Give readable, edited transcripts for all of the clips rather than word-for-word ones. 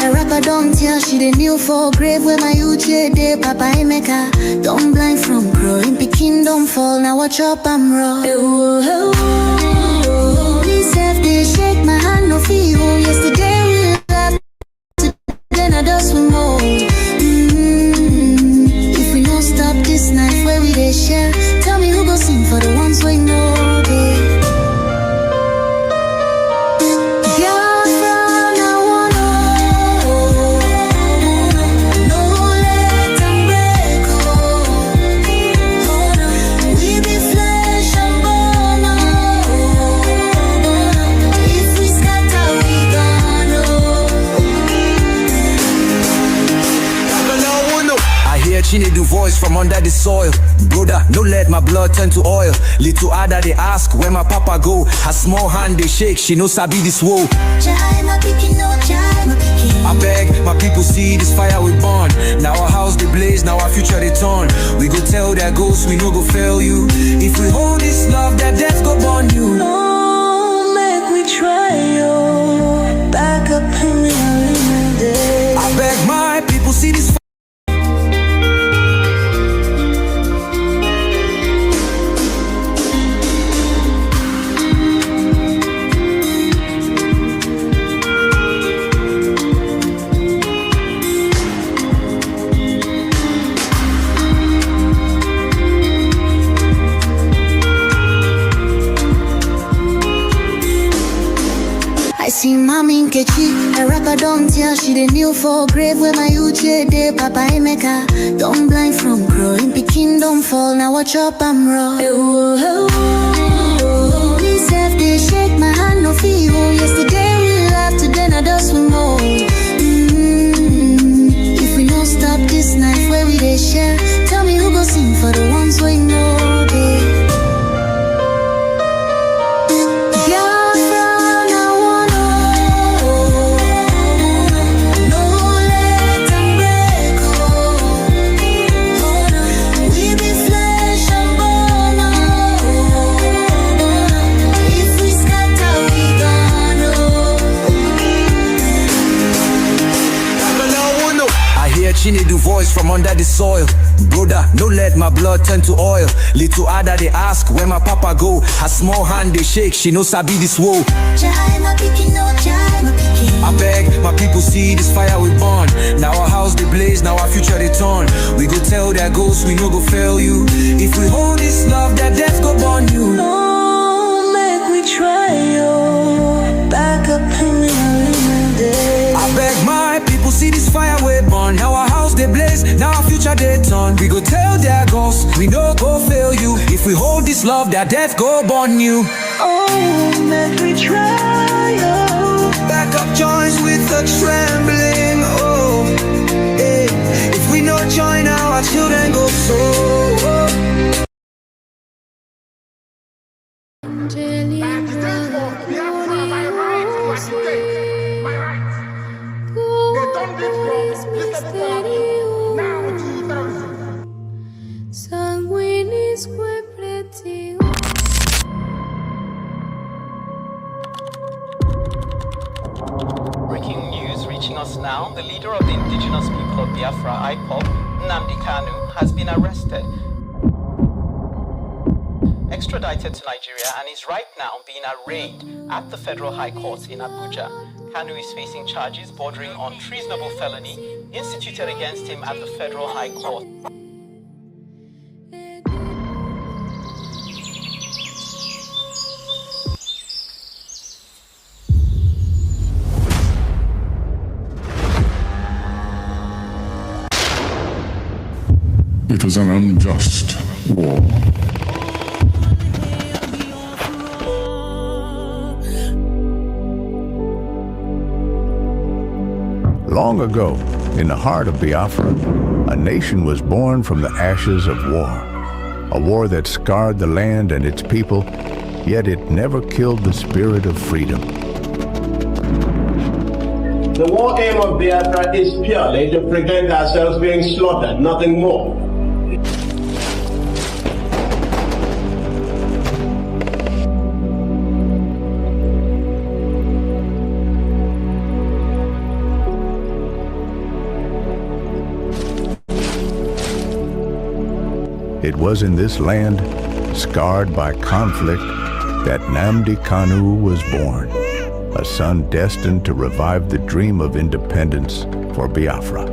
A rapper don't tell she the new for grave where my youth day Papa Emeka. Don't blind from growing, Peking don't fall. Now watch up, I'm raw. This self they shake my hand no feel. Yesterday we laughed, today I just we more. If we don't stop this night where we they share, tell me who go sing for the ones we know they. She need the voice from under the soil. Brother, no let my blood turn to oil. Little Ada they ask where my papa go. Her small hand they shake, she knows I be this woe. I beg, my people see this fire we burn. Now our house they blaze, now our future they turn. We go tell their ghosts, we no go fail you. If we hold this love, that death go burn you. No, make we try, yo. Back up in the day. I beg my people see this fire. See mommy Nkechi, a rapper don't tell she the new for grave where my youth day Papa Emeka. Don't blind from growing, Peking don't fall. Now watch up, I'm raw. This self they shake my hand no feel. Yesterday we laughed, today I just we more. If we don't stop this night where we they share, tell me who go sing for the ones we know they. She need the voice from under the soil. Brother, no let my blood turn to oil. Little Ada they ask where my papa go. Her small hand they shake, she knows I be this woe. I beg, my people see this fire we burn. Now our house they blaze, now our future they turn. We go tell their ghosts, we no go fail you. If we hold this love, that death go burn you. No, make we try, yo. Back up in the day. I beg my people see this fire we burn. Now our house they blaze, now our future they turn. We go tell their ghosts, we no go fail you. If we hold this love, that death go burn you. Oh, make we try, yo. Back up joints with a trembling, oh, hey. If we no join now, our children go so. Breaking news reaching us now, the leader of the indigenous people of Biafra, Nnamdi Kanu, has been arrested, extradited to Nigeria, and is right now being arraigned at the Federal High Court in Abuja. Kanu is facing charges bordering on treasonable felony instituted against him at the Federal High Court. It was an unjust war. Long ago, in the heart of Biafra, a nation was born from the ashes of war. A war that scarred the land and its people, yet it never killed the spirit of freedom. The war aim of Biafra is purely to prevent ourselves being slaughtered, nothing more. It was in this land, scarred by conflict, that Nnamdi Kanu was born, a son destined to revive the dream of independence for Biafra.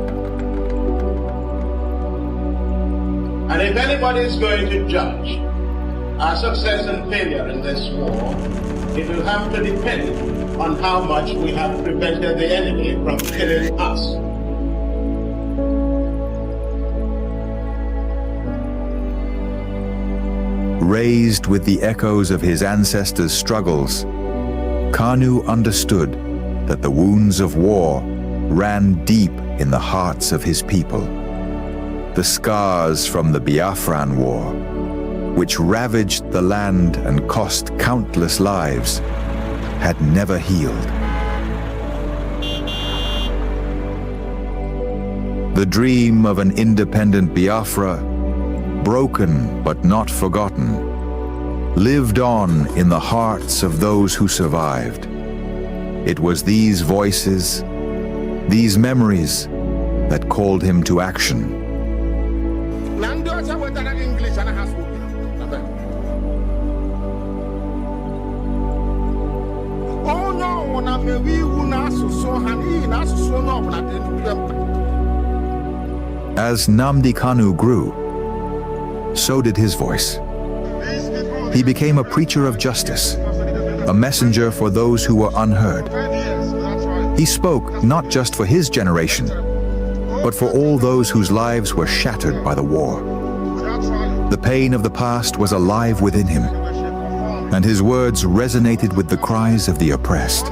And if anybody is going to judge our success and failure in this war, it will have to depend on how much we have prevented the enemy from killing us. Raised with the echoes of his ancestors' struggles, Kanu understood that the wounds of war ran deep in the hearts of his people. The scars from the Biafran War, which ravaged the land and cost countless lives, had never healed. The dream of an independent Biafra, broken but not forgotten, lived on in the hearts of those who survived. It was these voices, these memories, that called him to action. As Nnamdi Kanu grew, so did his voice. He became a preacher of justice, a messenger for those who were unheard. He spoke not just for his generation, but for all those whose lives were shattered by the war. The pain of the past was alive within him, and his words resonated with the cries of the oppressed.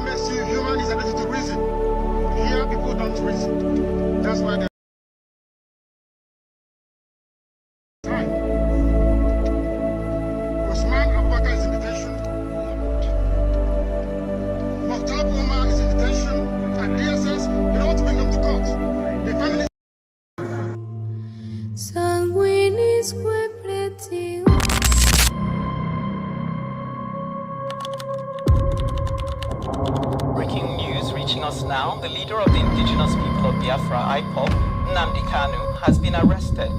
Breaking news reaching us now, the leader of the indigenous people of Biafra, Igbos, Nnamdi Kanu, has been arrested,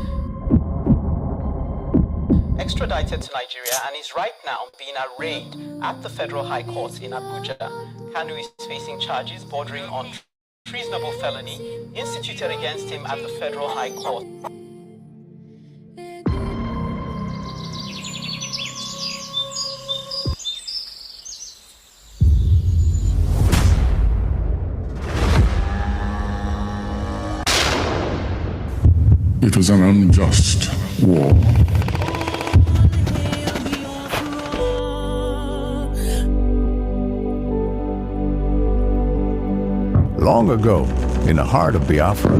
extradited to Nigeria, and is right now being arraigned at the Federal High Court in Abuja. Kanu is facing charges bordering on treasonable felony instituted against him at the Federal High Court. It is an unjust war. Long ago, in the heart of Biafra,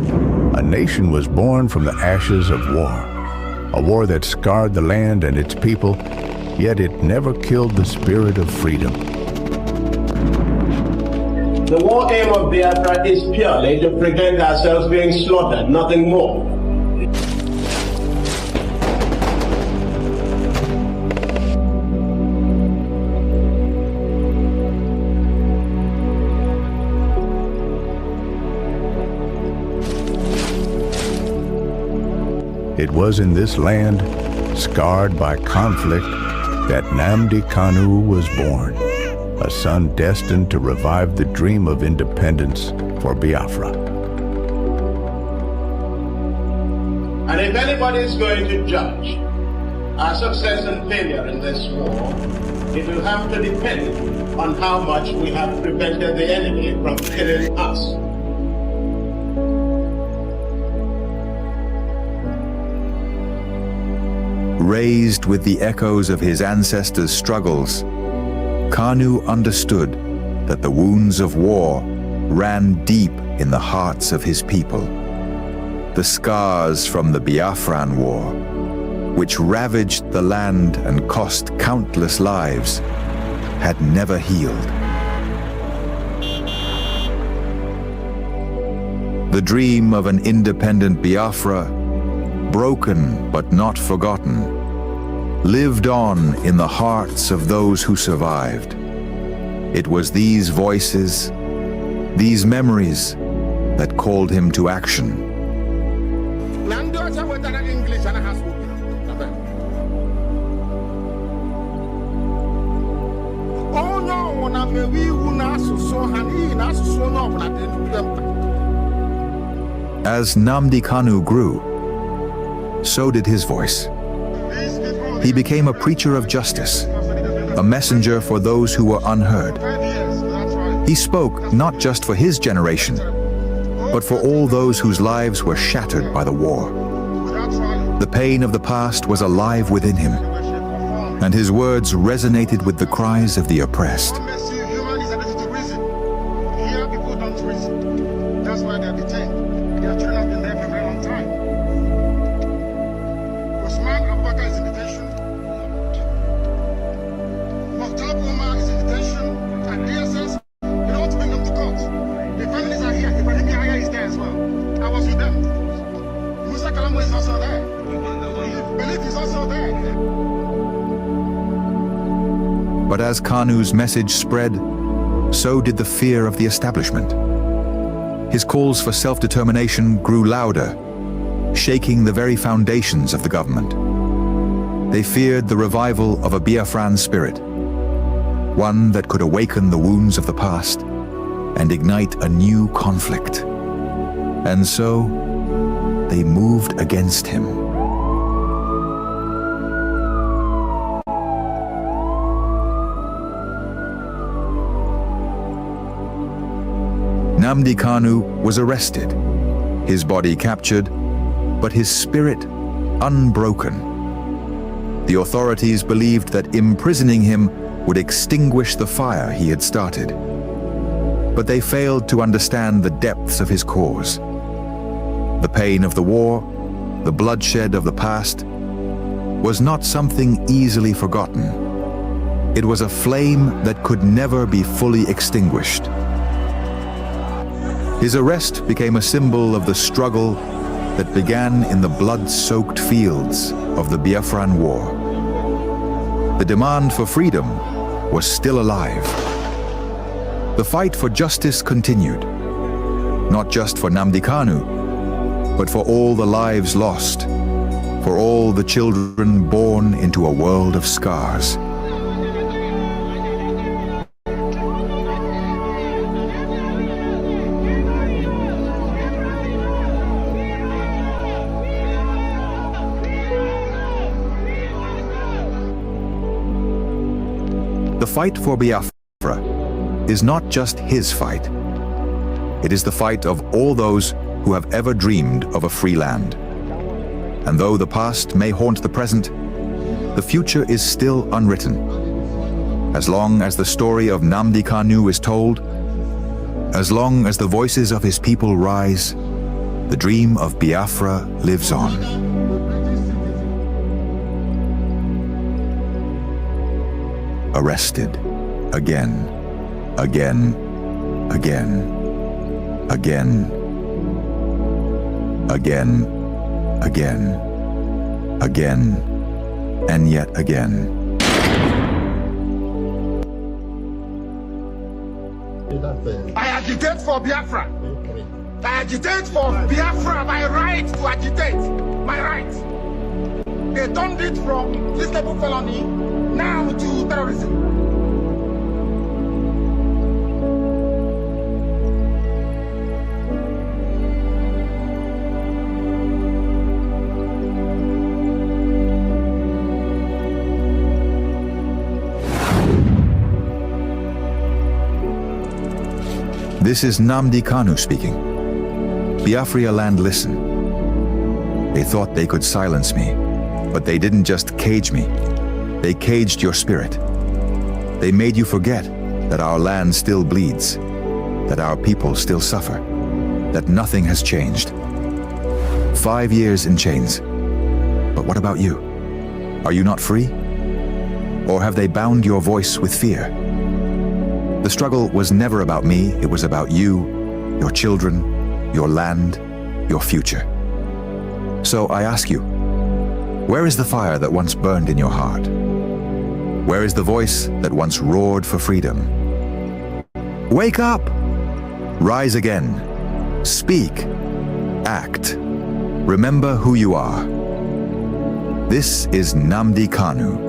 a nation was born from the ashes of war. A war that scarred the land and its people, yet it never killed the spirit of freedom. The war aim of Biafra is purely to prevent ourselves being slaughtered, nothing more. It was in this land, scarred by conflict, that Nnamdi Kanu was born, a son destined to revive the dream of independence for Biafra. And if anybody is going to judge our success and failure in this war, it will have to depend on how much we have prevented the enemy from killing us. Raised with the echoes of his ancestors' struggles, Kanu understood that the wounds of war ran deep in the hearts of his people. The scars from the Biafran War, which ravaged the land and cost countless lives, had never healed. The dream of an independent Biafra, broken but not forgotten, lived on in the hearts of those who survived. It was these voices, these memories, that called him to action. As Nnamdi Kanu grew, so did his voice. He became a preacher of justice, a messenger for those who were unheard. He spoke not just for his generation, but for all those whose lives were shattered by the war. The pain of the past was alive within him, and his words resonated with the cries of the oppressed. That's why they're detained. Their children have been there for a very long time. Osman Abubakar is in detention. Mokhtar Umar is in detention. And DSS, they don't want to bring them to court. The families are here. Ibrahim Yahya is there as well. I was with them. Musa Kalamo is also there. Belief is also there. But as Kanu's message spread, so did the fear of the establishment. His calls for self-determination grew louder, shaking the very foundations of the government. They feared the revival of a Biafran spirit, one that could awaken the wounds of the past and ignite a new conflict. And so, they moved against him. Nnamdi Kanu was arrested, his body captured, but his spirit unbroken. The authorities believed that imprisoning him would extinguish the fire he had started. But they failed to understand the depths of his cause. The pain of the war, the bloodshed of the past, was not something easily forgotten. It was a flame that could never be fully extinguished. His arrest became a symbol of the struggle that began in the blood-soaked fields of the Biafran War. The demand for freedom was still alive. The fight for justice continued, not just for Nnamdi Kanu, but for all the lives lost, for all the children born into a world of scars. The fight for Biafra is not just his fight. It is the fight of all those who have ever dreamed of a free land. And though the past may haunt the present, the future is still unwritten. As long as the story of Nnamdi Kanu is told, as long as the voices of his people rise, the dream of Biafra lives on. Arrested again, again, again, again, again, again, again, and yet again. I agitate for Biafra. I agitate for Biafra, my right to agitate, my right. They turned it from reasonable felony now to terrorism. This is Nnamdi Kanu speaking. Biafra land, listen. They thought they could silence me, but they didn't just cage me. They caged your spirit. They made you forget that our land still bleeds. that our people still suffer, that nothing has changed. 5 years in chains. But what about you? Are you not free? Or have they bound your voice with fear? The struggle was never about me, it was about you, your children, your land, your future. So I ask you, where is the fire that once burned in your heart? Where is the voice that once roared for freedom? Wake up! Rise again. Speak. Act. Remember who you are. This is Nnamdi Kanu.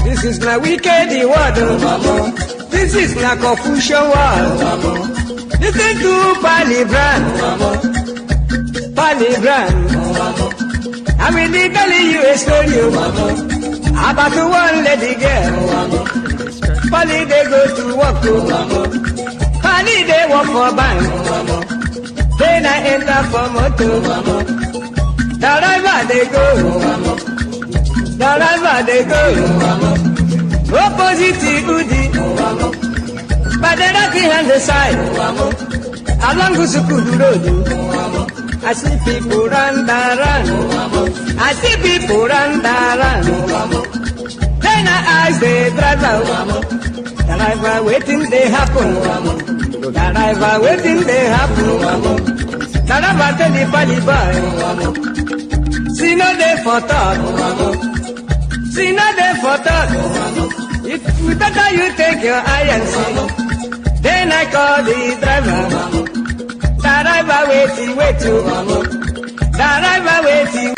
This is not wicked word. This is not Confucian word. Listen to Palibran. Palibran. I will be telling you a story about one lady girl. Pali they go to work. Pali they work for bank. Then I enter for motor. Wherever they go. Wherever they go, opposite Udi, but the right hand the side, along Gusukudu Road, I see people run, I see people run, then I ask the driver waiting they happen, driver waiting they happen, driver tell the Palibai, see no day for talk. See nothing for talk. If better you take your eye and see. Then I call the driver. Driver waiting. Driver waiting.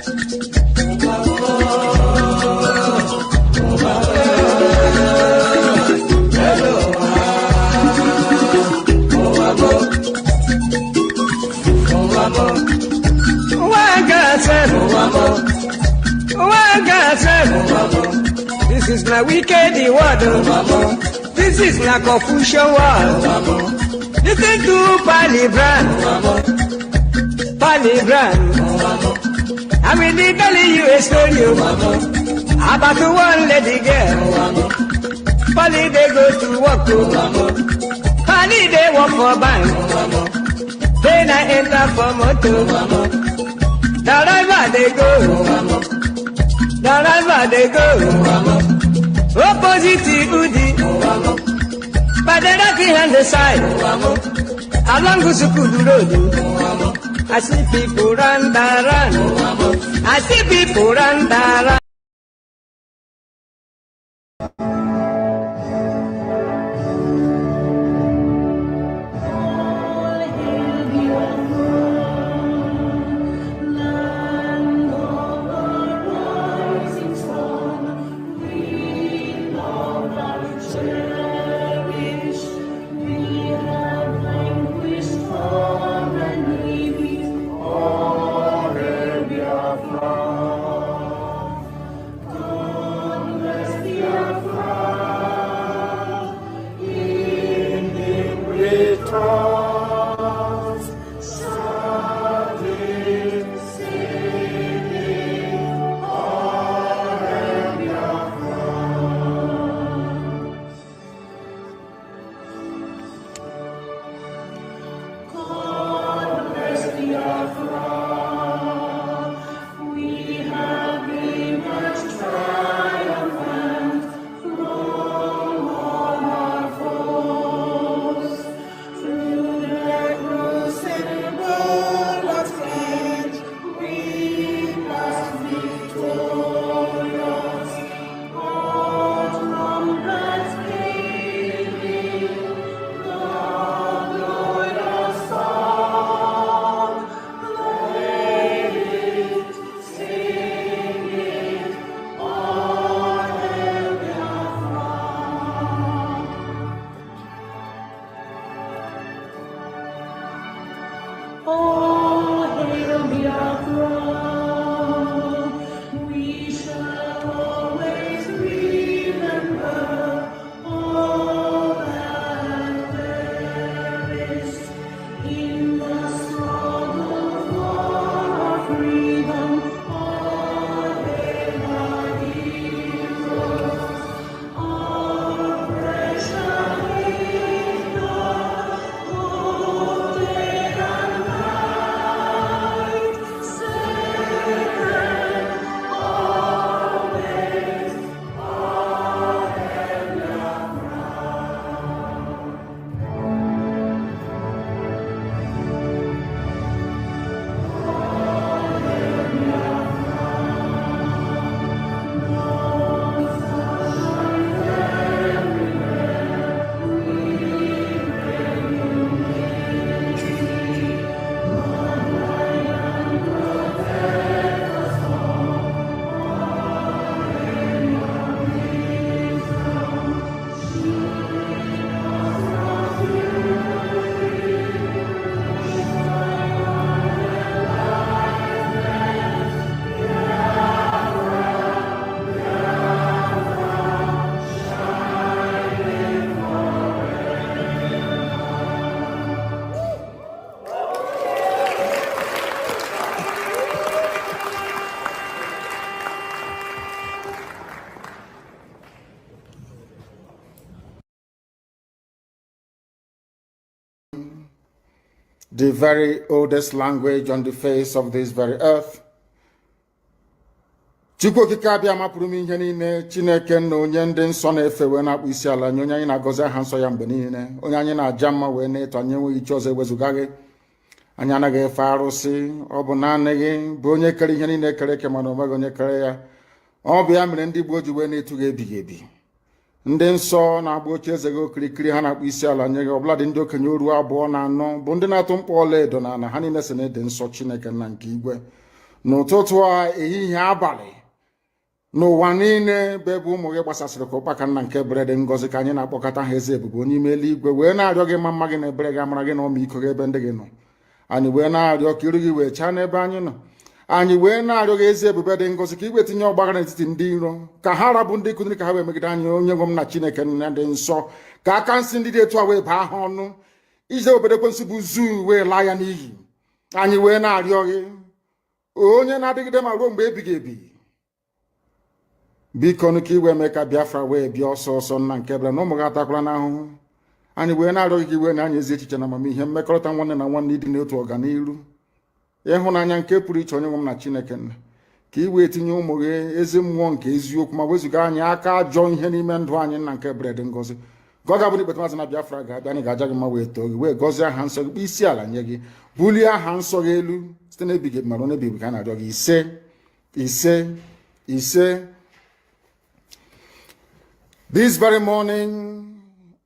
This is not wicked word. This is not Confucian word. Listen to Palibran. Palibran. I will be telling you a story about one lady girl. Pali they go to work. Pali they work for bank. Then I enter for motor. Wherever they go. Wherever they go, opposite Udi, but the right hand the side, along Gusukudu Road, I see people run, I see people run. the very oldest language on the face of this very earth. Chukwu okike abịa mapụrụ m ihe niile, Chineke na onye ndị nsọ na-efe wee na-akpụ isi ala nye onye anyị na-agọzi aha nsọ ya mgbe niile, onye anyị na-aja mma wee na-eto anyị enweghị iche ọzọ ewezuga gị. Anyị anaghị efe arụsị, ọ bụ naanị gị bụ onye kere ihe niile kere eke mana onweghị onye kere ya. Ọ bụ ya mere ndị Igbo ji wee na-etu gị ebighị ebi. Ndị nsọ na-agba oche eze gị okirikiri ha na-akpụ isi ala nye gị, ọbụladị ndị okenye oru 2 na 4 bụ ndị na-atụ mkpọ ọla edo na ala ha niile si na-ede nsọ Chineke nna nke igwe. N'ụtụtụ a, ehihie, abalị, n'ụwa niile bụ ebe ụmụ gị gbasasịrị ka ụkpaka nna nke ebere dị ngọzi ka anyị na-akpọkọta ha eze ebube n'ime eluigwe wee na-arịọ gị mma gị na ebere gị, amara gị na ọmịiko gị ebe ndị gị nọ. Anyị wee na-arịọ ka iru gị wee chaa n'ebe anyị nọ. Anyị wee na-arịọ gị ezi ebube dị ngọzi ka iwe tinye ọgbaghara n'etiti ndị iro, ka ha rabụ ndị kụziri ka ha wee megide anyị, onye nwe m na Chineke nna dị nsọ, ka aka nsị ndị dị etu a wee baa ha ọnụ, ije obodo ekwensu bụ zuu wee laa ya n'iyi. Anyị wee na-arịọ gị, onye na-adịgide ma ruo mgbe ebighị ebi, biko ka iwe mee ka Biafra wee bịa ọsọ ọsọ nna nke ebere na ụmụ gị atakwala n'ahụhụ. Anyị wee na-arịọ gị ka iwe na anyị ezi echiche na amamihe, mmekọrịta nwanne na nwanne ịdị n'otu ọganiru, ịhụnanya nke pụrụ iche onye nwe m na Chineke nna, ka i wee tinye ụmụ gị ezi mmụọ nke eziokwu ma wezuga anyị aka ajọ ihe n'ime ndụ anyị nna nke ebere dị ngọzi. Ka ọ ga-abụ ikpeta maazị na Biafra ga-abịa, anyị ga-aja gị mma wee too gị wee gọzie aha nsọ gị, kpụ isi ala nye gị, bulie aha nsọ gị elu site n'ebighị ebi mara onye ebighị ka a na-arịọ gị. Ise ise ise. This very morning,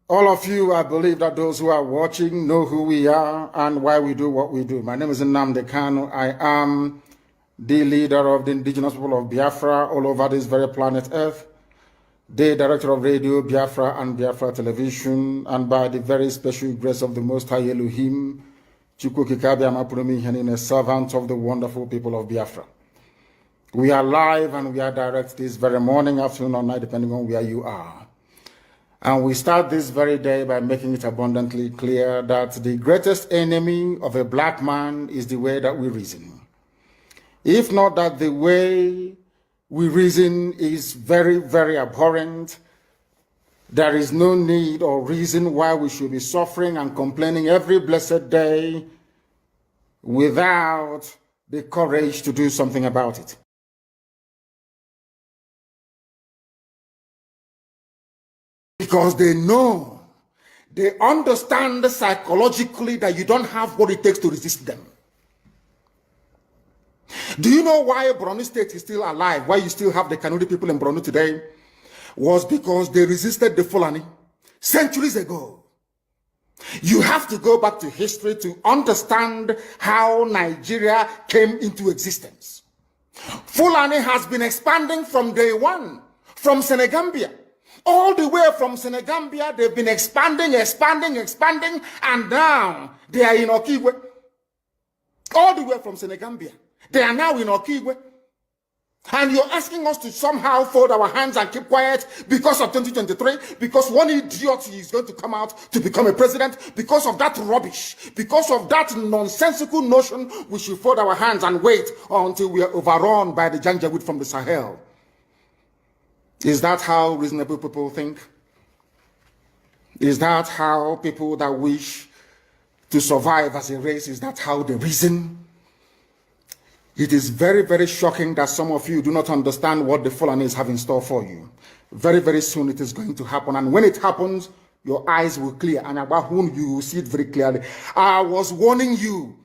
all of you, I believe that those who are watching know who we are and why we do what we do. My name is Nnamdi Kanu. I am the leader of the indigenous people of Biafra all over this very planet Earth, the director of radio Biafra and Biafra television, and by the very special grace of the Most High Elohim, Chukwu Kikabia Mapurumi Henine, servant of the wonderful people of Biafra. We are live and we are direct this very morning, afternoon, or night, depending on where you are. And we start this very day by making it abundantly clear that the greatest enemy of a black man is the way that we reason. If not that the way we reason is very, very abhorrent, there is no need or reason why we should be suffering and complaining every blessed day without the courage to do something about it. Because they know, they understand psychologically that you don't have what it takes to resist them. Do you know why Borno State is still alive? Why you still have the Kanu'S people in Borno today? Was because they resisted the Fulani centuries ago. You have to go back to history to understand how Nigeria came into existence. Fulani has been expanding from day one, from Senegambia. All the way from Senegambia, they've been expanding, and now they are in Okigwe. All the way from Senegambia. They are now in Okigwe. And you're asking us to somehow fold our hands and keep quiet because of 2023, because one idiot is going to come out to become a president, because of that rubbish, because of that nonsensical notion, we should fold our hands and wait until we are overrun by the Janjaweed from the Sahel. Is that how reasonable people think? Is that how people that wish to survive as a race, is that how they reason? It is very, very shocking that some of you do not understand what the Fulanis have in store for you. Very, very soon it is going to happen. And when it happens, your eyes will clear. And about whom you will see it very clearly. I was warning you.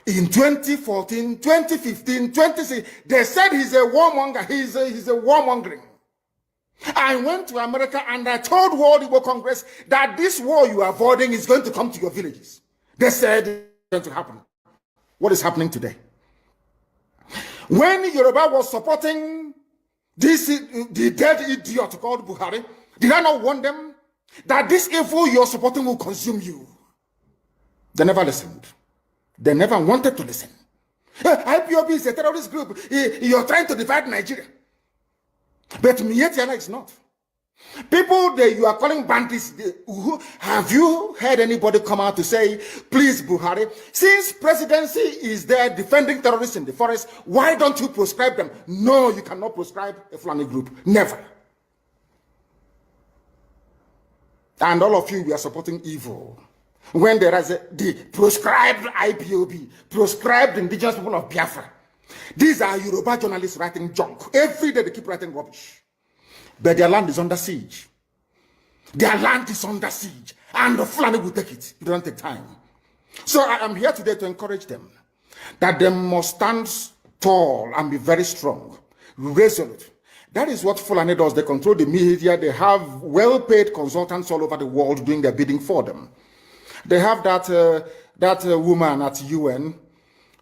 In 2014, 2015, 2016, they said he's a warmonger. He's a warmongering. I went to America and I told World Igbo Congress that this war you are avoiding is going to come to your villages. They said it's going to happen. What is happening today? When Yoruba was supporting the dead idiot called Buhari, did I not warn them that this evil you're supporting will consume you? They never listened. They never wanted to listen. IPOB is a terrorist group. You're trying to divide Nigeria. But Mietiana is not. People that you are calling bandits, have you heard anybody come out to say, please Buhari, since presidency is there defending terrorists in the forest, why don't you proscribe them? No, you cannot proscribe a Fulani group. Never. And all of you, we are supporting evil. when there is the proscribed IPOB, proscribed indigenous people of Biafra. These are Yoruba journalists writing junk. Every day they keep writing rubbish. But their land is under siege. Their land is under siege. And the Fulani will take it. It doesn't take time. So I am here today to encourage them that they must stand tall and be very strong, resolute. That is what Fulani does. They control the media. They have well-paid consultants all over the world doing their bidding for them. They have that woman at UN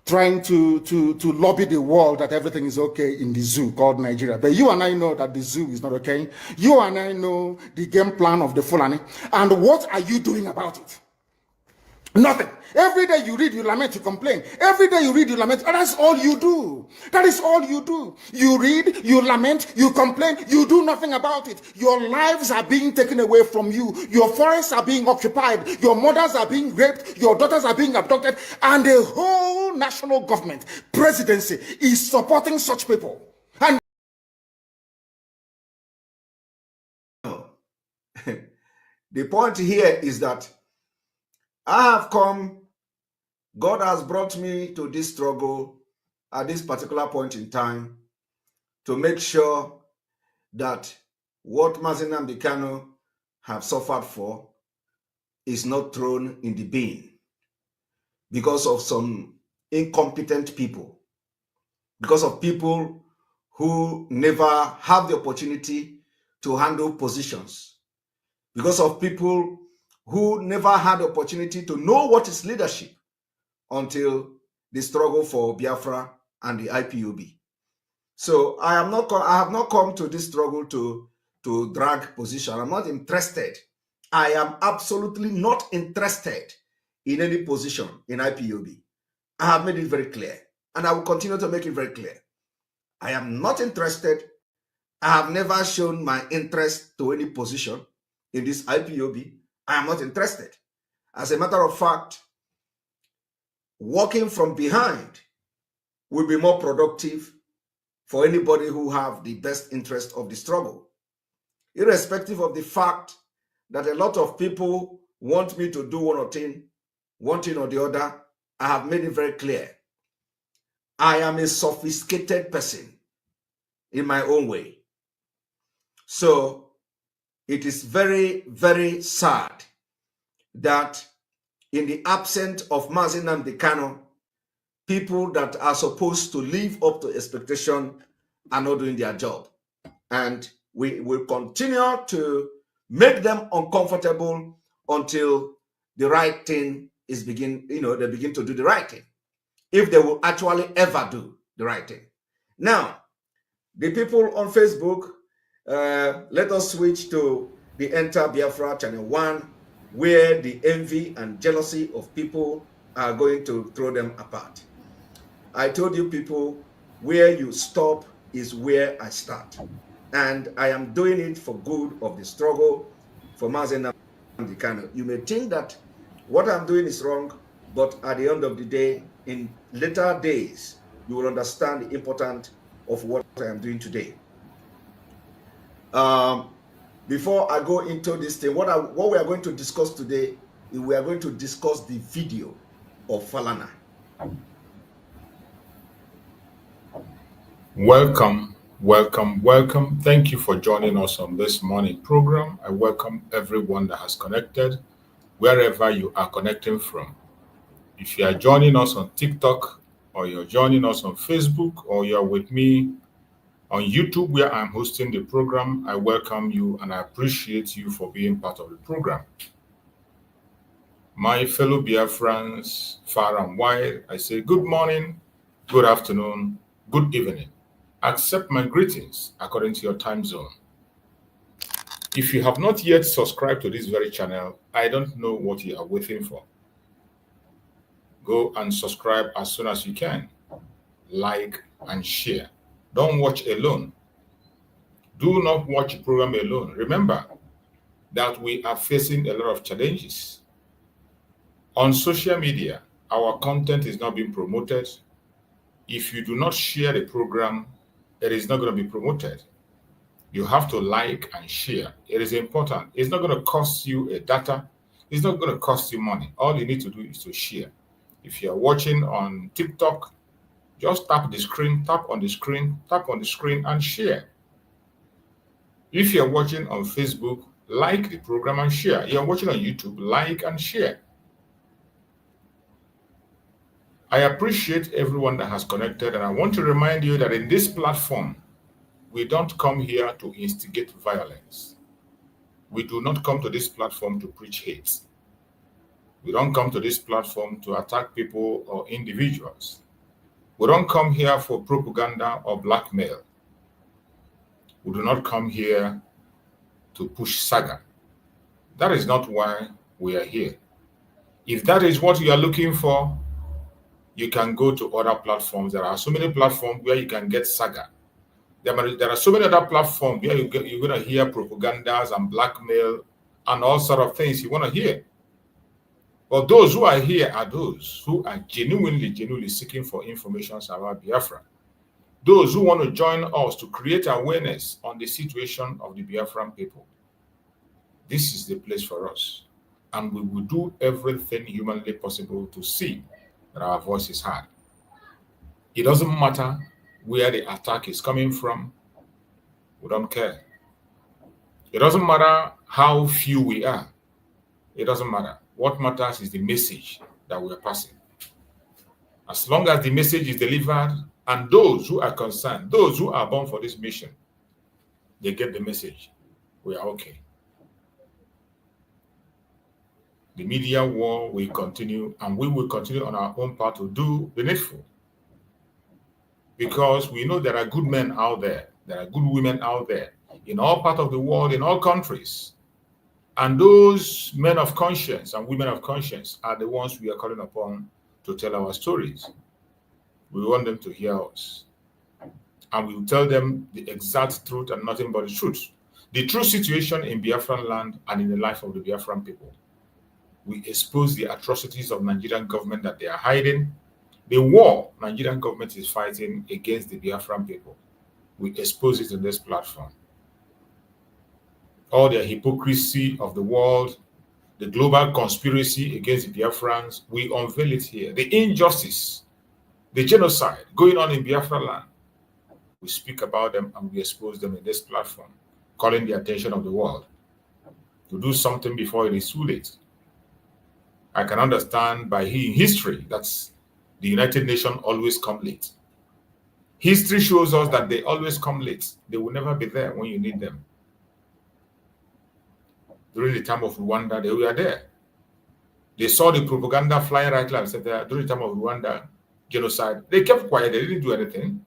trying to lobby the world that everything is okay in the zoo called Nigeria. But you and I know that the zoo is not okay. You and I know the game plan of the Fulani. And what are you doing about it? Nothing. Every day you read, you lament, you complain. Every day you read, you lament. And that's all you do. That is all you do. You read, you lament, you complain. You do nothing about it. Your lives are being taken away from you. Your forests are being occupied. Your mothers are being raped. Your daughters are being abducted. And the whole national government, presidency, is supporting such people. And the point here is that I have come, God has brought me to this struggle at this particular point in time to make sure that what Mazi Nnamdi Kanu have suffered for is not thrown in the bin because of some incompetent people, because of people who never have the opportunity to handle positions, because of people who never had the opportunity to know what is leadership until the struggle for Biafra and the IPOB. So I have not come to this struggle to drag position. I'm not interested. I am absolutely not interested in any position in IPOB. I have made it very clear, and I will continue to make it very clear. I am not interested. I have never shown my interest to any position in this IPOB. I am not interested. As a matter of fact, working from behind will be more productive for anybody who have the best interest of the struggle. Irrespective of the fact that a lot of people want me to do one thing or the other, I have made it very clear. I am a sophisticated person in my own way. So it is very, very sad that in the absence of Mazi Nnamdi Kanu, people that are supposed to live up to expectation are not doing their job. And we will continue to make them uncomfortable until the right thing is they begin to do the right thing. If they will actually ever do the right thing. Now, the people on Facebook, let us switch to the Enter Biafra Channel 1, where the envy and jealousy of people are going to throw them apart. I told you people, where you stop is where I start. And I am doing it for good of the struggle for Mazi Nnamdi Kanu. You may think that what I'm doing is wrong, but at the end of the day, in later days, you will understand the importance of what I am doing today. Before I go into this thing, what we are going to discuss today is we are going to discuss the video of Falana. Welcome, welcome, welcome. Thank you for joining us on this morning program. I welcome everyone that has connected, wherever you are connecting from. If you are joining us on TikTok, or you're joining us on Facebook, or you're with me on YouTube where I'm hosting the program, I welcome you and I appreciate you for being part of the program. My fellow Biafrans, far and wide, I say good morning, good afternoon, good evening. Accept my greetings according to your time zone. If you have not yet subscribed to this very channel, I don't know what you are waiting for. Go and subscribe as soon as you can. Like and share. Don't watch alone. Do not watch the program alone. Remember that we are facing a lot of challenges. On social media, our content is not being promoted. If you do not share the program, it is not going to be promoted. You have to like and share. It is important. It's not going to cost you a data. It's not going to cost you money. All you need to do is to share. If you're watching on TikTok, just tap the screen, tap on the screen, tap on the screen and share. If you're watching on Facebook, like the program and share. You're watching on YouTube, like and share. I appreciate everyone that has connected, and I want to remind you that in this platform, we don't come here to instigate violence. We do not come to this platform to preach hate. We don't come to this platform to attack people or individuals. We don't come here for propaganda or blackmail. We do not come here to push saga. That is not why we are here. If that is what you are looking for, you can go to other platforms. There are so many platforms where you can get saga. There are so many other platforms where you're going to hear propagandas and blackmail and all sort of things you want to hear. But those who are here are those who are genuinely seeking for information about Biafra. Those who want to join us to create awareness on the situation of the Biafran people. This is the place for us. And we will do everything humanly possible to see that our voice is heard. It doesn't matter where the attack is coming from. We don't care. It doesn't matter how few we are. It doesn't matter. What matters is the message that we are passing. As long as the message is delivered and those who are concerned, those who are born for this mission, they get the message, we are okay. The media war will continue, and we will continue on our own part to do the needful. Because we know there are good men out there, there are good women out there, in all parts of the world, in all countries. And those men of conscience and women of conscience are the ones we are calling upon to tell our stories. We want them to hear us. And we will tell them the exact truth and nothing but the truth. The true situation in Biafran land and in the life of the Biafran people. We expose the atrocities of Nigerian government that they are hiding. The war Nigerian government is fighting against the Biafran people. We expose it in this platform. All the hypocrisy of the world, the global conspiracy against the Biafrans, we unveil it here. The injustice, the genocide going on in Biafra land, we speak about them and we expose them in this platform, calling the attention of the world to do something before it is too late. I can understand by history that the United Nations always come late. History shows us that they always come late. They will never be there when you need them. During the time of Rwanda, they were there. They saw the propaganda flying right now. During the time of Rwanda genocide, they kept quiet. They didn't do anything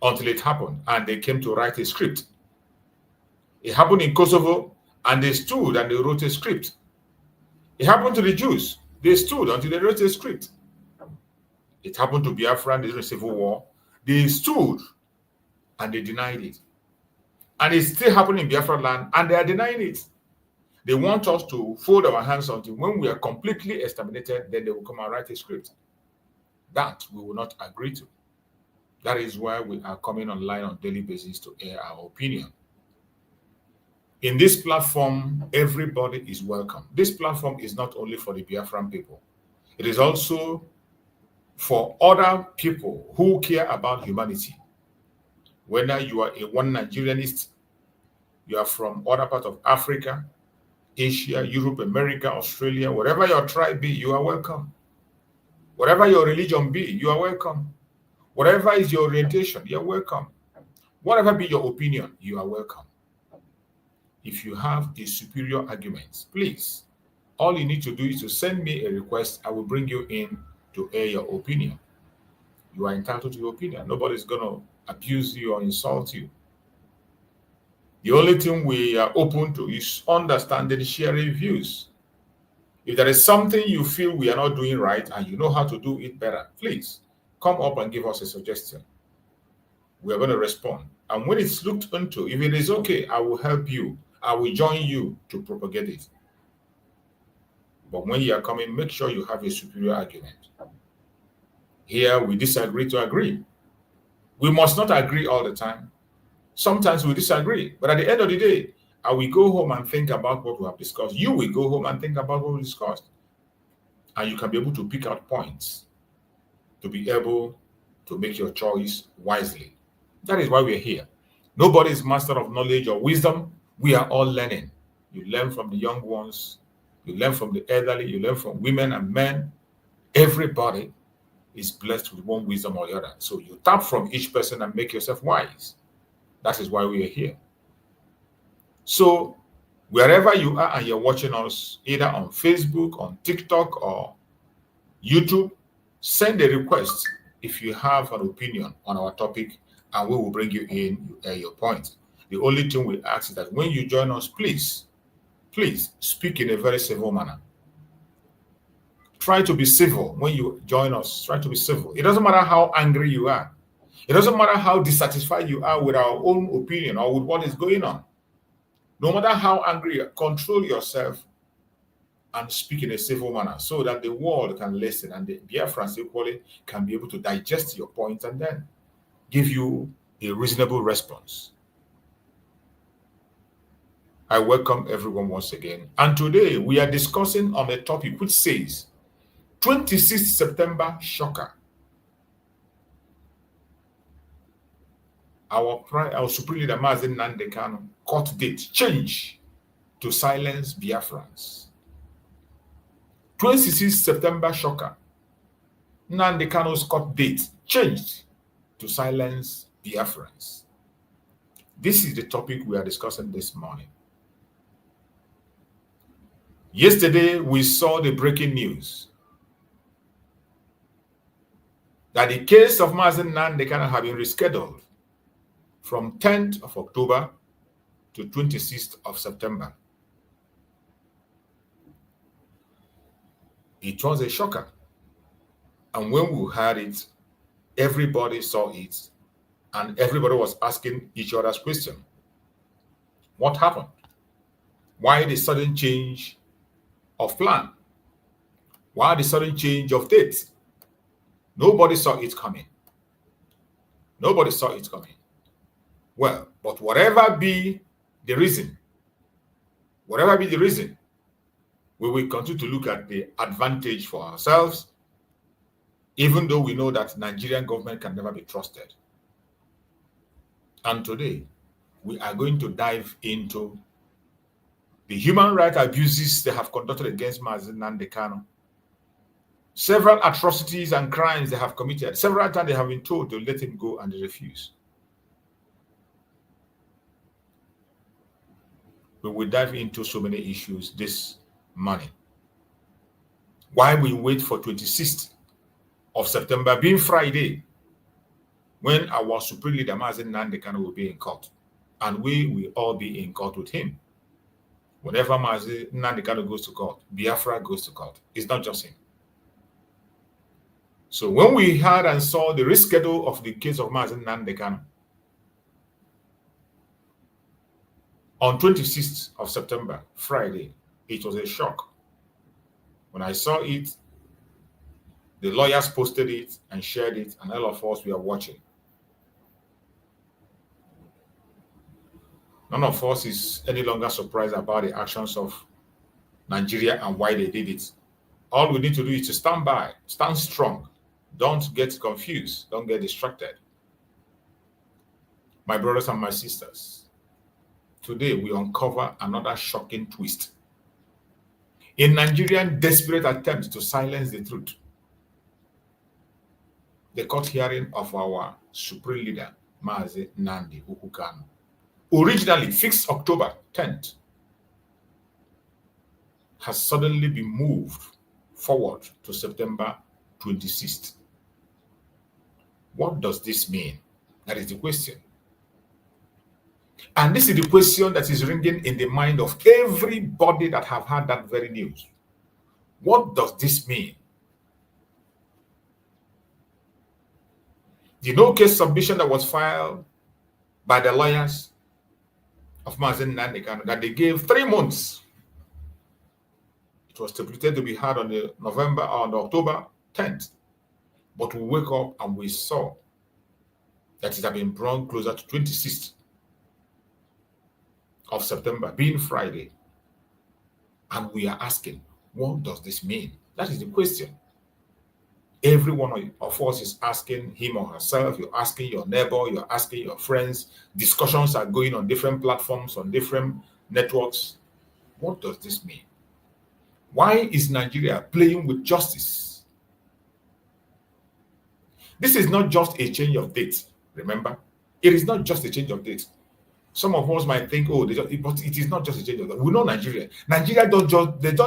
until it happened, and they came to write a script. It happened in Kosovo, and they stood and they wrote a script. It happened to the Jews. They stood until they wrote a script. It happened to Biafra during the Civil War. They stood and they denied it. And it's still happening in Biafra land, and they are denying it. They want us to fold our hands until when we are completely exterminated, then they will come and write a script. That we will not agree to. That is why we are coming online on a daily basis to air our opinion. In this platform, everybody is welcome. This platform is not only for the Biafran people. It is also for other people who care about humanity. Whether you are a one Nigerianist, you are from other parts of Africa, Asia, Europe, America, Australia, whatever your tribe be, you are welcome. Whatever your religion be, you are welcome. Whatever is your orientation, you are welcome. Whatever be your opinion, you are welcome. If you have a superior argument, please, all you need to do is to send me a request. I will bring you in to air your opinion. You are entitled to your opinion. Nobody's going to abuse you or insult you. The only thing we are open to is understanding, sharing views. If there is something you feel we are not doing right and you know how to do it better, please come up and give us a suggestion. We are going to respond. And when it's looked into, if it is okay, I will help you. I will join you to propagate it. But when you are coming, make sure you have a superior argument. Here, we disagree to agree. We must not agree all the time. Sometimes we disagree. But at the end of the day, I will go home and think about what we have discussed. You will go home and think about what we discussed. And you can be able to pick out points to be able to make your choice wisely. That is why we're here. Nobody is master of knowledge or wisdom. We are all learning. You learn from the young ones. You learn from the elderly. You learn from women and men. Everybody is blessed with one wisdom or the other. So you tap from each person and make yourself wise. That is why we are here. So wherever you are and you're watching us, either on Facebook, on TikTok, or YouTube, send a request if you have an opinion on our topic, and we will bring you in your point. The only thing we ask is that when you join us, please speak in a very civil manner. Try to be civil when you join us. Try to be civil. It doesn't matter how angry you are. It doesn't matter how dissatisfied you are with our own opinion or with what is going on. No matter how angry you are, control yourself and speak in a civil manner so that the world can listen and the Biafrans equally can be able to digest your points and then give you a reasonable response. I welcome everyone once again. And today we are discussing on a topic which says 26th September shocker. Our Supreme Leader Mazi Nnamdi Kanu court date change to silence Biafrans. 26th September shocker. Nnamdi Kanu's court date changed to silence Biafrans. This is the topic we are discussing this morning. Yesterday, we saw the breaking news that the case of Mazi Nnamdi Kanu had been rescheduled from 10th of October to 26th of September. It was a shocker. And when we heard it, everybody saw it, and everybody was asking each other's question. What happened? Why the sudden change of plan? Why the sudden change of date? Nobody saw it coming. Nobody saw it coming. Well, but whatever be the reason, we will continue to look at the advantage for ourselves, even though we know that Nigerian government can never be trusted. And today, we are going to dive into the human rights abuses they have conducted against Mazi Nnamdi Kanu, several atrocities and crimes they have committed. Several times they have been told to let him go and they refuse. We will dive into so many issues this morning. Why we wait for 26th of September, being Friday, when our Supreme Leader Mazi Nnamdi Kanu will be in court, and we will all be in court with him. Whenever Mazi Nnamdi Kanu goes to court, Biafra goes to court. It's not just him. So when we heard and saw the reschedule of the case of Mazi Nnamdi Kanu on 26th of September, Friday, it was a shock. When I saw it, the lawyers posted it and shared it, and all of us were watching. None of us is any longer surprised about the actions of Nigeria and why they did it. All we need to do is to stand by, stand strong. Don't get confused. Don't get distracted. My brothers and my sisters, today we uncover another shocking twist in Nigerian desperate attempts to silence the truth. The court hearing of our Supreme Leader, Mazi Nnamdi Kanu, originally fixed October 10th, has suddenly been moved forward to September 26th. What does this mean? That is the question. And this is the question that is ringing in the mind of everybody that have heard that very news. What does this mean? The no-case submission that was filed by the lawyers of Mazi Nnamdi Kanu, that they gave 3 months. It was stipulated to be heard on the October 10th. But we wake up and we saw that it had been brought closer to 26th of September, being Friday. And we are asking, what does this mean? That is the question. Every one of us is asking him or herself. You're asking your neighbor, you're asking your friends. Discussions are going on different platforms, on different networks. What does this mean? Why is Nigeria playing with justice? This is not just a change of date, remember? It is not just a change of date. Some of us might think, oh, but it is not just a change of date. We know Nigeria. Nigeria don't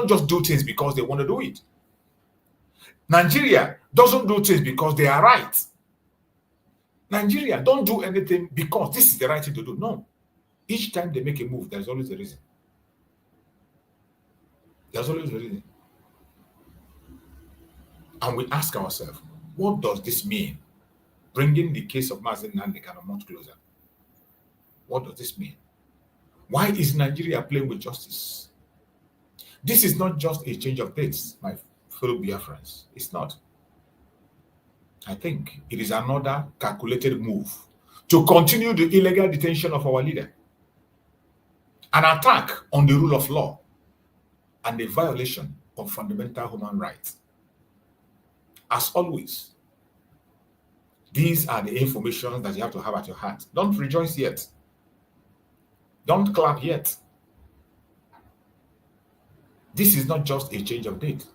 just do things because they want to do it. Nigeria doesn't do things because they are right. Nigeria don't do anything because this is the right thing to do. No. Each time they make a move, there's always a reason. There's always a reason. And we ask ourselves, what does this mean? Bringing the case of Mazi Nnamdi Kanu much closer. What does this mean? Why is Nigeria playing with justice? This is not just a change of dates, my fellow Biafrans. It's not. I think it is another calculated move to continue the illegal detention of our leader, an attack on the rule of law, and a violation of fundamental human rights. As always, these are the information that you have to have at your heart. Don't rejoice yet. Don't clap yet. This is not just a change of date.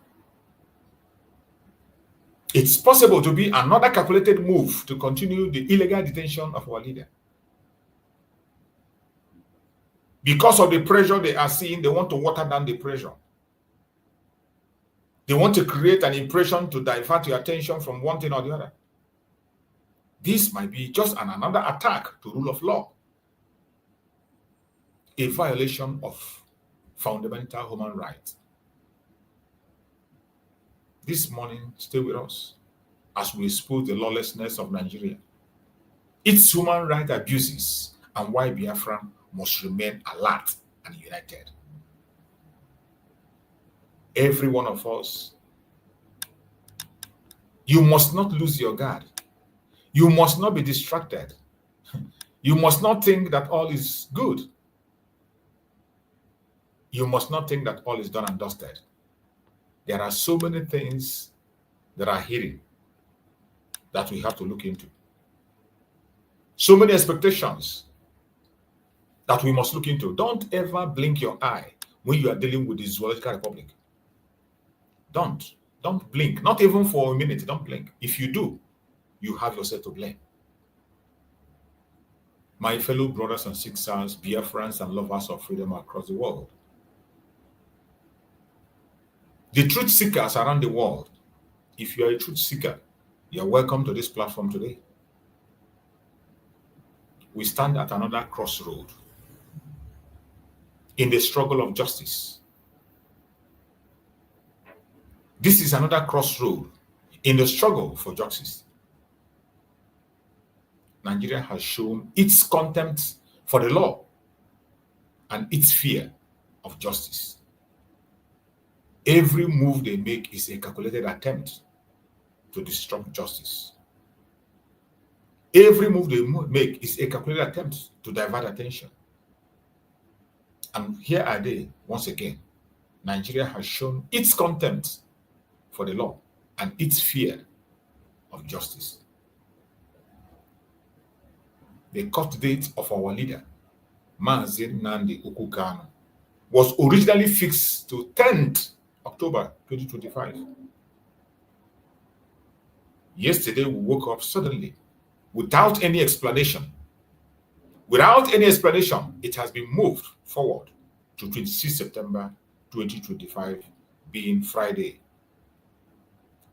It's possible to be another calculated move to continue the illegal detention of our leader. Because of the pressure they are seeing, they want to water down the pressure. They want to create an impression to divert your attention from one thing or the other. This might be just another attack to rule of law, a violation of fundamental human rights. This morning, stay with us as we expose the lawlessness of Nigeria, its human rights abuses, and why Biafra must remain alert and united. Every one of us, you must not lose your guard. You must not be distracted. You must not think that all is good. You must not think that all is done and dusted. There are so many things that are hidden that we have to look into. So many expectations that we must look into. Don't ever blink your eye when you are dealing with the Zoological Republic. Don't blink. Not even for a minute. Don't blink. If you do, you have yourself to blame. My fellow brothers and sisters, Biafrans and lovers of freedom across the world, the truth seekers around the world, if you are a truth seeker, you are welcome to this platform today. We stand at another crossroad in the struggle of justice. This is another crossroad in the struggle for justice. Nigeria has shown its contempt for the law and its fear of justice. Every move they make is a calculated attempt to disrupt justice. Every move they make is a calculated attempt to divert attention. And here are they, once again. Nigeria has shown its contempt for the law and its fear of justice. The court date of our leader, Mazi Nnamdi Kanu, was originally fixed to 10th October 2025. Yesterday, we woke up suddenly without any explanation. Without any explanation, it has been moved forward to 26 September 2025, being Friday.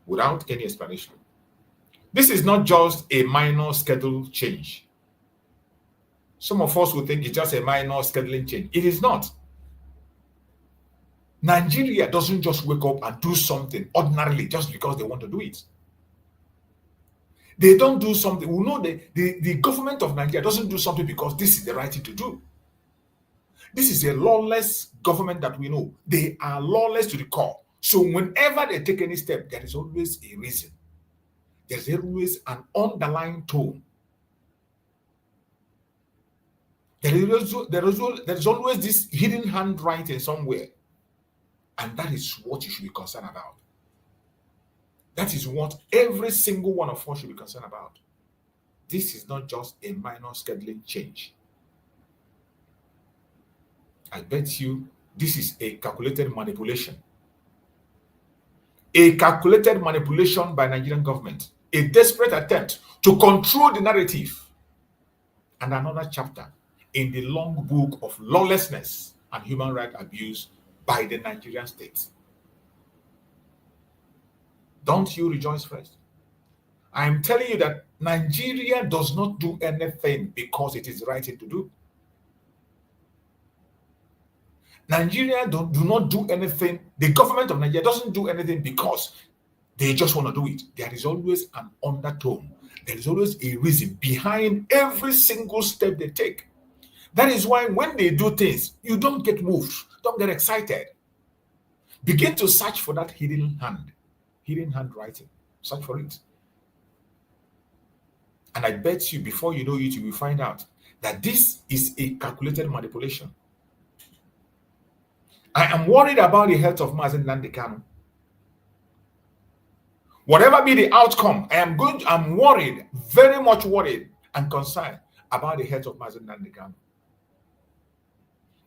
Without any explanation. This is not just a minor schedule change. Some of us will think it's just a minor scheduling change. It is not. Nigeria doesn't just wake up and do something ordinarily just because they want to do it. They don't do something. We know the government of Nigeria doesn't do something because this is the right thing to do. This is a lawless government that we know. They are lawless to the core. So whenever they take any step, there is always a reason. There's always an underlying tone. There is always this hidden handwriting somewhere. And that is what you should be concerned about. That is what every single one of us should be concerned about. This is not just a minor scheduling change. I bet you this is a calculated manipulation. A calculated manipulation by Nigerian government. A desperate attempt to control the narrative. And another chapter in the long book of lawlessness and human rights abuse by the Nigerian state. Don't you rejoice first? I am telling you that Nigeria does not do anything because it is the right thing to do. Nigeria do not do anything. The government of Nigeria doesn't do anything because they just want to do it. There is always an undertone. There is always a reason behind every single step they take. That is why when they do things, you don't get moved. Don't get excited. Begin to search for that hidden handwriting. Search for it. And I bet you, before you know it, you will find out that this is a calculated manipulation. I am worried about the health of Mazi Nnamdi Kanu. Whatever be the outcome, I'm worried, very much worried and concerned about the health of Mazi Nnamdi Kanu.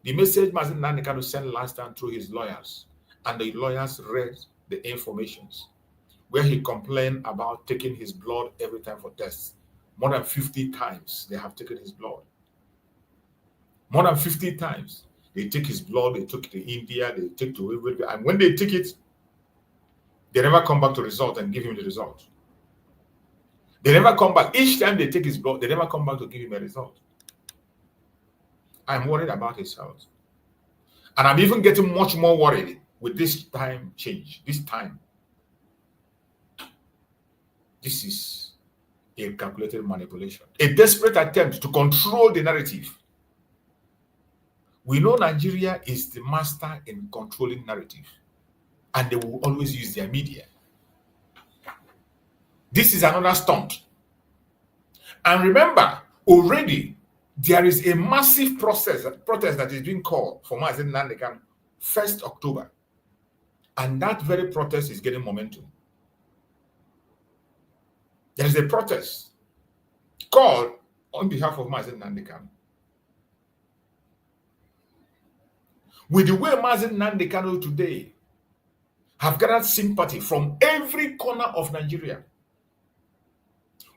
The message Mazi Nnamdi Kanu sent last time through his lawyers, and the lawyers read the informations where he complained about taking his blood every time for tests. More than 50 times they have taken his blood. More than 50 times. They take his blood, they took it to India, they take to everywhere. And when they take it, they never come back to result and give him the result. They never come back. Each time they take his blood, they never come back to give him a result. I'm worried about his health. And I'm even getting much more worried with this time change. This time. This is a calculated manipulation. A desperate attempt to control the narrative. We know Nigeria is the master in controlling narrative. And they will always use their media. This is another stunt. And remember, already there is a massive protest that is being called for Mazi Nnamdi Kanu 1st October. And that very protest is getting momentum. There is a protest called on behalf of Mazi Nnamdi Kanu. With the way Mazi Nnamdi Kanu today have gathered sympathy from every corner of Nigeria,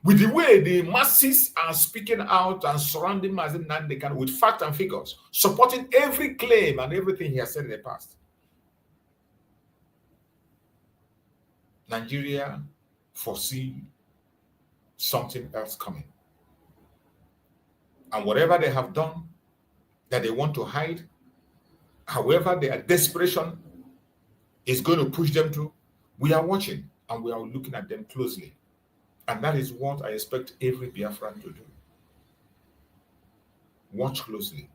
with the way the masses are speaking out and surrounding Mazi Nnamdi Kanu with facts and figures, supporting every claim and everything he has said in the past, Nigeria foresee something else coming. And whatever they have done that they want to hide, however their desperation is going to push them to, we are watching and we are looking at them closely. And that is what I expect every Biafran to do. Watch closely.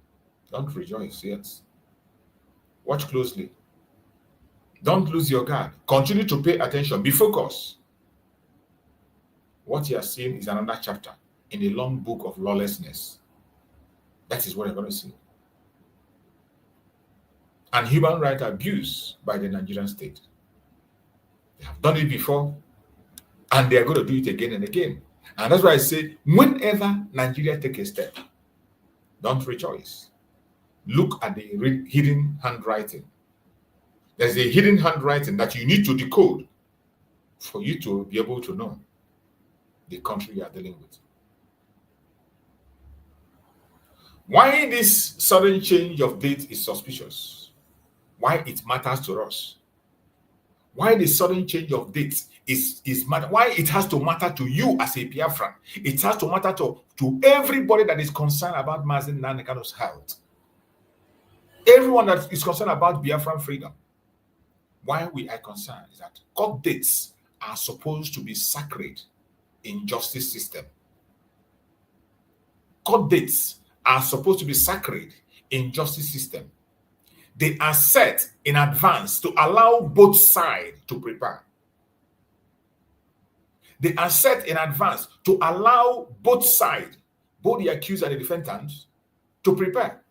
Don't rejoice yet. Watch closely. Don't lose your guard. Continue to pay attention. Be focused. What you are seeing is another chapter in the long book of lawlessness. That is what you're going to see. And human rights abuse by the Nigerian state. They have done it before, and they are going to do it again and again. And that's why I say, whenever Nigeria take a step, don't rejoice. Look at the hidden handwriting. There's a hidden handwriting that you need to decode for you to be able to know the country you are dealing with. Why this sudden change of date is suspicious? Why it matters to us? Why the sudden change of dates is matter? Why it has to matter to you as a Biafran? It has to matter to everybody that is concerned about Mazi Nnamdi Kanu's health. Everyone that is concerned about Biafran freedom. Why we are concerned is that court dates are supposed to be sacred in justice system. Court dates are supposed to be sacred in justice system. They are set in advance to allow both sides to prepare. They are set in advance to allow both sides, both the accused and the defendant, to prepare,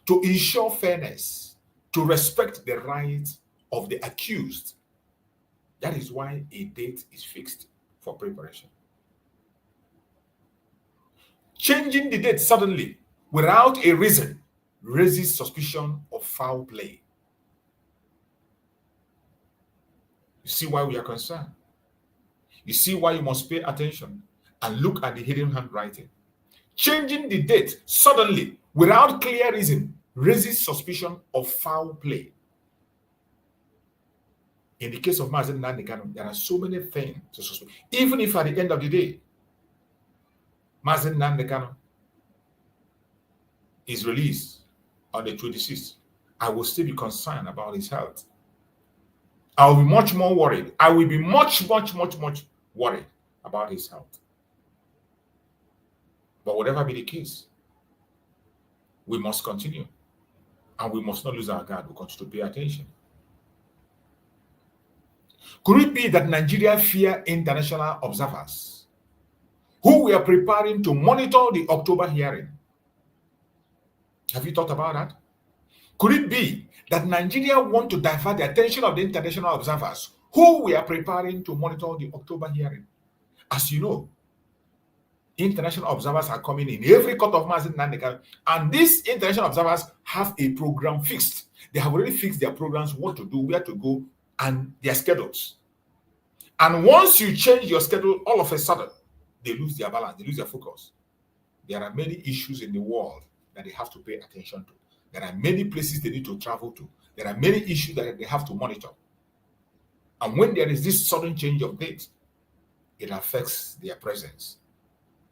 to ensure fairness, to respect the rights of the accused. That is why a date is fixed for preparation. Changing the date suddenly, without a reason, raises suspicion of foul play. You see why we are concerned. You see why you must pay attention and look at the hidden handwriting. Changing the date suddenly, without clear reason, raises suspicion of foul play. In the case of Mazi Nnamdi Kanu, there are so many things to suspect. Even if at the end of the day, Mazi Nnamdi Kanu is released on the 26th, I will still be concerned about his health. I will be much more worried. I will be much worried about his health. But whatever be the case, we must continue. And we must not lose our guard. We continue to pay attention. Could it be that Nigeria fear international observers who we are preparing to monitor the October hearing? Have you thought about that? Could it be that Nigeria want to divert the attention of the international observers who we are preparing to monitor the October hearing? As you know, international observers are coming in every court of Mazi Nnamdi Kanu, and these international observers have a program fixed. They have already fixed their programs, what to do, where to go, and their schedules. And once you change your schedule, all of a sudden, they lose their balance, they lose their focus. There are many issues in the world that they have to pay attention to. There are many places they need to travel to. There are many issues that they have to monitor. And when there is this sudden change of date, it affects their presence.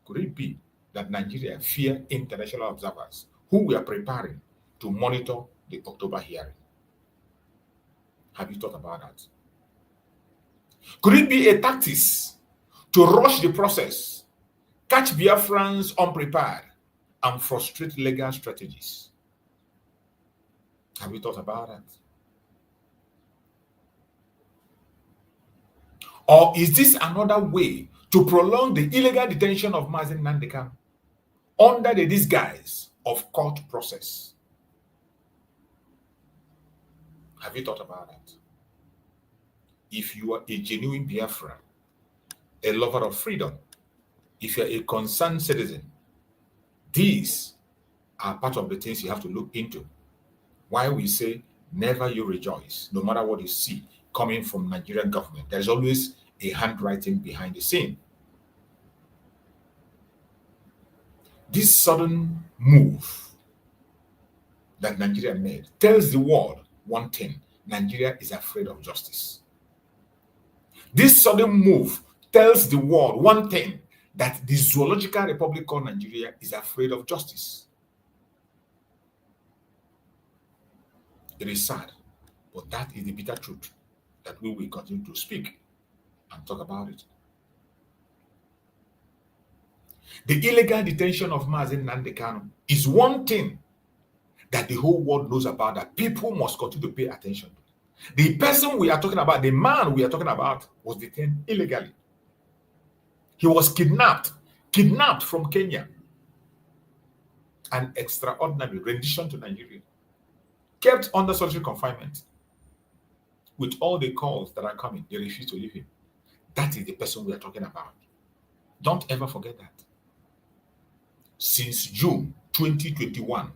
Could it be that Nigeria fear international observers who we are preparing to monitor the October hearing? Have you thought about that? Could it be a tactic to rush the process, catch Biafrans unprepared, and frustrate legal strategies? Have you thought about that? Or is this another way to prolong the illegal detention of Mazi Nnamdi Kanu under the disguise of court process? Have you thought about that? If you are a genuine Biafran, a lover of freedom, if you are a concerned citizen, these are part of the things you have to look into. Why we say, never you rejoice, no matter what you see coming from Nigerian government. There's always a handwriting behind the scene. This sudden move that Nigeria made tells the world one thing: Nigeria is afraid of justice. This sudden move tells the world one thing: that the zoological republic called Nigeria is afraid of justice. It is sad, but that is the bitter truth that we will continue to speak and talk about it. The illegal detention of Mazi Nnamdi Kanu is one thing that the whole world knows about, that people must continue to pay attention to. The person we are talking about, the man we are talking about, was detained illegally. He was kidnapped from Kenya. An extraordinary rendition to Nigeria. Kept under solitary confinement. With all the calls that are coming, they refuse to leave him. That is the person we are talking about. Don't ever forget that. Since June 2021,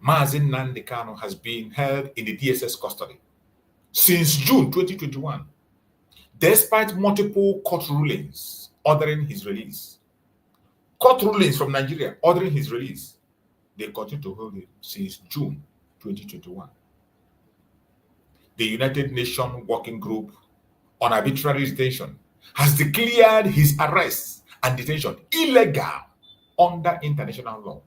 Mazi Nnamdi Kanu has been held in the DSS custody. Since June 2021, despite multiple court rulings ordering his release, court rulings from Nigeria ordering his release, they continue to hold him since June 2021. The United Nations Working Group on Arbitrary Detention has declared his arrest and detention illegal under international law.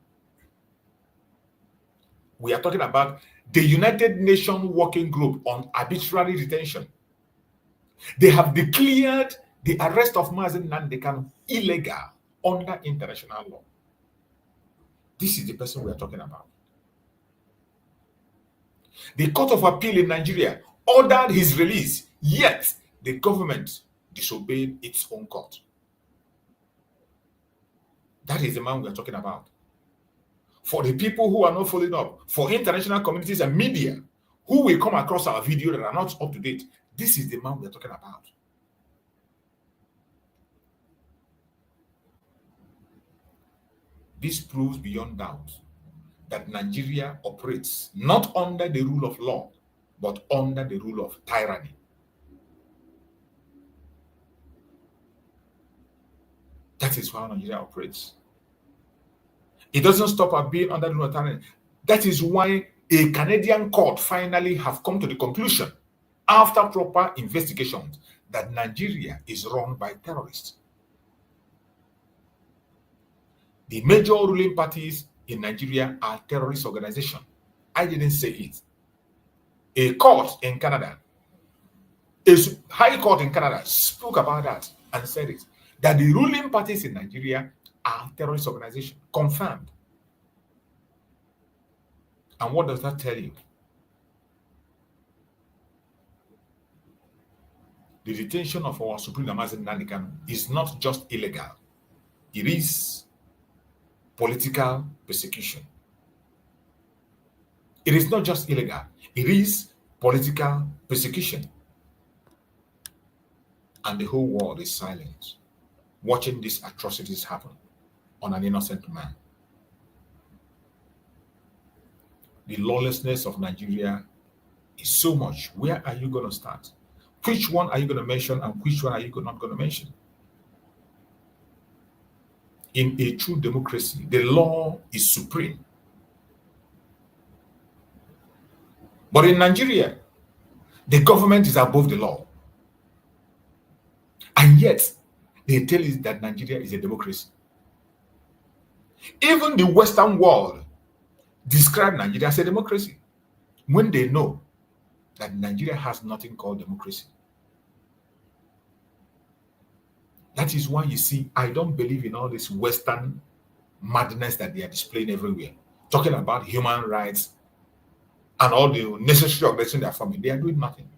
We are talking about the United Nations Working Group on Arbitrary Detention. They have declared the arrest of Mazi Nnamdi Kanu illegal under international law. This is the person we are talking about. The Court of Appeal in Nigeria ordered his release, yet the government disobeyed its own court. That is the man we are talking about. for the people who are not following up, for international communities and media who will come across our video that are not up to date. This is the man we're talking about. This proves beyond doubt that Nigeria operates not under the rule of law, but under the rule of tyranny. That is how Nigeria operates. It doesn't stop at being under the rule of tyranny. That is why a Canadian court finally have come to the conclusion, after proper investigations, that Nigeria is run by terrorists. The major ruling parties in Nigeria are terrorist organizations. I didn't say it. A court in Canada, a high court in Canada spoke about that and said it, that the ruling parties in Nigeria are terrorist organizations, confirmed. And what does that tell you? The detention of our Supreme Mazi Nnamdi Kanu is not just illegal. It is political persecution. It is not just illegal. It is political persecution. And the whole world is silent, watching these atrocities happen on an innocent man. The lawlessness of Nigeria is so much. Where are you going to start? Which one are you going to mention and which one are you not going to mention? In a true democracy, the law is supreme. But in Nigeria, the government is above the law. And yet, they tell us that Nigeria is a democracy. Even the Western world describe Nigeria as a democracy when they know that Nigeria has nothing called democracy. That is why you see, I don't believe in all this Western madness that they are displaying everywhere, talking about human rights and all the necessary organizations they are forming. They are doing nothing.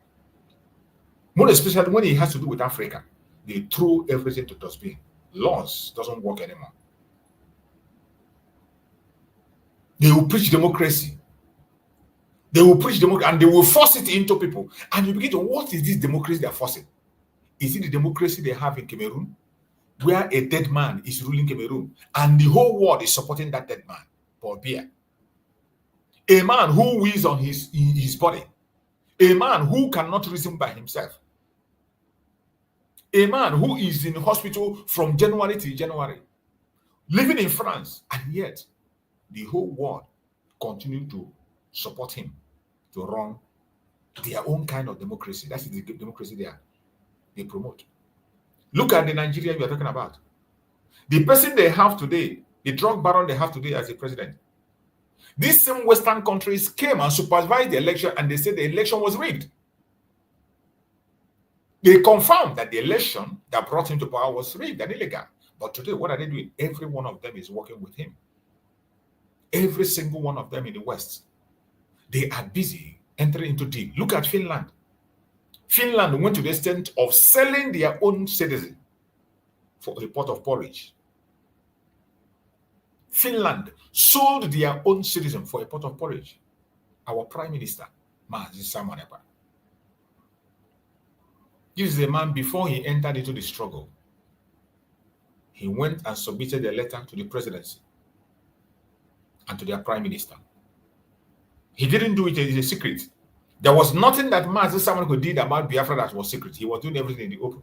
More especially when it has to do with Africa, they throw everything to dustbin. Laws doesn't work anymore. They will preach democracy. They will preach democracy and they will force it into people. And you begin to, what is this democracy they are forcing? Is it the democracy they have in Cameroon, where a dead man is ruling Cameroon and the whole world is supporting that dead man, Paul Biya? A man who is on his body, a man who cannot reason by himself, a man who is in hospital from January to January, living in France, and yet the whole world continue to support him to run their own kind of democracy. That's the democracy they promote. Look at the Nigeria we are talking about. The person they have today, the drug baron they have today as a president, these same Western countries came and supervised the election and they said the election was rigged. They confirmed that the election that brought him to power was rigged and illegal. But today, what are they doing? Every one of them is working with him. Every single one of them in the West. They are busy entering into deal. Look at Finland. Finland went to the extent of selling their own citizen for a pot of porridge. Finland sold their own citizen for a pot of porridge. Our Prime Minister, Mazi Nnamdi Kanu. This is a man, before he entered into the struggle, he went and submitted a letter to the presidency and to their Prime Minister. He didn't do it as a secret. There was nothing that Mazi Nnamdi Kanu did about Biafra that was secret. He was doing everything in the open.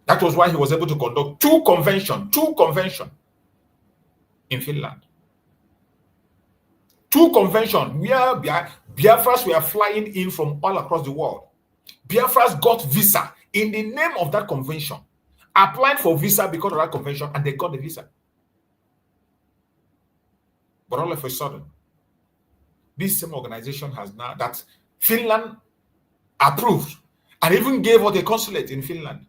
That was why he was able to conduct two conventions in Finland. Two conventions where Biafras were flying in from all across the world. Biafras got visa in the name of that convention, applied for visa because of that convention, and they got the visa. But all of a sudden, this same organization has now, that Finland approved and even gave out a consulate in Finland,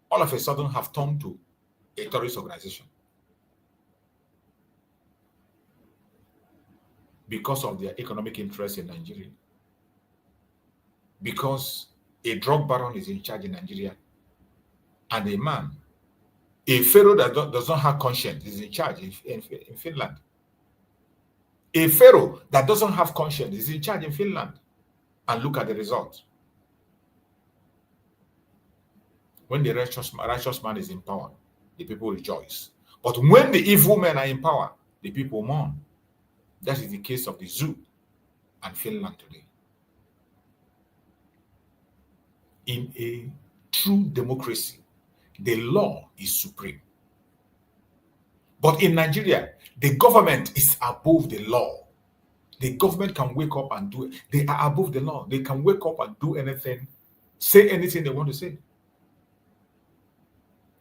all of a sudden have turned to a terrorist organization. Because of their economic interest in Nigeria. Because a drug baron is in charge in Nigeria, and a man, a pharaoh that does not have conscience, is in charge in Finland. A pharaoh that doesn't have conscience is in charge in Finland. And look at the result. When the righteous man is in power, the people rejoice. But when the evil men are in power, the people mourn. That is the case of the zoo and Finland today. In a true democracy, the law is supreme. But in Nigeria, the government is above the law. The government can wake up and do it. They are above the law. They can wake up and do anything, say anything they want to say.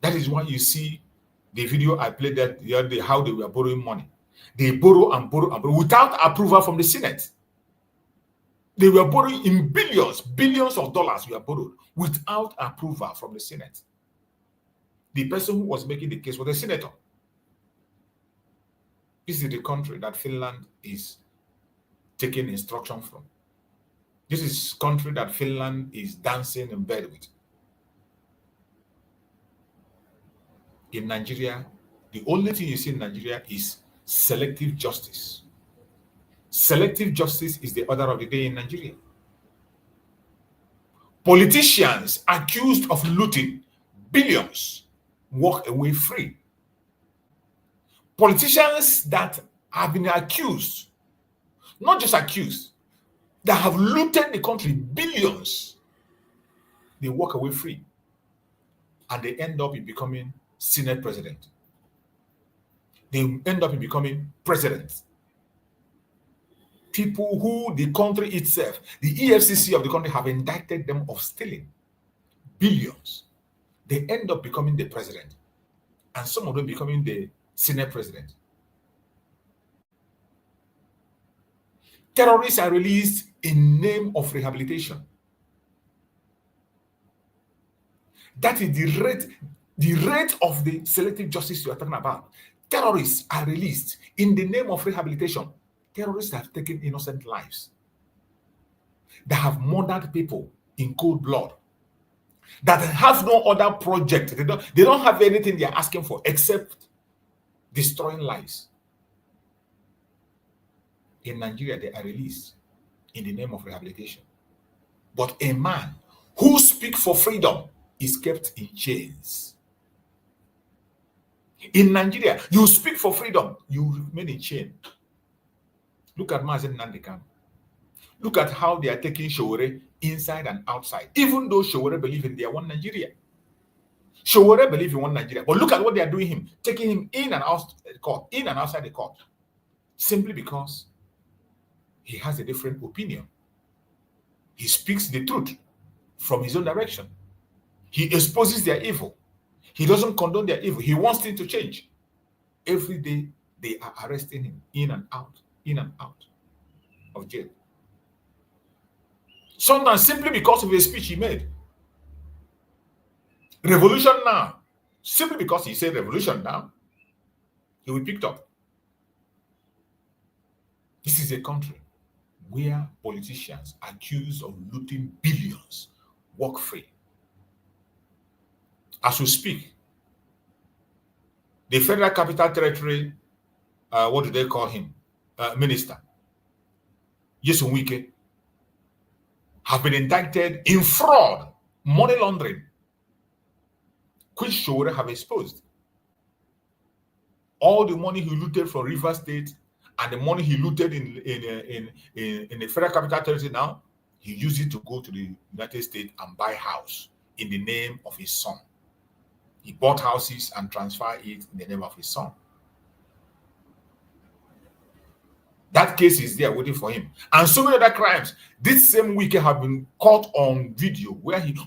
That is why you see the video I played that the other day, how they were borrowing money. They borrow and borrow and borrow without approval from the Senate. They were borrowing in billions of dollars were borrowed without approval from the Senate. The person who was making the case was a senator. This is the country that Finland is taking instruction from. This is country that Finland is dancing in bed with. In Nigeria, the only thing you see in Nigeria is selective justice. Selective justice is the order of the day in Nigeria. Politicians accused of looting billions walk away free. Politicians that have been accused, not just accused, that have looted the country billions, they walk away free. And they end up in becoming Senate president. They end up in becoming president. People who the country itself, the EFCC of the country, have indicted them of stealing billions. They end up becoming the president. And some of them becoming the Senate president. Terrorists are released in name of rehabilitation. That is the rate of the selective justice you are talking about. Terrorists are released in the name of rehabilitation. Terrorists have taken innocent lives. They have murdered people in cold blood. That have no other project. They don't have anything they are asking for except destroying lives. In Nigeria, they are released in the name of rehabilitation. But a man who speaks for freedom is kept in chains. In Nigeria, you speak for freedom, you remain in chain. Look at Mazi Nnamdi Kanu. Look at how they are taking Showore inside and outside, even though Showore believe in their one Nigeria. Showore believe in one Nigeria, but look at what they are doing him, taking him in and out the court, in and outside the court, simply because he has a different opinion. He speaks the truth from his own direction. He exposes their evil. He doesn't condone their evil. He wants things to change. Every day, they are arresting him in and out of jail. Sometimes simply because of a speech he made. Revolution now. Simply because he said revolution now, he will be picked up. This is a country where politicians accused of looting billions walk free. As we speak, the Federal Capital Territory, what do they call him? Minister, Yesu Wike, have been indicted in fraud, money laundering, which Showore have exposed. All the money he looted from River State and the money he looted in the Federal Capital Territory now, he used it to go to the United States and buy house in the name of his son. He bought houses and transferred it in the name of his son. That case is there waiting for him. And so many other crimes. This same week have been caught on video,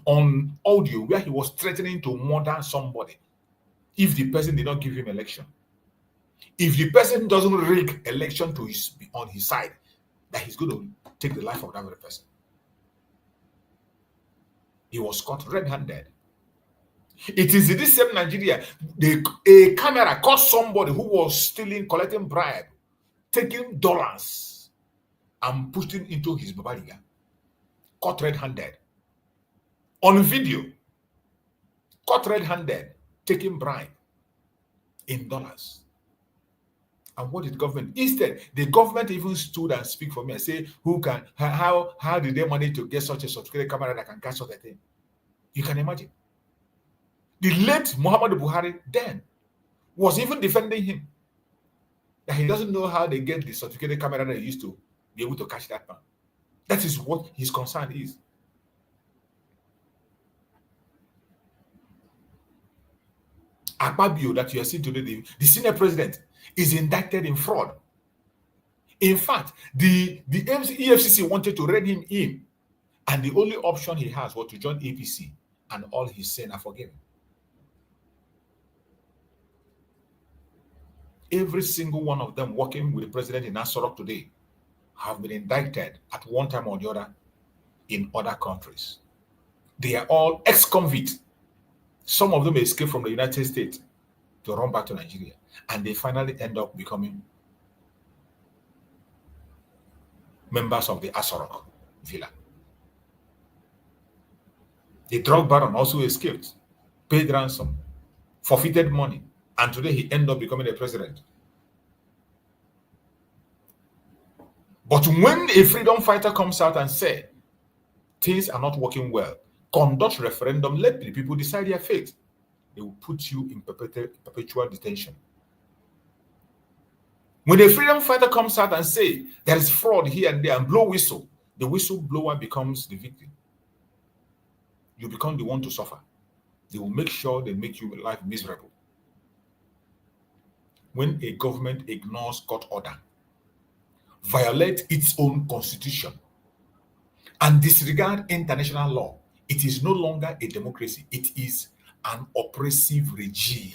on audio, where he was threatening to murder somebody if the person did not give him election. If the person doesn't rig election on his side, that he's going to take the life of that very person. He was caught red-handed. It is in this same Nigeria, a camera caught somebody who was stealing, collecting bribe, taking dollars and putting into his babariga. Caught red-handed. On video, caught red-handed, taking bribe in dollars. And what did government? Instead, the government even stood and speak for me and say, how did they manage to get such a sophisticated camera that can catch such a thing? You can imagine. The late Muhammadu Buhari then was even defending him. That he doesn't know how they get the sophisticated camera that he used to be able to catch that man. That is what his concern is. Akpabio that you are seeing today, the senior president, is indicted in fraud. In fact, the EFCC wanted to rein him in, and the only option he has was to join APC, and all his sins are forgiven. Every single one of them working with the president in Asorok today have been indicted at one time or the other in other countries. They are all ex-convicts. Some of them escaped from the United States to run back to Nigeria, and they finally end up becoming members of the Asorok Villa. The drug baron also escaped, paid ransom, forfeited money, and today he ended up becoming a president. But when a freedom fighter comes out and says things are not working well, conduct referendum, let the people decide their fate, they will put you in perpetual detention. When a freedom fighter comes out and say there is fraud here and there and blow whistle, the whistleblower becomes the victim. You become the one to suffer. They will make sure they make your life miserable. When a government ignores court order, violates its own constitution, and disregard international law, it is no longer a democracy. It is an oppressive regime.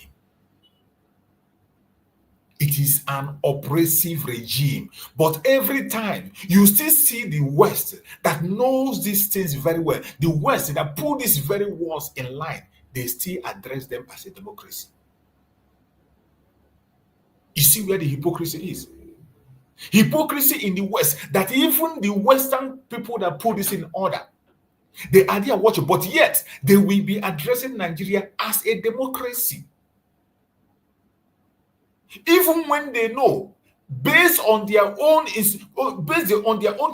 It is an oppressive regime. But every time you still see the West that knows these things very well, the West that put these very words in line, they still address them as a democracy. You see where the hypocrisy is. Hypocrisy in the West, that even the Western people that put this in order, they are there watching, but yet they will be addressing Nigeria as a democracy. Even when they know, based on their own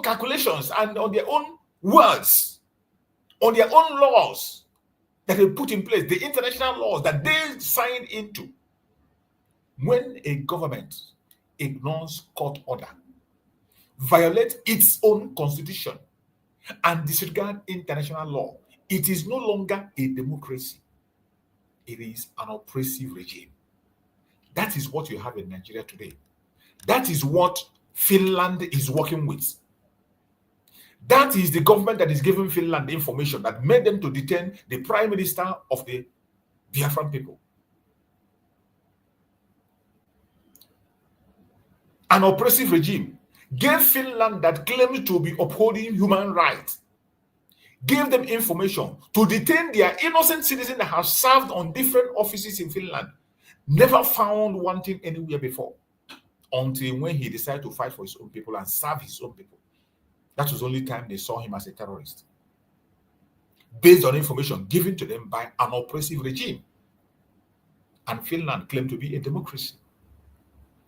calculations and on their own words, on their own laws that they put in place, the international laws that they signed into, when a government ignores court order, violates its own constitution, and disregard international law, it is no longer a democracy. It is an oppressive regime. That is what you have in Nigeria today. That is what Finland is working with. That is the government that is giving Finland the information that made them to detain the prime minister of the Biafran people. An oppressive regime gave Finland that claimed to be upholding human rights, gave them information to detain their innocent citizens that have served on different offices in Finland, never found one thing anywhere before, until when he decided to fight for his own people and serve his own people. That was the only time they saw him as a terrorist, based on information given to them by an oppressive regime. And Finland claimed to be a democracy.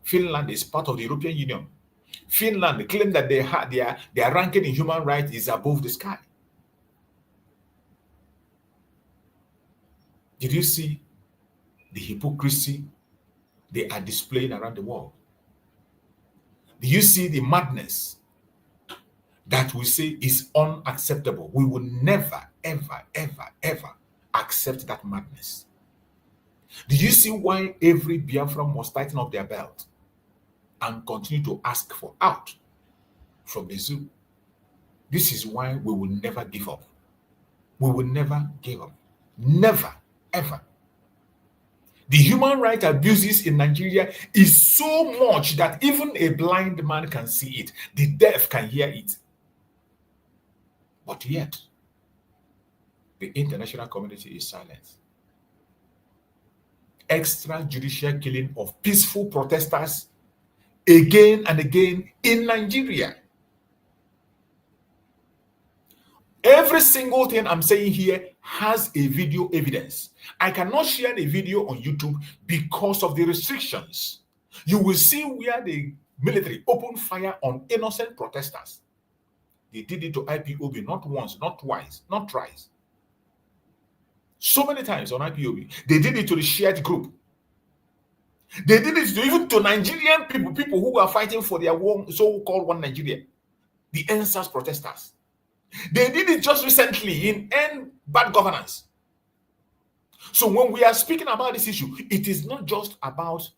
Finland is part of the European Union. Finland claimed that their ranking in human rights is above the sky. Did you see the hypocrisy they are displaying around the world? Do you see the madness that we say is unacceptable? We will never, ever, ever, ever accept that madness. Do you see why every Biafran must tighten up their belt and continue to ask for out from the zoo? This is why we will never give up. We will never give up. Never, ever. The human rights abuses in Nigeria is so much that even a blind man can see it. The deaf can hear it. But yet, the international community is silent. Extrajudicial killing of peaceful protesters again and again in Nigeria. Every single thing I'm saying here has a video evidence. I cannot share the video on YouTube because of the restrictions. You will see where the military opened fire on innocent protesters. They did it to IPOB not once, not twice, not thrice. So many times on IPOB. They did it to the Shiite group. They did it even to Nigerian people who were fighting for their so-called one Nigeria, the NSAS protesters. They did it just recently in End Bad Governance. So when we are speaking about this issue, it is not just about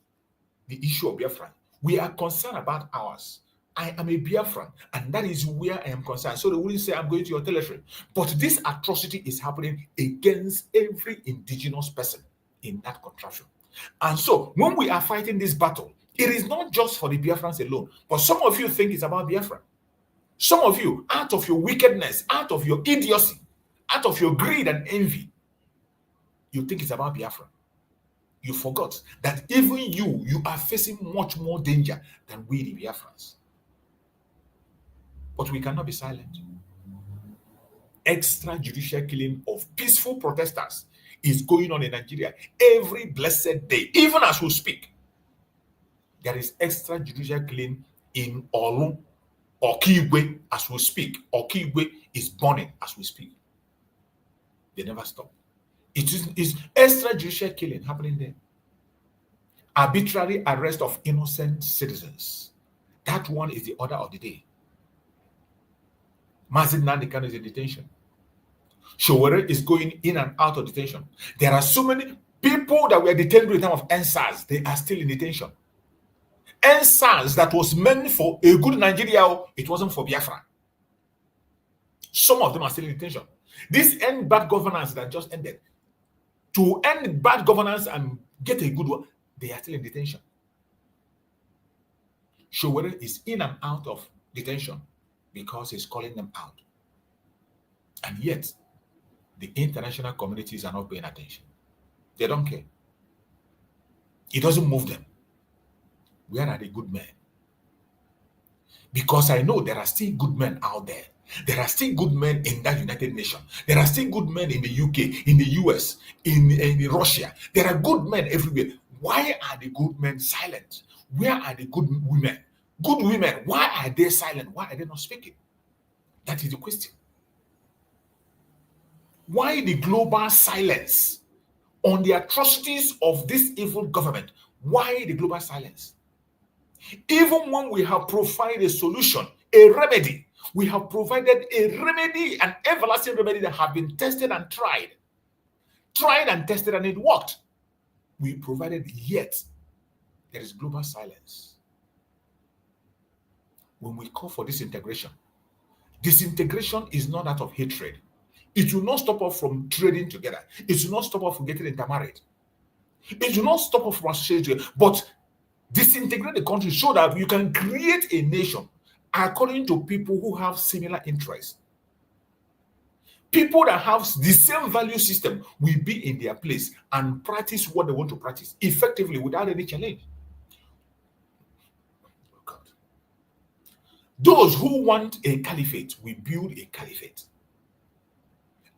the issue of Biafra. We are concerned about ours. I am a Biafran, and that is where I am concerned. So they wouldn't say I'm going to your territory. But this atrocity is happening against every indigenous person in that contraption. And so when we are fighting this battle, it is not just for the Biafrans alone. But some of you think it's about Biafra. Some of you, out of your wickedness, out of your idiocy, out of your greed and envy, you think it's about Biafra. You forgot that even you are facing much more danger than we, the Biafrans. But we cannot be silent. Extrajudicial killing of peaceful protesters is going on in Nigeria every blessed day. Even as we speak, there is extrajudicial killing in Olu, Okigwe as we speak. Okigwe is burning as we speak. They never stop. It is extrajudicial killing happening there. Arbitrary arrest of innocent citizens. That one is the order of the day. Mazi Nnamdi Kanu is in detention. Showore is going in and out of detention. There are so many people that were detained during the time of NSAS. They are still in detention. NSAS that was meant for a good Nigeria, it wasn't for Biafra. Some of them are still in detention. This end bad governance that just ended. To end bad governance and get a good one, they are still in detention. Showore is in and out of detention because he's calling them out. And yet, the international communities are not paying attention. They don't care. It doesn't move them. Where are the good men? Because I know there are still good men out there. There are still good men in that United Nations. There are still good men in the UK, in the US, in Russia. There are good men everywhere. Why are the good men silent? Where are the good women? Good women, why are they silent? Why are they not speaking? That is the question. Why the global silence on the atrocities of this evil government? Why the global silence? Even when we have provided a solution, a remedy, we have provided a remedy, an everlasting remedy that have been tested and tried and tested, and it worked. We provided, yet there is global silence. When we call for disintegration is not out of hatred. It will not stop us from trading together. It will not stop us from getting intermarried. It will not stop us from associating together. But disintegrate the country so that you can create a nation according to people who have similar interests. People that have the same value system will be in their place and practice what they want to practice effectively without any challenge. Oh God. Those who want a caliphate will build a caliphate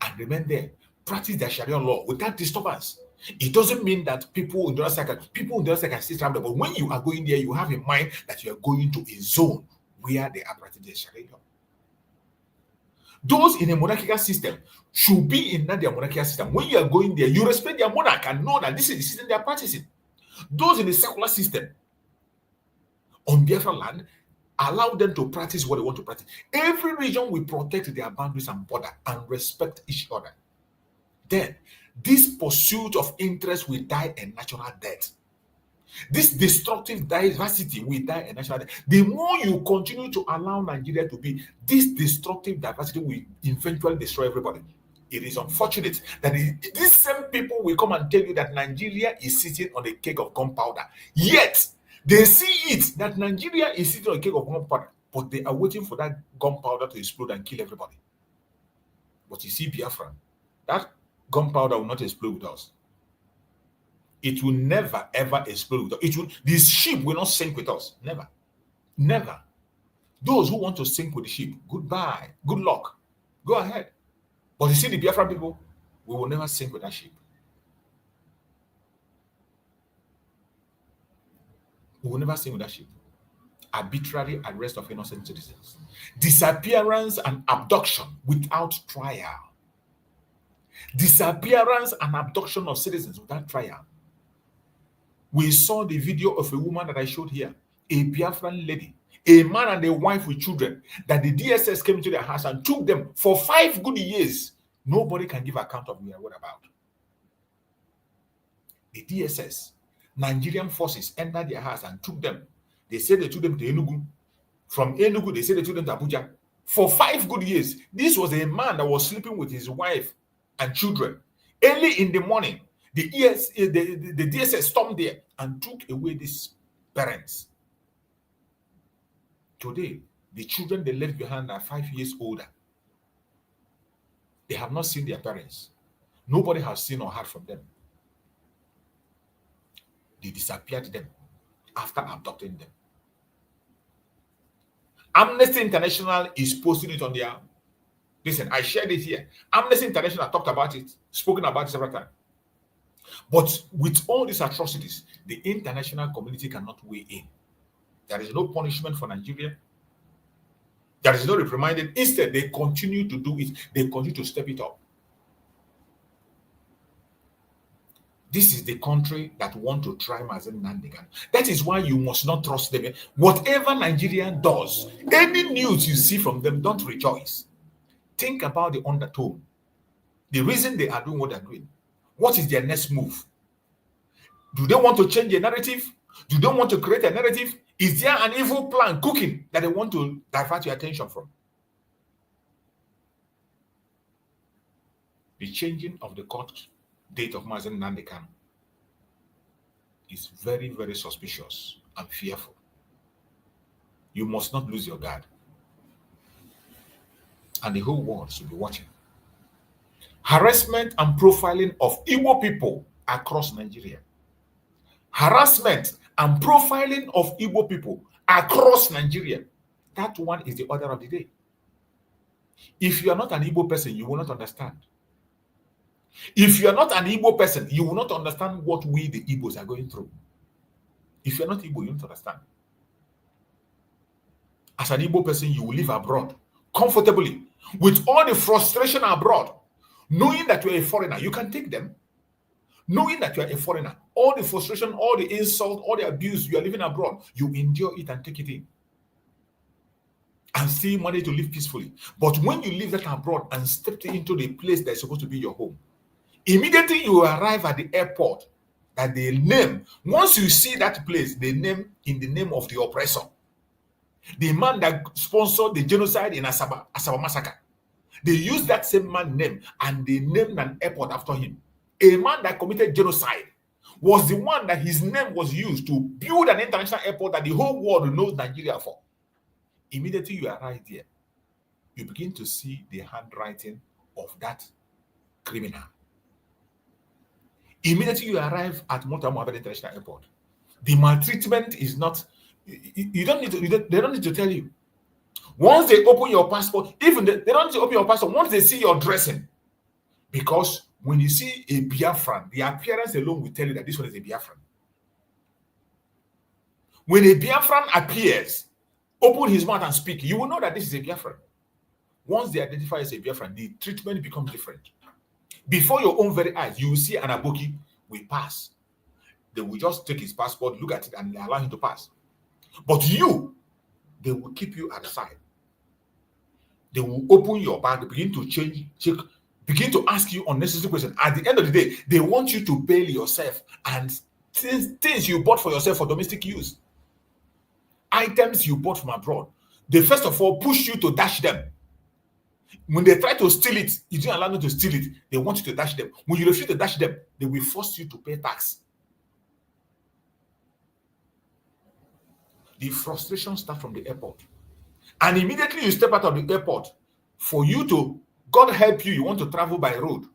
and remain there, practice their Sharia law without disturbance. It doesn't mean that people in the other side can still travel, but when you are going there, you have in mind that you are going to a zone where they are practicing the Sharia law. Those in a monarchical system should be in that their monarchical system. When you are going there, you respect their monarch and know that this is the system they are practicing. Those in the secular system on Biafra land, allow them to practice what they want to practice. Every region will protect their boundaries and border and respect each other. Then, this pursuit of interest will die a natural death. This destructive diversity will die a natural death. The more you continue to allow Nigeria to be, this destructive diversity will eventually destroy everybody. It is unfortunate that these same people will come and tell you that Nigeria is sitting on a cake of gunpowder. Yet, they see it that Nigeria is sitting on a cake of gunpowder, but they are waiting for that gunpowder to explode and kill everybody. But you see, Biafra, that gunpowder will not explode with us. It will never ever explode with us. This ship will not sink with us. Never. Never. Those who want to sink with the ship, goodbye. Good luck. Go ahead. But you see, the Biafra people, we will never sink with that ship. We will never sing with that shit. Arbitrary arrest of innocent citizens. Disappearance and abduction without trial. Disappearance and abduction of citizens without trial. We saw the video of a woman that I showed here, a Biafran lady, a man and a wife with children, that the DSS came to their house and took them for 5 good years. Nobody can give account of what about. The DSS, Nigerian forces, entered their house and took them. They said they took them to Enugu. From Enugu, they said they took them to Abuja. For 5 good years, this was a man that was sleeping with his wife and children. Early in the morning, the DSS stormed there and took away these parents. Today, the children they left behind are 5 years older. They have not seen their parents. Nobody has seen or heard from them. They disappeared them after abducting them. Amnesty International is posting it on their... Listen, I shared it here. Amnesty International talked about it, spoken about it several times. But with all these atrocities, the international community cannot weigh in. There is no punishment for Nigeria. There is no reprimanding. Instead, they continue to do it. They continue to step it up. This is the country that want to try Mazi Nnamdi Kanu. That is why you must not trust them. Whatever Nigerian does, any news you see from them, don't rejoice. Think about the undertone. The reason they are doing what they're doing. What is their next move? Do they want to change the narrative? Do they want to create a narrative? Is there an evil plan cooking that they want to divert your attention from? The changing of the court date of Mazi Nnamdi Kanu is very, very suspicious and fearful. You must not lose your guard. And the whole world should be watching. Harassment and profiling of Igbo people across Nigeria. Harassment and profiling of Igbo people across Nigeria. That one is the order of the day. If you are not an Igbo person, you will not understand. If you are not an Igbo person, you will not understand what we, the Igbos, are going through. If you are not Igbo, you don't understand. As an Igbo person, you will live abroad comfortably with all the frustration abroad. Knowing that you are a foreigner, you can take them. Knowing that you are a foreigner, all the frustration, all the insult, all the abuse, you are living abroad, you endure it and take it in. And still manage to live peacefully. But when you live that abroad and step into the place that is supposed to be your home, immediately you arrive at the airport, that they name, once you see that place, they name in the name of the oppressor. The man that sponsored the genocide in Asaba massacre. They used that same man's name and they named an airport after him. A man that committed genocide was the one that his name was used to build an international airport that the whole world knows Nigeria for. Immediately you arrive there, you begin to see the handwriting of that criminal. Immediately you arrive at Murtala Mohammed International Airport. The maltreatment is not, they don't need to tell you. Once they open your passport, even they don't need to open your passport, once they see your dressing, because when you see a Biafran, the appearance alone will tell you that this one is a Biafran. When a Biafran appears, open his mouth and speak, you will know that this is a Biafran. Once they identify as a Biafran, the treatment becomes different. Before your own very eyes, you will see an Aboki will pass. They will just take his passport, look at it, and allow him to pass. But you, they will keep you at the side. They will open your bag, begin to check, begin to ask you unnecessary questions. At the end of the day, they want you to bail yourself and things you bought for yourself for domestic use. Items you bought from abroad. They first of all push you to dash them. When they try to steal it, you didn't allow them to steal it. They want you to dash them. When you refuse to dash them, they will force you to pay tax. The frustration starts from the airport. And immediately you step out of the airport, for you to, God help you, you want to travel by road.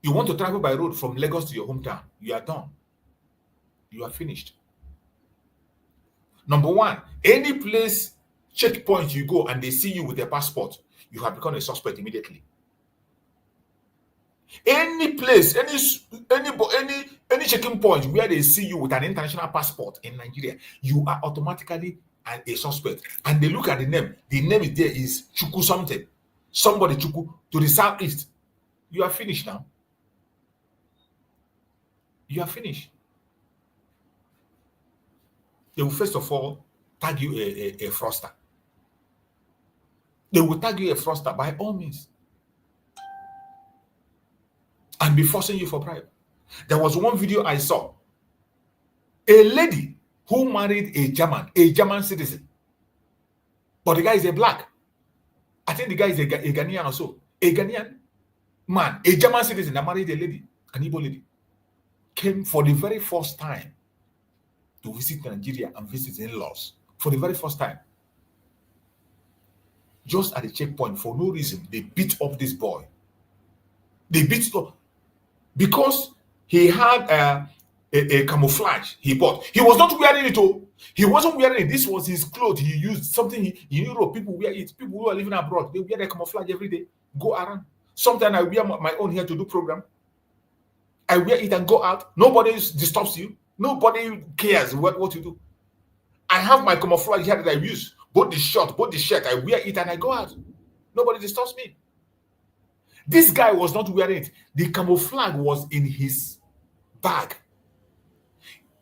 You want to travel by road from Lagos to your hometown. You are done. You are finished. Number one, any place, checkpoint you go and they see you with a passport, you have become a suspect immediately. Any place, any checking point where they see you with an international passport in Nigeria, you are automatically a suspect. And they look at the name. The name is there is Chuku something. Somebody Chuku to the southeast. You are finished now. You are finished. They will first of all tag you a fraudster. They will tag you a fraudster by all means and be forcing you for bribe. There was one video I saw. A lady who married a German citizen. But the guy is a black. I think the guy is a Ghanaian or so. A Ghanaian man, a German citizen that married a lady, an Igbo lady, came for the very first time to visit Nigeria and visit his in-laws. For the very first time. Just at the checkpoint, for no reason, they beat up this boy. They beat up because he had a camouflage he bought. He was not wearing it. He wasn't wearing it. This was his clothes. He used something in Europe. People wear it. People who are living abroad, they wear their camouflage every day. Go around. Sometimes I wear my own here to do program. I wear it and go out. Nobody disturbs you. Nobody cares what you do. I have my camouflage here that I use. Both the short, both the shirt. I wear it and I go out. Nobody disturbs me. This guy was not wearing it. The camouflage was in his bag.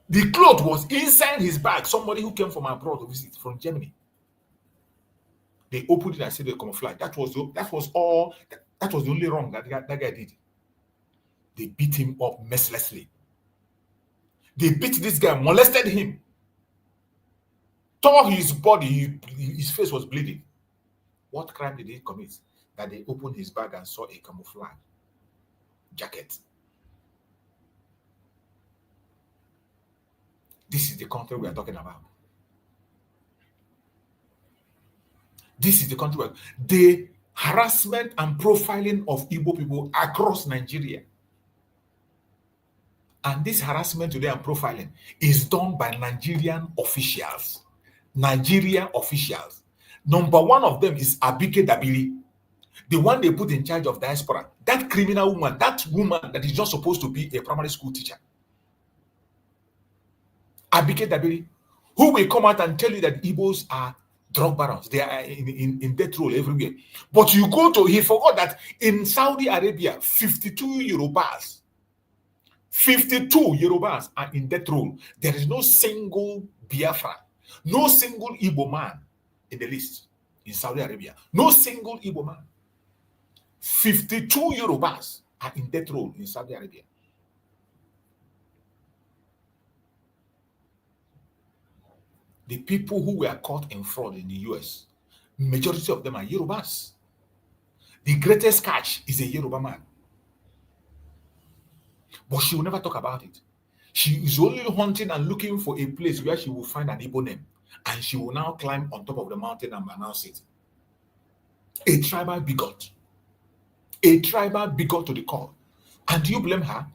The cloth was inside his bag. Somebody who came from abroad to visit from Germany. They opened it and said the camouflage. That was the only wrong that guy did. They beat him up mercilessly. They beat this guy, molested him, tore his body. His face was bleeding. What crime did he commit? That they opened his bag and saw a camouflage jacket. This is the country we are talking about. This is the country where the harassment and profiling of Igbo people across Nigeria. And this harassment today and profiling is done by Nigerian officials. Nigerian officials. Number one of them is Abike Dabiri, the one they put in charge of diaspora. That criminal woman, that woman that is not supposed to be a primary school teacher. Abike Dabiri, who will come out and tell you that Igbos are drug barons. They are in death row everywhere. But you go to, he forgot that in Saudi Arabia, 52 Yorubas are in death row. There is no single Biafra, no single Igbo man in the list in Saudi Arabia. No single Igbo man. 52 Yorubas are in death row in Saudi Arabia. The people who were caught in fraud in the US, majority of them are Yorubas. The greatest catch is a Yoruba man. But she will never talk about it. She is only hunting and looking for a place where she will find an Igbo name. And she will now climb on top of the mountain and announce it. A tribal bigot. A tribal bigot to the core. And do you blame her?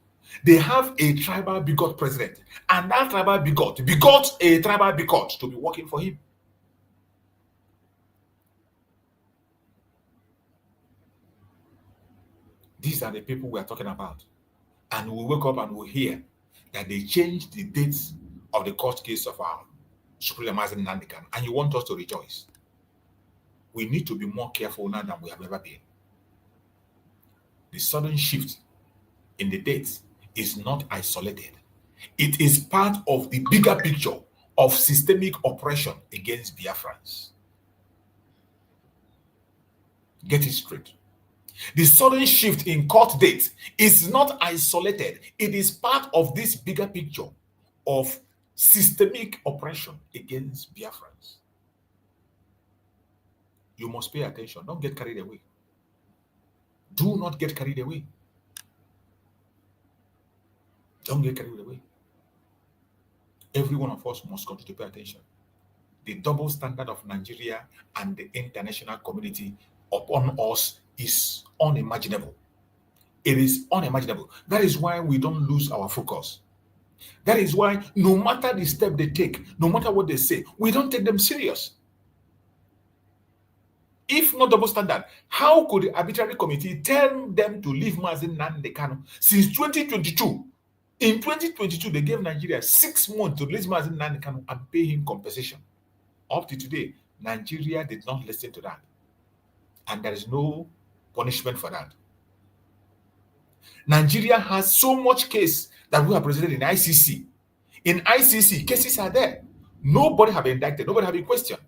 They have a tribal bigot president. And that tribal bigot begot a tribal bigot to be working for him. These are the people we are talking about. And we wake up and we hear that they changed the dates of the court case of our Supreme Mazi Nnamdi Kanu. And you want us to rejoice. We need to be more careful now than we have ever been. The sudden shift in the dates is not isolated. It is part of the bigger picture of systemic oppression against Biafrans. Get it straight. The sudden shift in court dates is not isolated. It is part of this bigger picture of systemic oppression against Biafrans. You must pay attention. Don't get carried away. Do not get carried away. Don't get carried away. Every one of us must continue to pay attention. The double standard of Nigeria and the international community upon us is unimaginable. It is unimaginable. That is why we don't lose our focus. That is why no matter the step they take, no matter what they say, we don't take them serious. If not double standard? How could the arbitrary committee tell them to leave Mazi Nnamdi Kanu since 2022? In 2022, they gave Nigeria 6 months to release Mazi Nnamdi Kanu and pay him compensation. Up to today, Nigeria did not listen to that. And there is no punishment for that. Nigeria has so much case that we have presented in ICC. In ICC, cases are there. Nobody have been indicted. Nobody have been questioned.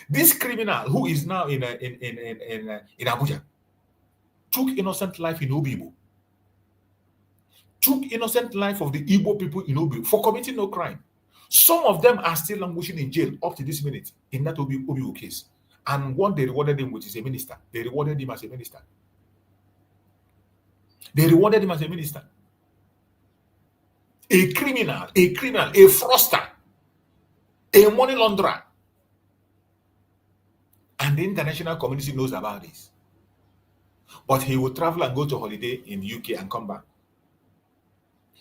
This criminal who is now in Abuja took innocent life in Obibo. Took innocent life of the Igbo people in Obibo for committing no crime. Some of them are still languishing in jail up to this minute in that Obibo case. And what they rewarded him with is a minister. They rewarded him as a minister. They rewarded him as a minister. A criminal, a fraudster, a money launderer. And the international community knows about this. But he will travel and go to holiday in UK and come back.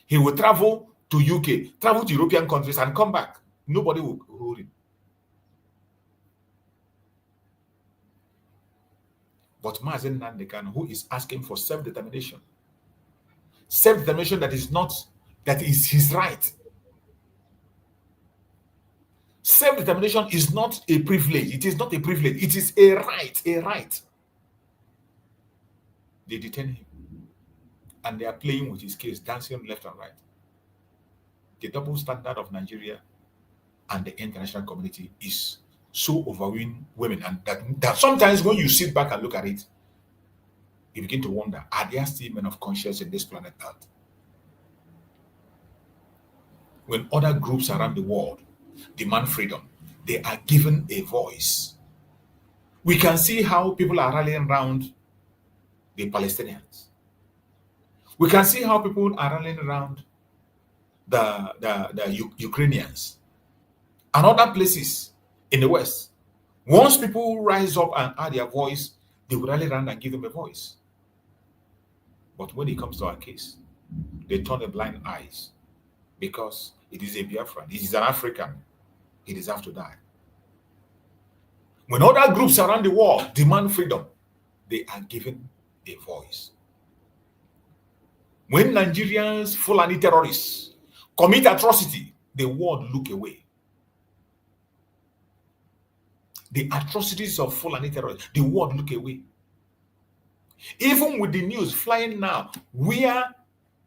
He will travel to UK, travel to European countries and come back. Nobody will hold him. But Mazi Nnamdi Kanu, who is asking for self-determination that is his right. Self-determination is not a privilege. It is not a privilege. It is a right. They detain him. And they are playing with his case, dancing left and right. The double standard of Nigeria and the international community is so overwhelming women, and that sometimes when you sit back and look at it, you begin to wonder, are there still men of conscience in this planet Earth? When other groups around the world demand freedom, they are given a voice. We can see how people are rallying around the Palestinians. We can see how people are rallying around the Ukrainians and other places in the West. Once people rise up and add their voice, they will rally around and give them a voice. But when it comes to our case, they turn a blind eyes because it is a Biafran, it is an African, he deserves to die. When other groups around the world demand freedom, they are given a voice. When Nigerians, Fulani terrorists, commit atrocity, the world look away. The atrocities of Fulani terrorists, the world look away. Even with the news flying now, where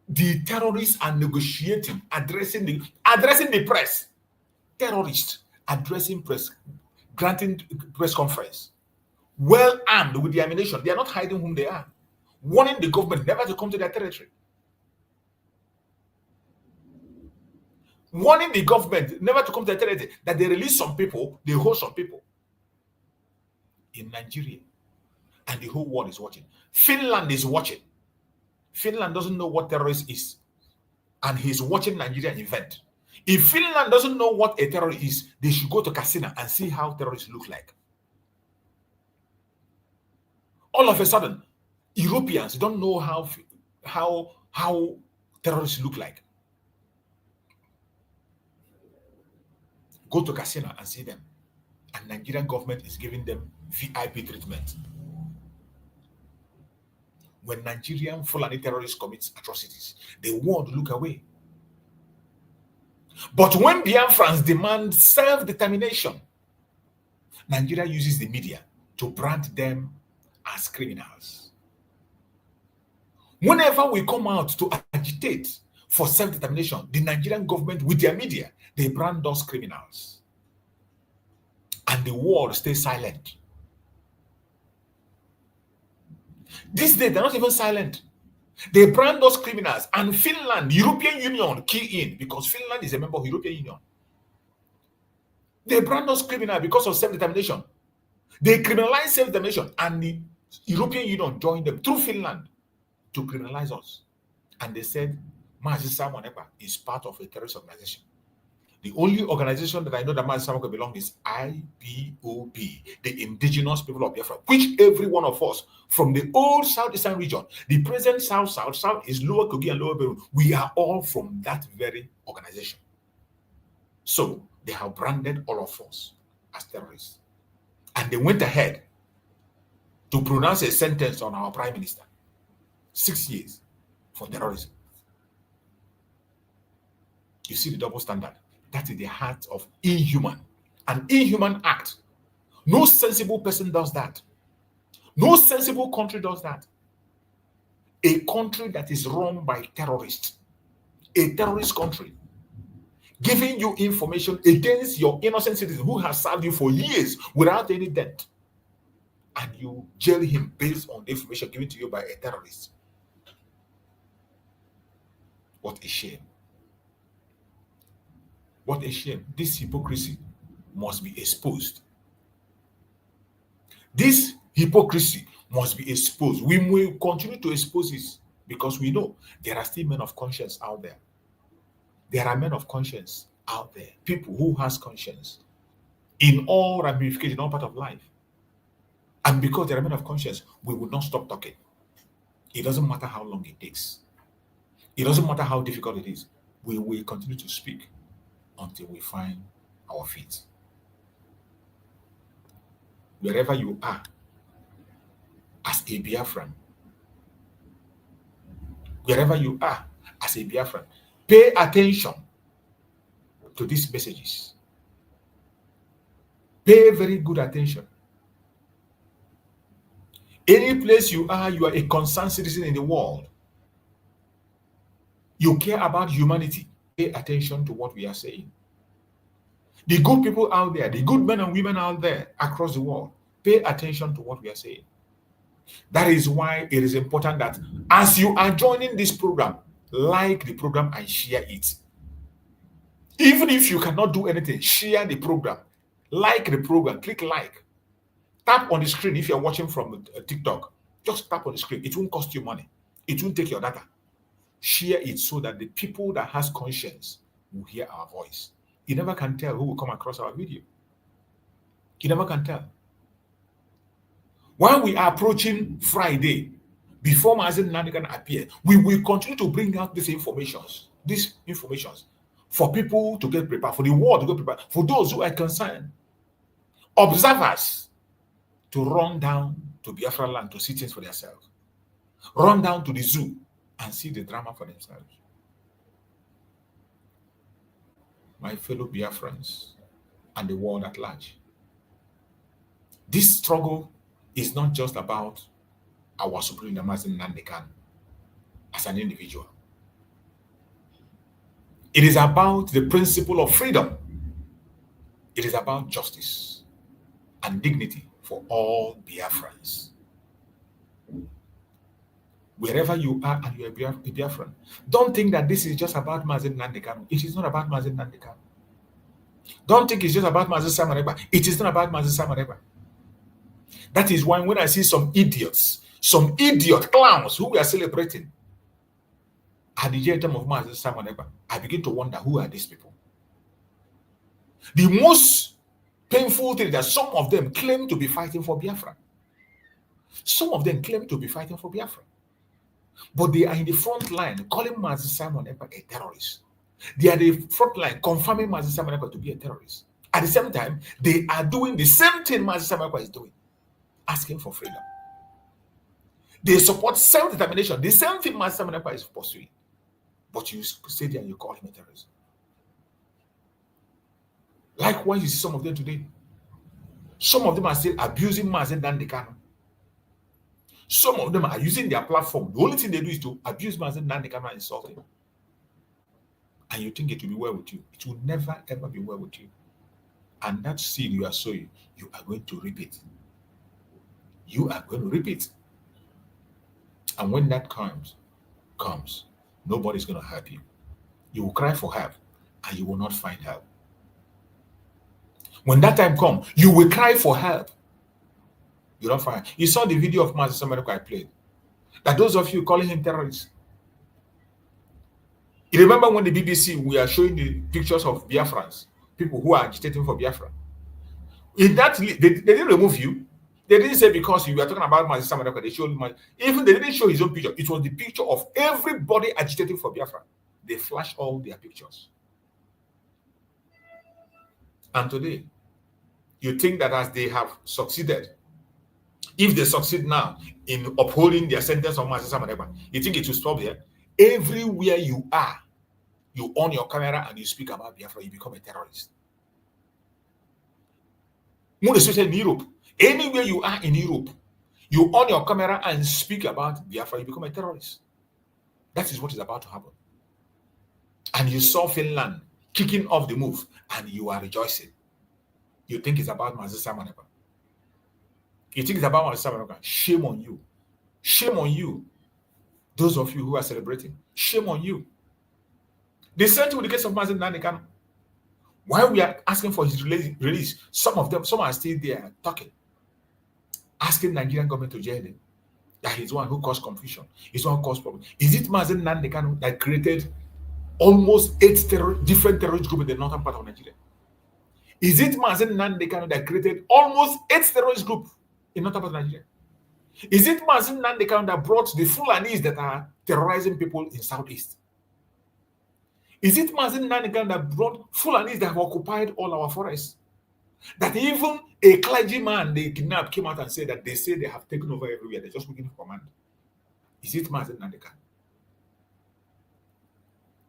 the terrorists are negotiating, addressing the press, terrorists addressing press, granting press conference, well armed with the ammunition. They are not hiding whom they are, warning the government never to come to their territory. Warning the government never to come to their territory, that they release some people, they hold some people in Nigeria. And the whole world is watching. Finland is watching. Finland doesn't know what terrorist is. And he's watching Nigerian event. If Finland doesn't know what a terrorist is, they should go to Casino and see how terrorists look like. All of a sudden, Europeans don't know how terrorists look like. Go to Casino and see them. And Nigerian government is giving them VIP treatment. When Nigerian Fulani terrorists commit atrocities, the world look away. But when Biafrans demand self-determination, Nigeria uses the media to brand them as criminals. Whenever we come out to agitate for self-determination, the Nigerian government, with their media, they brand us criminals. And the world stays silent. This day, they're not even silent. They brand us criminals. And Finland, European Union, key in, because Finland is a member of the European Union. They brand us criminal because of self-determination. They criminalize self-determination, and the European Union joined them through Finland to criminalize us. And they said, Mazi Nnamdi is part of a terrorist organization. The only organization that I know that Mazi Nnamdi belongs is IPOB, the indigenous people of Biafra, which every one of us from the old southeastern region, the present south is Lower Kogi and Lower Beru. We are all from that very organization. So they have branded all of us as terrorists. And they went ahead to pronounce a sentence on our prime minister. 6 years for terrorism. You see the double standard. That is the heart of inhuman. An inhuman act. No sensible person does that. No sensible country does that. A country that is run by terrorists, a terrorist country, giving you information against your innocent citizen who has served you for years without any debt, and you jail him based on the information given to you by a terrorist. What a shame. What a shame. This hypocrisy must be exposed. This hypocrisy must be exposed. We will continue to expose this because we know there are still men of conscience out there. There are men of conscience out there, people who has conscience in all ramifications, in all part of life. And because there are men of conscience, we will not stop talking. It doesn't matter how long it takes. It doesn't matter how difficult it is. We will continue to speak until we find our feet. Wherever you are, as a Biafran, wherever you are, as a Biafran, pay attention to these messages. Pay very good attention. Any place you are a concerned citizen in the world. You care about humanity. Pay attention to what we are saying. The good people out there, the good men and women out there across the world, pay attention to what we are saying. That is why it is important that as you are joining this program, like the program and share it. Even if you cannot do anything, share the program. Like the program, click like. Tap on the screen if you're watching from TikTok. Just tap on the screen. It won't cost you money. It won't take your data. Share it so that the people that has conscience will hear our voice. You never can tell who will come across our video. You never can tell. While we are approaching Friday, before Mazi Nnamdi Kanu appear, we will continue to bring out these informations for people to get prepared, for the world to get prepared, for those who are concerned, observers, to run down to Biafra land to see things for themselves, run down to the zoo and see the drama for themselves. My fellow Biafrans and the world at large, this struggle is not just about our supreme leader Mazi Nnamdi Kanu as an individual. It is about the principle of freedom. It is about justice and dignity for all Biafrans. Wherever you are and you are a Biafran, don't think that this is just about Mazi Nnamdi Kanu. It is not about Mazi Nnamdi Kanu. Don't think it's just about Mazi Simon Ekpa. It is not about Mazi Simon Ekpa. That is why when I see some idiots, some idiot clowns who we are celebrating at the year term of Mazi Simon Ekpa, I begin to wonder, who are these people? The most painful thing is that some of them claim to be fighting for Biafra. Some of them claim to be fighting for Biafra. But they are in the front line calling Mazi Simon Ekpa a terrorist. They are the front line confirming Mazi Simon Ekpa to be a terrorist. At the same time, they are doing the same thing Mazi Simon Ekpa is doing, asking for freedom. They support self-determination, the same thing Mazi Simon Ekpa is pursuing. But you say there and you call him a terrorist. Likewise, you see some of them today. Some of them are still abusing Mazi Nnamdi Kanu. Some of them are using their platform. The only thing they do is to abuse Mazi Nnamdi Kanu and insult him. And you think it will be well with you. It will never, ever be well with you. And that seed you are sowing, you are going to reap it. You are going to reap it. And when that comes, nobody's going to help you. You will cry for help, and you will not find help. When that time comes, you will cry for help. You don't find. You saw the video of Mazi Simon Ekpa I played. That those of you calling him terrorists. You remember when the BBC we are showing the pictures of Biafrans, people who are agitating for Biafra. In that, they didn't remove you. They didn't say because you were talking about Mazi Simon Ekpa, they showed him. Even they didn't show his own picture. It was the picture of everybody agitating for Biafra. They flashed all their pictures. And today, you think that as they have succeeded If they succeed now in upholding their sentence on Mazi Nnamdi, you think it will stop there? Everywhere you are, you on your camera and you speak about Biafra, you become a terrorist. More especially in Europe. Anywhere you are in Europe, you on your camera and speak about Biafra, you become a terrorist. That is what is about to happen. And you saw Finland kicking off the move, and you are rejoicing. You think it's about Mazi Nnamdi. You think it's about Mazi Nnamdi. Shame on you. Shame on you. Those of you who are celebrating, shame on you. The same thing with the case of Mazi Nnamdi Kanu. While we are asking for his release, some are still there talking, asking Nigerian government to jail him. That he's one who caused confusion. He's one who caused problems. Is it Mazi Nnamdi Kanu that created almost 8 different terrorist groups in the northern part of Nigeria? Is it Mazi Nnamdi Kanu that created almost 8 terrorist groups in northern part of Nigeria? Is it Mazi Nnamdi Kanu that brought the Fulanis that are terrorizing people in southeast? Is it Mazi Nnamdi Kanu that brought Fulanis that have occupied all our forests? That even a clergyman they kidnapped came out and said that they say they have taken over everywhere. They're just waiting for command. Is it Mazi Nnamdi Kanu?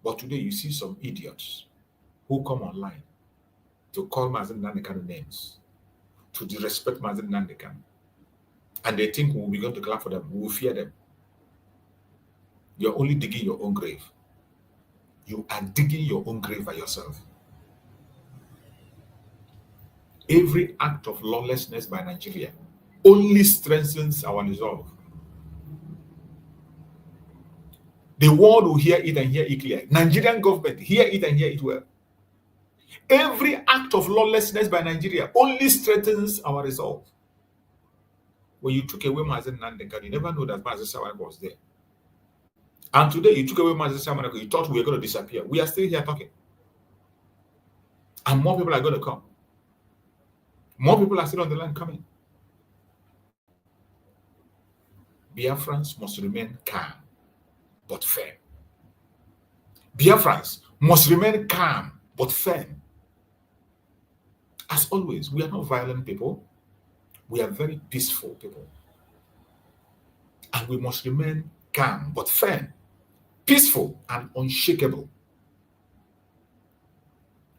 But today you see some idiots who come online to call Mazi Nnamdi Kanu names, to disrespect Mazi Nnamdi Kanu. And they think we'll be going to clap for them. We will fear them. You're only digging your own grave. You are digging your own grave by yourself. Every act of lawlessness by Nigeria only strengthens our resolve. The world will hear it and hear it clear. Nigerian government, hear it and hear it well. Every act of lawlessness by Nigeria only strengthens our resolve. When you took away Mazi Nnamdi Kanu, you never know that Mazi Nnamdi was there. And today you took away Mazi Nnamdi, you thought we were going to disappear. We are still here talking. And more people are going to come. More people are still on the line coming. Biafrans must remain calm, but firm. Biafrans must remain calm, but firm. As always, we are not violent people. We are very peaceful people. And we must remain calm, but firm, peaceful, and unshakable.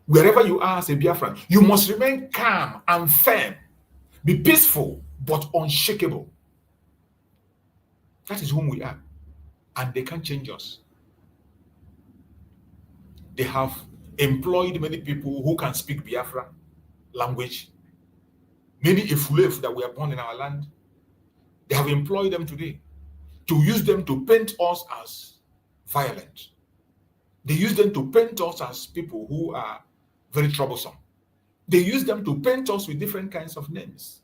Wherever you are as a Biafran, you must remain calm and firm. Be peaceful, but unshakable. That is whom we are. And they can't change us. They have employed many people who can speak Biafra language. Many Ifulef that were born in our land. They have employed them today to use them to paint us as violent. They use them to paint us as people who are very troublesome. They use them to paint us with different kinds of names.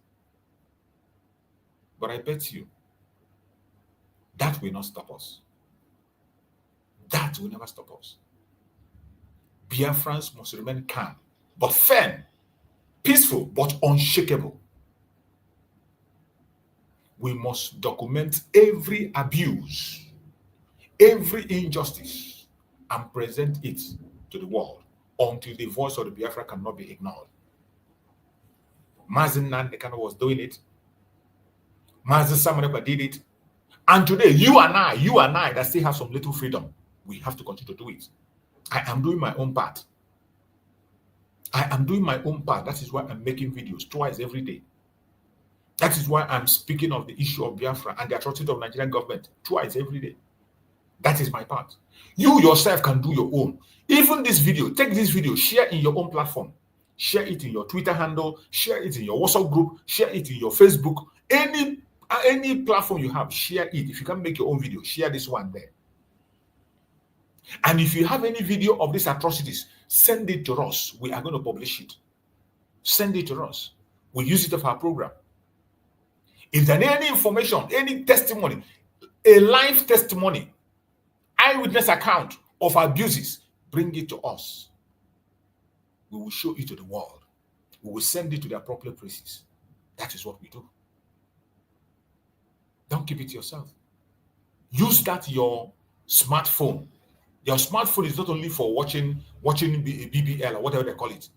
But I bet you, that will not stop us. That will never stop us. Biafrans must remain calm, but firm, peaceful, but unshakable. We must document every abuse, every injustice, and present it to the world until the voice of the Biafra cannot be ignored. Mazi Nnamdi Kanu was doing it. Mazi Nnamdi did it. And today, you and I that still have some little freedom, we have to continue to do it. I am doing my own part. I am doing my own part. That is why I'm making videos twice every day. That is why I'm speaking of the issue of Biafra and the atrocity of Nigerian government twice every day. That is my part. You yourself can do your own. Even this video, take this video, share in your own platform. Share it in your Twitter handle, share it in your WhatsApp group, share it in your Facebook. Any platform you have, share it. If you can make your own video, share this one there. And if you have any video of these atrocities, send it to us. We are going to publish it. Send it to us. We'll use it for our program. If there's any information, any testimony, a live testimony, eyewitness account of abuses, bring it to us. We will show it to the world. We will send it to the appropriate places. That is what we do. Don't keep it to yourself. Use that your smartphone. Your smartphone is not only for watching BBL or whatever they call it.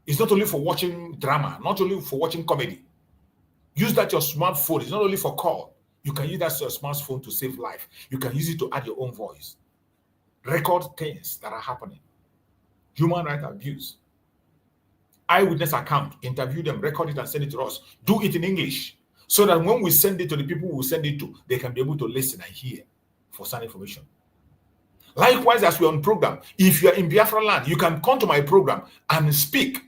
It's not only for watching drama, not only for watching comedy. Use that your smartphone. It's not only for call. You can use that your smartphone to save life. You can use it to add your own voice. Record things that are happening. Human rights abuse. Eyewitness account. Interview them, record it and send it to us. Do it in English. So that when we send it to the people we send it to, they can be able to listen and hear for some information. Likewise, as we're on program, if you're in Biafra land, you can come to my program and speak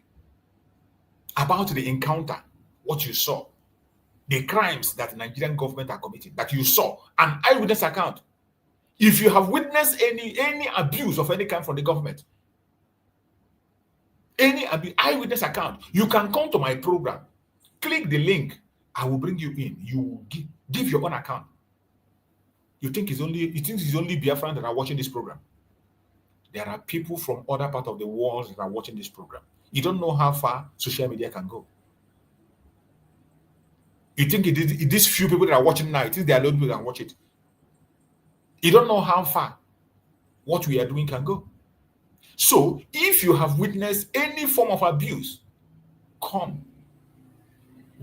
about the encounter, what you saw, the crimes that the Nigerian government are committing, that you saw, an eyewitness account. If you have witnessed any abuse of any kind from the government, any eyewitness account, you can come to my program. Click the link. I will bring you in. You give your own account. You think it's only Biafran that are watching this program? There are people from other parts of the world that are watching this program. You don't know how far social media can go. You think it is these few people that are watching now, it is there are a lot of people that can watch it. You don't know how far what we are doing can go. So if you have witnessed any form of abuse, come.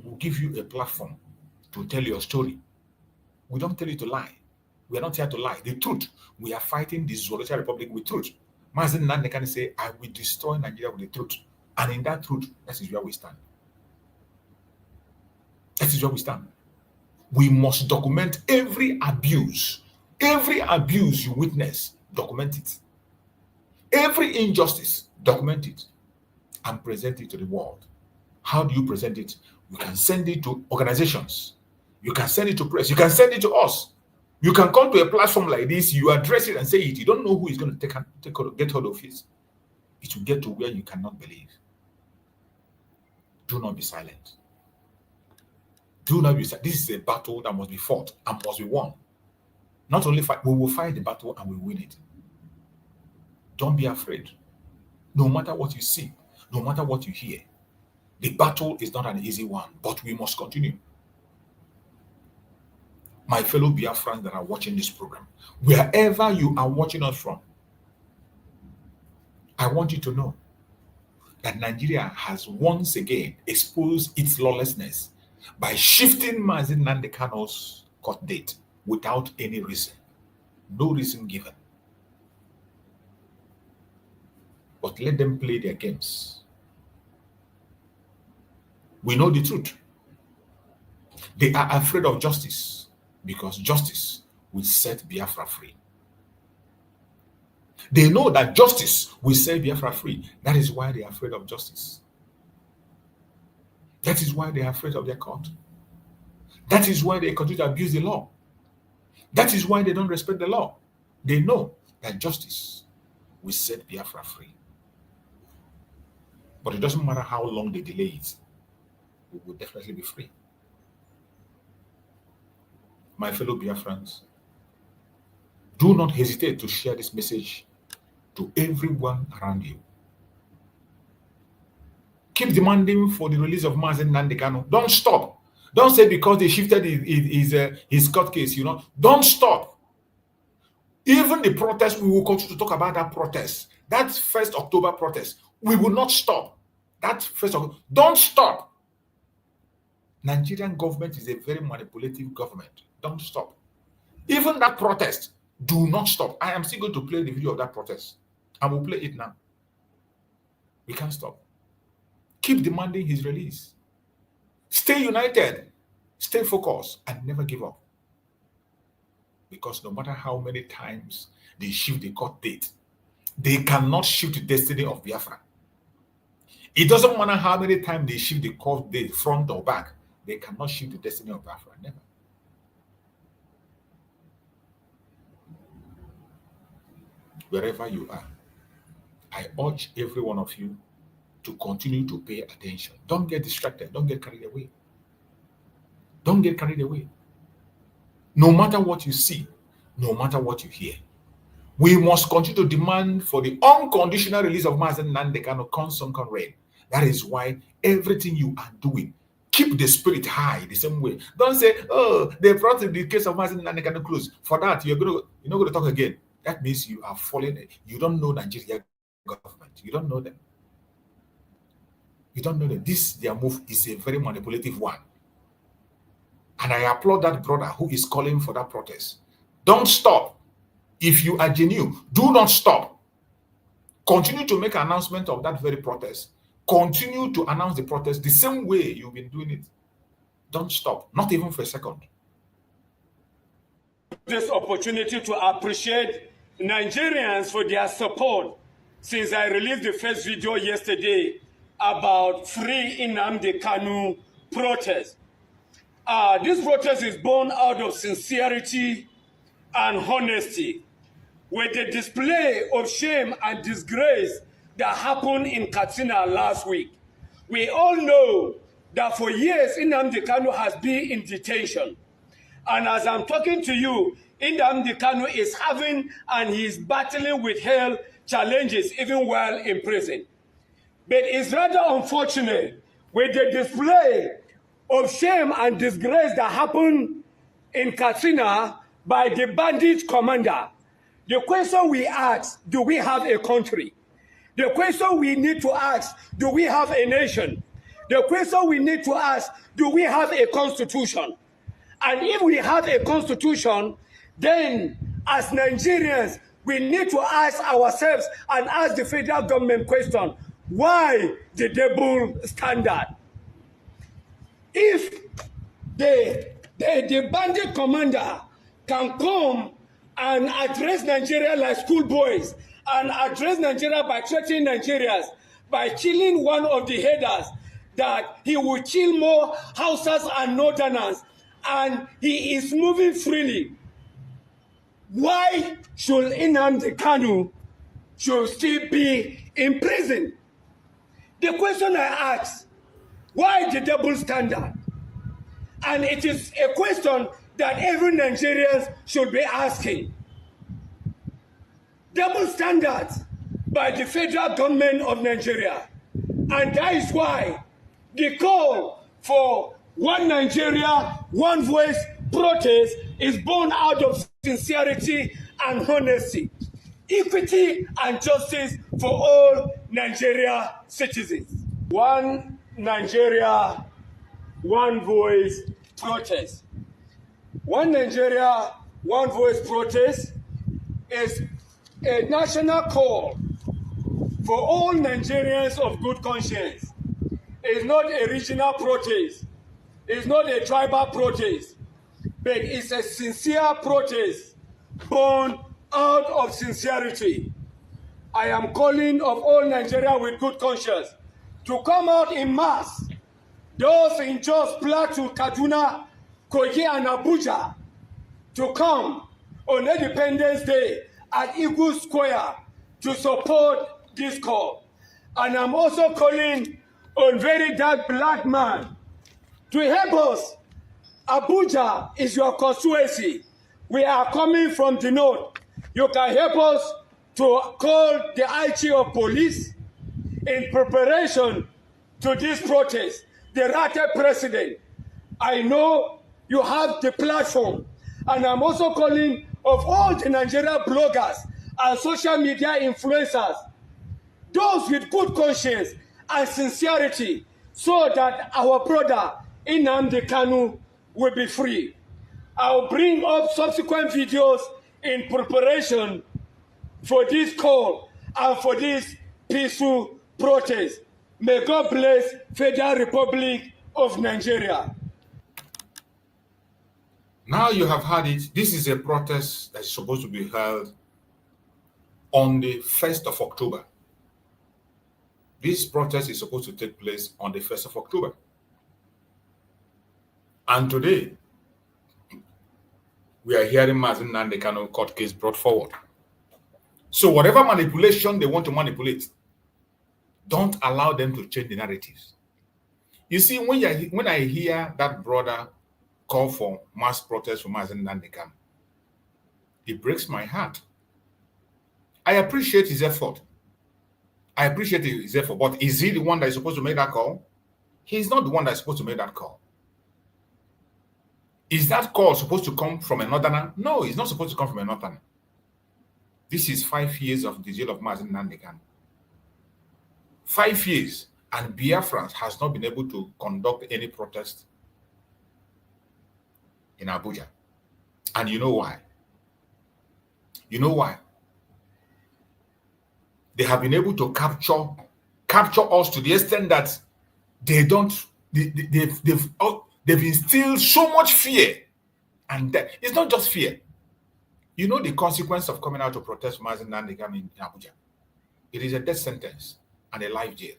We'll give you a platform to tell your story. We don't tell you to lie. We are not here to lie. The truth. We are fighting this Zoological Republic with truth. Mazi Nnamdi Kanu say, I will destroy Nigeria with the truth. And in that truth, that is where we stand. That is where we stand. We must document every abuse. Every abuse you witness, document it. Every injustice, document it. And present it to the world. How do you present it? You can send it to organizations. You can send it to press. You can send it to us. You can come to a platform like this, you address it and say it. You don't know who is going to get hold of it. It will get to where you cannot believe. Do not be silent. Do not be silent. This is a battle that must be fought and must be won. Not only fight, we will fight the battle and we win it. Don't be afraid. No matter what you see, no matter what you hear, the battle is not an easy one, but we must continue. My fellow Biafrans that are watching this program, wherever you are watching us from, I want you to know that Nigeria has once again exposed its lawlessness by shifting Mazi Nnamdi Kanu's court date without any reason. No reason given. But let them play their games. We know the truth. They are afraid of justice because justice will set Biafra free. They know that justice will set Biafra free. That is why they are afraid of justice. That is why they are afraid of their court. That is why they continue to abuse the law. That is why they don't respect the law. They know that justice will set Biafra free. But it doesn't matter how long they delay it, we will definitely be free. My fellow Biafrans, do not hesitate to share this message to everyone around you. Keep demanding for the release of Mazi Nnamdi Kanu. Don't stop. Don't say because they shifted his court case, Don't stop. Even the protest, we will continue to talk about that protest. That 1st October protest. We will not stop. That 1st October. Don't stop. Nigerian government is a very manipulative government. Don't stop. Even that protest, do not stop. I am still going to play the video of that protest. I will play it now. We can't stop. Keep demanding his release. Stay united. Stay focused and never give up. Because no matter how many times they shift the court date, they cannot shift the destiny of Biafra. It doesn't matter how many times they shift the court date, front or back, they cannot shift the destiny of Biafra. Never. Wherever you are, I urge every one of you to continue to pay attention. Don't get distracted. Don't get carried away. Don't get carried away. No matter what you see, no matter what you hear, we must continue to demand for the unconditional release of Mazi Nnamdi Kanu, constant reign. That is why everything you are doing, keep the spirit high the same way. Don't say, oh, they brought the case of Mazi Nnamdi Kanu close. For that, you're not going to talk again. That means you are falling. You don't know Nigeria government. You don't know them. You don't know that this, their move, is a very manipulative one. And I applaud that brother who is calling for that protest. Don't stop. If you are genuine, do not stop. Continue to make an announcement of that very protest. Continue to announce the protest the same way you've been doing it. Don't stop, not even for a second. This opportunity to appreciate Nigerians for their support since I released the first video yesterday about Free Nnamdi Kanu protest. This protest is born out of sincerity and honesty, with the display of shame and disgrace that happened in Katsina last week. We all know that for years Nnamdi Kanu has been in detention. And as I'm talking to you, Nnamdi Kanu is having and he's battling with health challenges even while in prison. But it's rather unfortunate with the display of shame and disgrace that happened in Katsina by the bandit commander. The question we ask, do we have a country? The question we need to ask, do we have a nation? The question we need to ask, do we have a constitution? And if we have a constitution, then as Nigerians, we need to ask ourselves and ask the federal government question, why the double standard? If the bandit commander can come and address Nigeria like schoolboys and address Nigeria by threatening Nigerians, by killing one of the headers, that he will kill more Hausas and Northerners, and he is moving freely. Why should Nnamdi Kanu should still be in prison? The question I ask, why the double standard? And it is a question that every Nigerian should be asking. Double standards by the federal government of Nigeria. And that is why the call for one Nigeria, one voice protest is born out of sincerity and honesty, equity and justice for all Nigeria citizens. One Nigeria, one voice protest. One Nigeria, one voice protest is a national call for all Nigerians of good conscience. It's not a regional protest. It's not a tribal protest. But it's a sincere protest born out of sincerity. I am calling of all Nigeria with good conscience to come out in mass. Those in Jos, Plateau, Kaduna, Kogi, and Abuja to come on Independence Day at Igbos Square to support this call. And I'm also calling on very dark black man to help us. Abuja is your constituency. We are coming from the north. You can help us to call the IG of police in preparation to this protest. The Rate president, I know you have the platform. And I'm also calling of all the Nigerian bloggers and social media influencers, those with good conscience and sincerity, so that our brother Nnamdi Kanu will be free. I'll bring up subsequent videos in preparation for this call and for this peaceful protest. May God bless Federal Republic of Nigeria. Now you have heard it. This is a protest that is supposed to be held on the 1st of October. This protest is supposed to take place on the 1st of October. And today, we are hearing Mazi Nnamdi Kanu court case brought forward. So whatever manipulation they want to manipulate, don't allow them to change the narratives. You see, when I hear that brother call for mass protest for Mazi Nnamdi Kanu, it breaks my heart. I appreciate his effort. But is he the one that is supposed to make that call? He's not the one that is supposed to make that call. Is that call supposed to come from a northerner? No, it's not supposed to come from a northerner. This is 5 years of the jail of Mazi Nnamdi Kanu. 5 years. And Biafrans has not been able to conduct any protest in Abuja. And you know why? You know why? They have been able to capture us to the extent that they've instilled so much fear. And it's not just fear. You know the consequence of coming out to protest Mazi Nnamdi Kanu in Abuja. It is a death sentence and a life jail.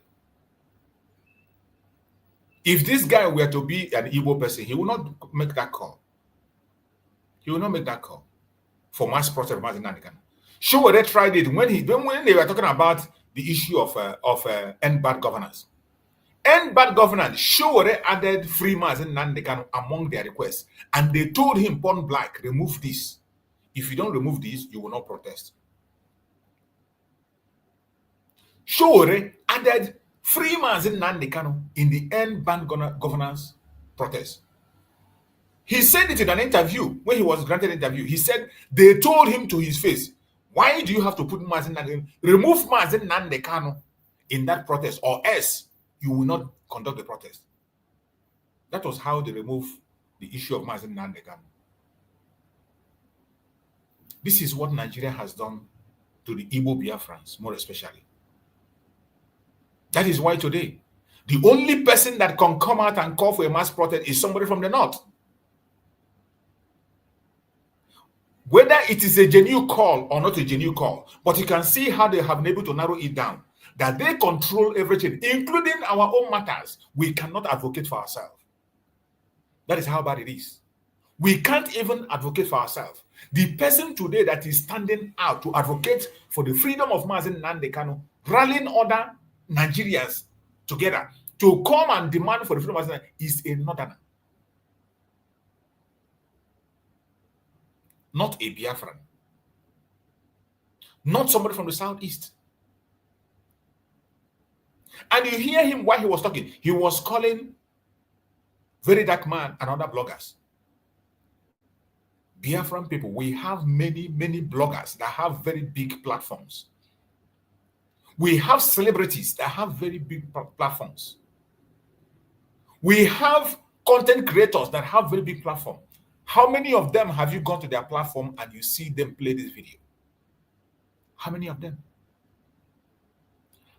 If this guy were to be an Igbo person, he will not make that call. He will not make that call for mass protest of Mazi Nnamdi Kanu. Showore tried it when they were talking about the issue of end bad governance. End bad governance, Showore added free Mazi Nnamdi Kanu among their requests, and they told him, point blank, remove this. If you don't remove this, you will not protest. Showore added free Mazi Nnamdi Kanu in the end bad governance protest. He said it in an interview when he was granted an interview. He said they told him to his face, why do you have to put Mazi Nnamdi, remove Mazi Nnamdi Kanu in that protest, or else you will not conduct the protest. That was how they removed the issue of Mazi Nnamdi Kanu. This is what Nigeria has done to the Igbo Biafrans, more especially. That is why today, the only person that can come out and call for a mass protest is somebody from the north. Whether it is a genuine call or not a genuine call, but you can see how they have been able to narrow it down, that they control everything, including our own matters. We cannot advocate for ourselves. That is how bad it is. We can't even advocate for ourselves. The person today that is standing out to advocate for the freedom of Mazi Nnamdi Kanu, rallying other Nigerians together to come and demand for the freedom of Mazi Nnamdi Kanu, is a northerner, not a Biafran, not somebody from the southeast. And you hear him while he was talking, he was calling Very Dark Man and other bloggers. Biafran people, we have many bloggers that have very big platforms. We have celebrities that have very big platforms. We have content creators that have very big platforms. How many of them have you gone to their platform and you see them play this video? How many of them?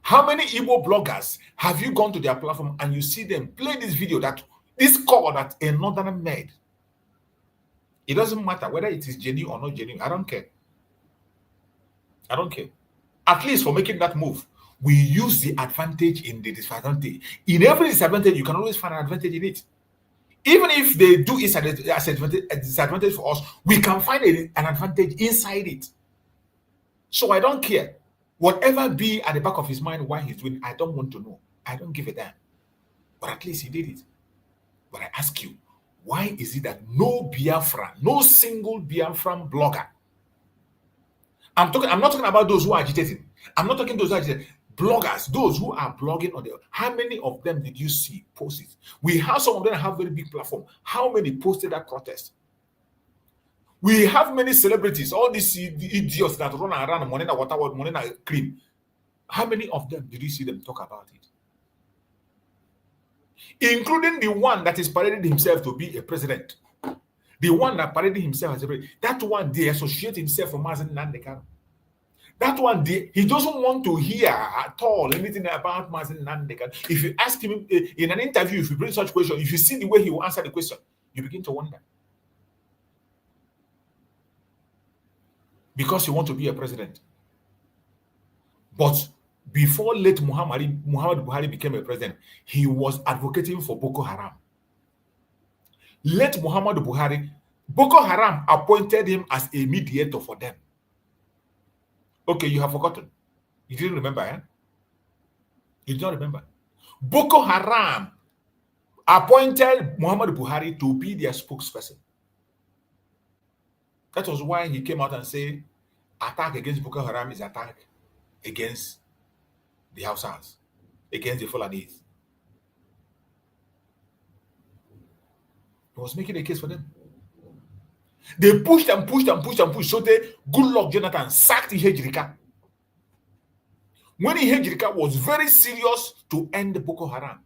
How many Igbo bloggers have you gone to their platform and you see them play this video, that this call that a northerner made? It doesn't matter whether it is genuine or not genuine. I don't care. I don't care. At least for making that move, we use the advantage in the disadvantage. In every disadvantage, you can always find an advantage in it. Even if they do it as a disadvantage for us, we can find an advantage inside it. So I don't care. Whatever be at the back of his mind why he's doing it, I don't want to know. I don't give a damn. But at least he did it. But I ask you, why is it that no Biafran, no single Biafran blogger, I'm not talking about those who are agitating. I'm not talking those who are agitating. Bloggers, those who are blogging on there, how many of them did you see post it? We have some of them that have very big platform. How many posted that protest? We have many celebrities, all these idiots that run around Monena water, Monena cream. How many of them did you see them talk about it? Including the one that is parading himself to be a president. The one that paraded himself as a president. That one, they associate himself with Mazi Nnamdi Kanu. That one, he doesn't want to hear at all anything about Mazi Nnamdi Kanu. If you ask him in an interview, if you bring such question, if you see the way he will answer the question, you begin to wonder. Because you want to be a president. But before late Muhammad Buhari became a president, he was advocating for Boko Haram. Late Muhammad Buhari, Boko Haram appointed him as a mediator for them. Okay, you have forgotten. You didn't remember, eh? You did not remember. Boko Haram appointed Muhammad Buhari to be their spokesperson. That was why he came out and said, attack against Boko Haram is attack against the Hausas, against the Fulanis. He was making a case for them. They pushed and pushed and pushed and pushed. So they, good luck, Jonathan sacked Ihejirika. When Ihejirika was very serious to end Boko Haram,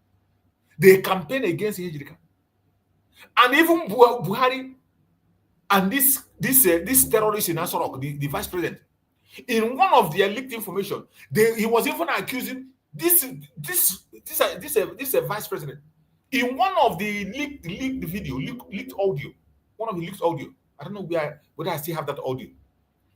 they campaigned against Ihejirika. And even Buhari and this terrorist in Asorok, the vice president, in one of their leaked information, he was even accusing this vice president. In one of the leaked video, leaked audio, one of the leaked audio, I don't know whether I still have that audio.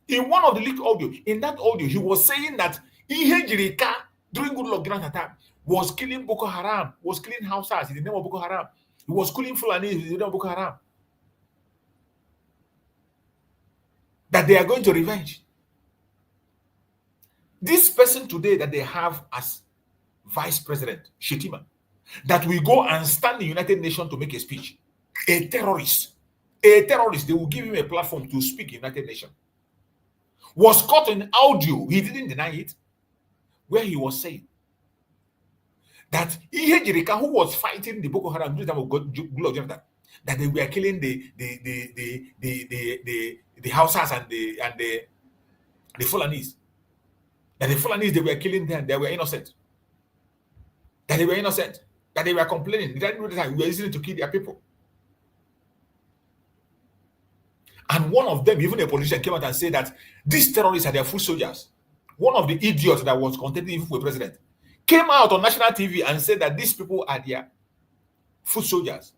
In one of the leaked audio, in that audio, he was saying that Ihejirika, during Goodluck Jonathan time, was killing Boko Haram, was killing houses in the name of Boko Haram. He was killing Fulani in the name of Boko Haram. That they are going to revenge. This person today that they have as vice president, Shetima, that will go and stand in the United Nations to make a speech, a terrorist, they will give him a platform to speak in the United Nations, was caught in audio, he didn't deny it, where he was saying that Ihejirika, who was fighting the Boko Haram during the time of Goodluck Jonathan, that they were killing the Hausas and the Fulanis. That the Fulanis, they were killing them, they were innocent. That they were innocent. That they were complaining. They didn't know that we were listening to kill their people. And one of them, even a politician, came out and said that these terrorists are their foot soldiers. One of the idiots that was contending even for president came out on national TV and said that these people are their foot soldiers.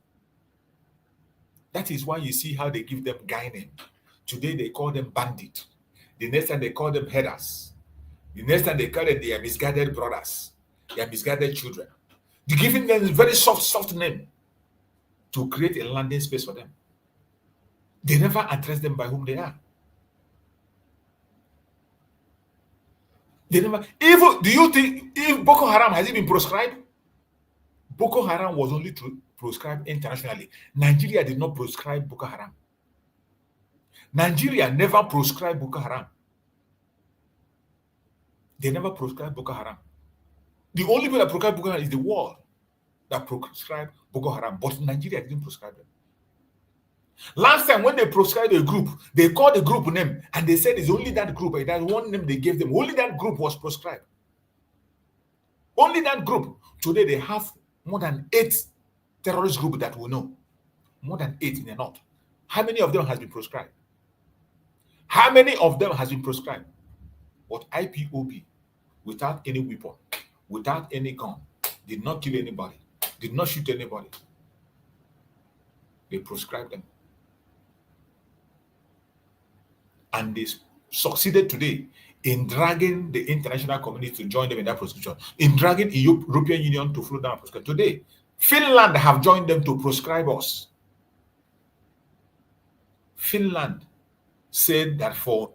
That is why you see how they give them guy name. Today they call them bandit. The next time they call them headers. The next time they call them their misguided brothers, their misguided children. They're giving them very soft name to create a landing space for them. They never address them by whom they are. They never. Even, do you think if Boko Haram has it been proscribed? Boko Haram was only proscribed internationally. Nigeria did not proscribe Boko Haram. Nigeria never proscribed Boko Haram. They never proscribed Boko Haram. The only people that proscribed Boko Haram is the world that proscribed Boko Haram, but Nigeria didn't proscribe them. Last time when they proscribed a group, they called the group name and they said it's only that group, that one name they gave them, only that group was proscribed. Only that group. Today they have more than 8 terrorist groups that we know. More than 8 in the north. How many of them has been proscribed? How many of them has been proscribed? But IPOB, without any weapon, without any gun, did not kill anybody, did not shoot anybody. They proscribed them. And they succeeded today in dragging the international community to join them in that proscription, in dragging the European Union to follow down proscription. Today, Finland have joined them to proscribe us. Finland said that for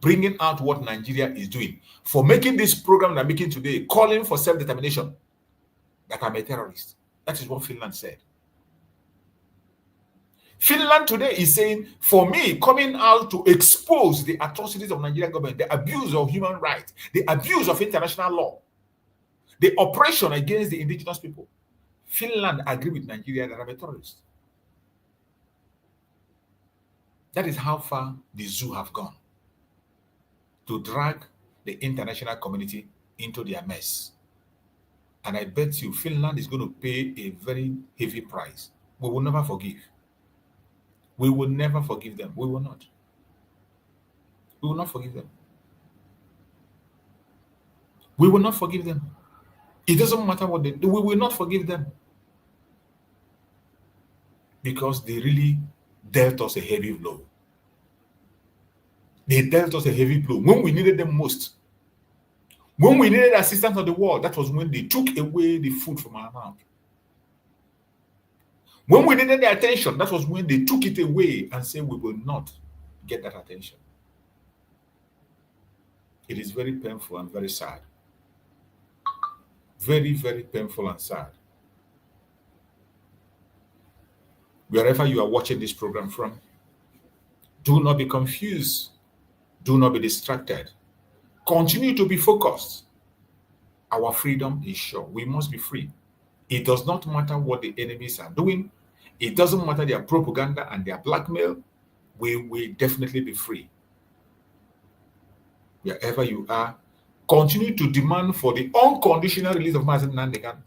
bringing out what Nigeria is doing, for making this program they're making today, calling for self-determination, that I'm a terrorist. That is what Finland said. Finland today is saying, for me, coming out to expose the atrocities of Nigerian government, the abuse of human rights, the abuse of international law, the oppression against the indigenous people, Finland agree with Nigeria that I'm a terrorist. That is how far the zoo have gone to drag the international community into their mess. And I bet you Finland is going to pay a very heavy price. We will never forgive. We will never forgive them. We will not. We will not forgive them. We will not forgive them. It doesn't matter what they do. We will not forgive them. Because they really dealt us a heavy blow. They dealt us a heavy blow when we needed them most. When we needed assistance of the world, that was when they took away the food from our mouth. When we needed the attention, that was when they took it away and said we will not get that attention. It is very painful and very sad. Very, very painful and sad. Wherever you are watching this program from, do not be confused. Do not be distracted. Continue to be focused. Our freedom is sure. We must be free. It does not matter what the enemies are doing. It doesn't matter their propaganda and their blackmail. We will definitely be free. Wherever you are, continue to demand for the unconditional release of Mazi Nnamdi Kanu.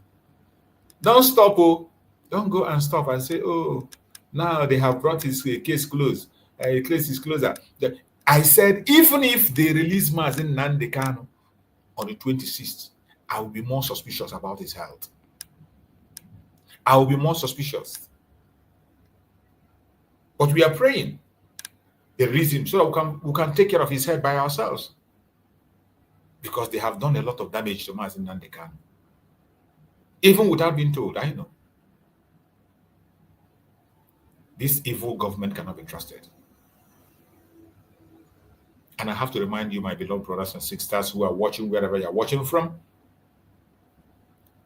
Don't stop, oh. Don't go and stop and say, oh, now they have brought his case closed. Case is closer. I said, even if they release Mazi Nnamdi Kanu on the 26th, I will be more suspicious about his health. I will be more suspicious. But we are praying the reason so that we can take care of his head by ourselves. Because they have done a lot of damage to Mazi Nnamdi Kanu. Even without being told, I know. This evil government cannot be trusted. And I have to remind you, my beloved brothers and sisters who are watching wherever you're watching from,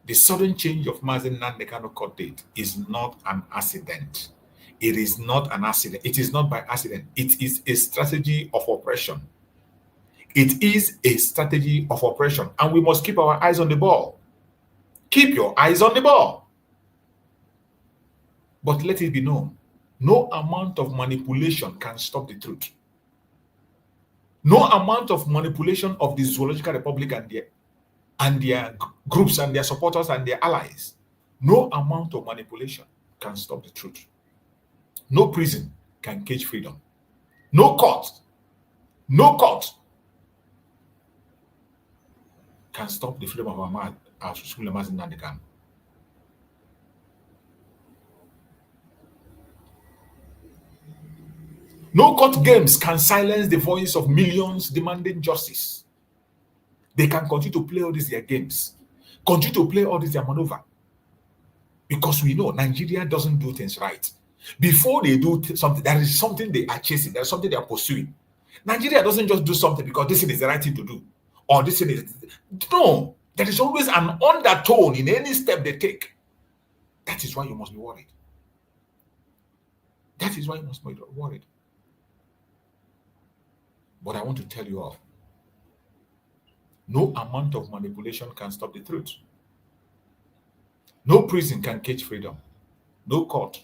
the sudden change of Mazi Nnamdi Kanu court date is not an accident. It is not an accident. It is not by accident. It is a strategy of oppression. It is a strategy of oppression. And we must keep our eyes on the ball. Keep your eyes on the ball. But let it be known, no amount of manipulation can stop the truth. No amount of manipulation of the Zoological Republic and their groups and their supporters and their allies, no amount of manipulation can stop the truth. No prison can cage freedom. No court can stop the freedom of our Mazi Nnamdi Kanu. No court games can silence the voice of millions demanding justice. They can continue to play all these their games, continue to play all these their maneuver. Because we know Nigeria doesn't do things right. Before they do something, there is something they are chasing, there's something they are pursuing. Nigeria doesn't just do something because this is the right thing to do. Or this is no, there is always an undertone in any step they take. That is why you must be worried. That is why you must be worried. But I want to tell you all, no amount of manipulation can stop the truth. No prison can cage freedom. No court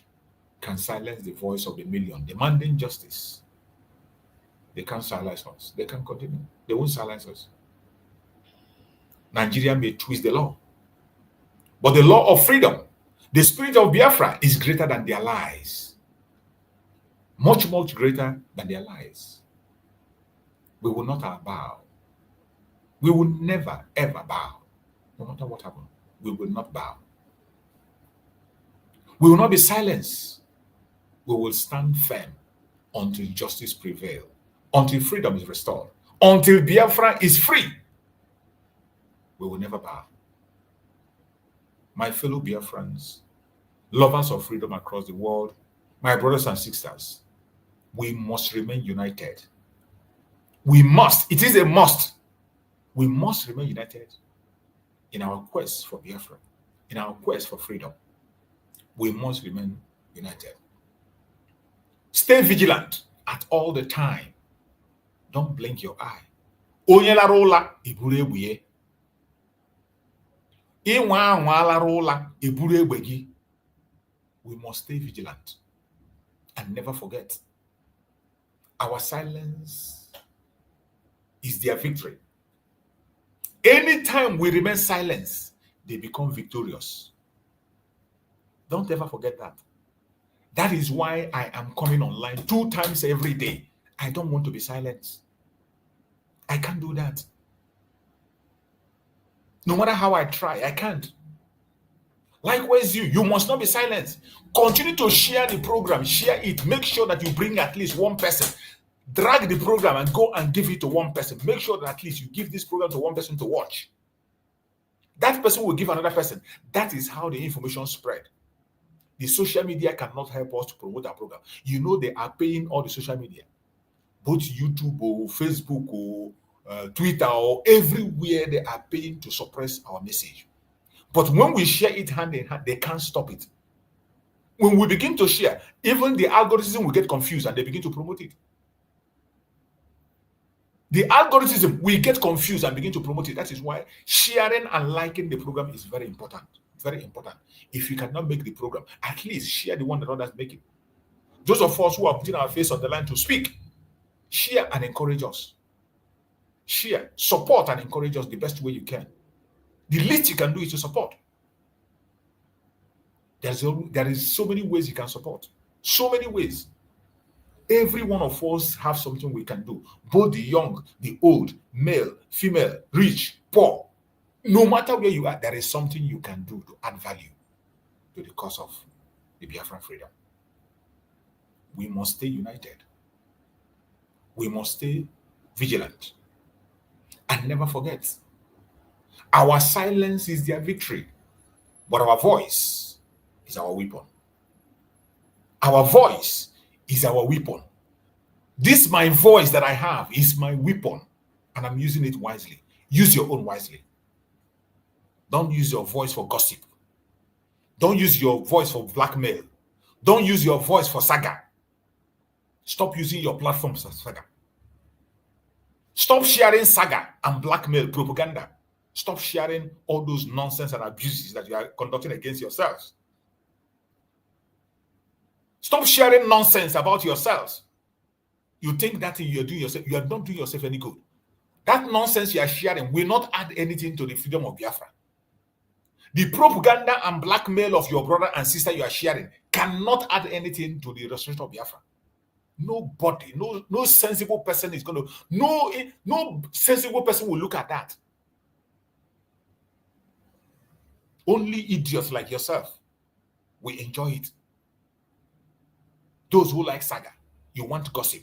can silence the voice of the million demanding justice. They can't silence us. They can continue. They won't silence us. Nigeria may twist the law, but the law of freedom, the spirit of Biafra, is greater than their lies. Much, much greater than their lies. We will not bow. We will never, ever bow. No matter what happens, we will not bow. We will not be silenced. We will stand firm until justice prevails, until freedom is restored, until Biafra is free. We will never bow. My fellow Biafrans, lovers of freedom across the world, my brothers and sisters, we must remain united. We must. It is a must. We must remain united in our quest for Biafra, in our quest for freedom. We must remain united. Stay vigilant at all the time. Don't blink your eye. Onye lara ụla eburu egbe ye. Ịnwa anwa lara ụla eburu egbe gị. We must stay vigilant and never forget. Our silence is their victory. Anytime we remain silent, they become victorious. Don't ever forget that. That is why I am coming online 2 times every day. I don't want to be silent. I can't do that. No matter how I try, I can't. Likewise, you must not be silent. Continue to share the program. Share it. Make sure that you bring at least one person. Drag the program and go and give it to one person. Make sure that at least you give this program to one person to watch. That person will give another person. That is how the information spread. The social media cannot help us to promote our program. You know they are paying all the social media. Both YouTube or Facebook or Twitter or everywhere they are paying to suppress our message. But when we share it hand in hand, they can't stop it. When we begin to share, even the algorithm will get confused and they begin to promote it. The algorithm will get confused and begin to promote it. That is why sharing and liking the program is very important. Very important. If you cannot make the program, at least share the one that others make it. Those of us who are putting our face on the line to speak, share and encourage us. Share, support, and encourage us the best way you can. The least you can do is to support. There is so many ways you can support. So many ways. Every one of us have something we can do. Both the young, the old, male, female, rich, poor. No matter where you are, there is something you can do to add value to the cause of the Biafran freedom. We must stay united. We must stay vigilant. And never forget, our silence is their victory, but our voice is our weapon. Our voice is our weapon. This my voice that I have is my weapon, and I'm using it wisely. Use your own wisely. Don't use your voice for gossip. Don't use your voice for blackmail. Don't use your voice for saga. Stop using your platform for saga. Stop sharing saga and blackmail propaganda. Stop sharing all those nonsense and abuses that you are conducting against yourselves. Stop sharing nonsense about yourselves. You think that you're doing yourself, you are not doing yourself any good. That nonsense you are sharing will not add anything to the freedom of Biafra. The propaganda and blackmail of your brother and sister you are sharing cannot add anything to the restoration of Biafra. Nobody, no sensible person is going to, no sensible person will look at that. Only idiots like yourself will enjoy it. Those who like saga, you want gossip.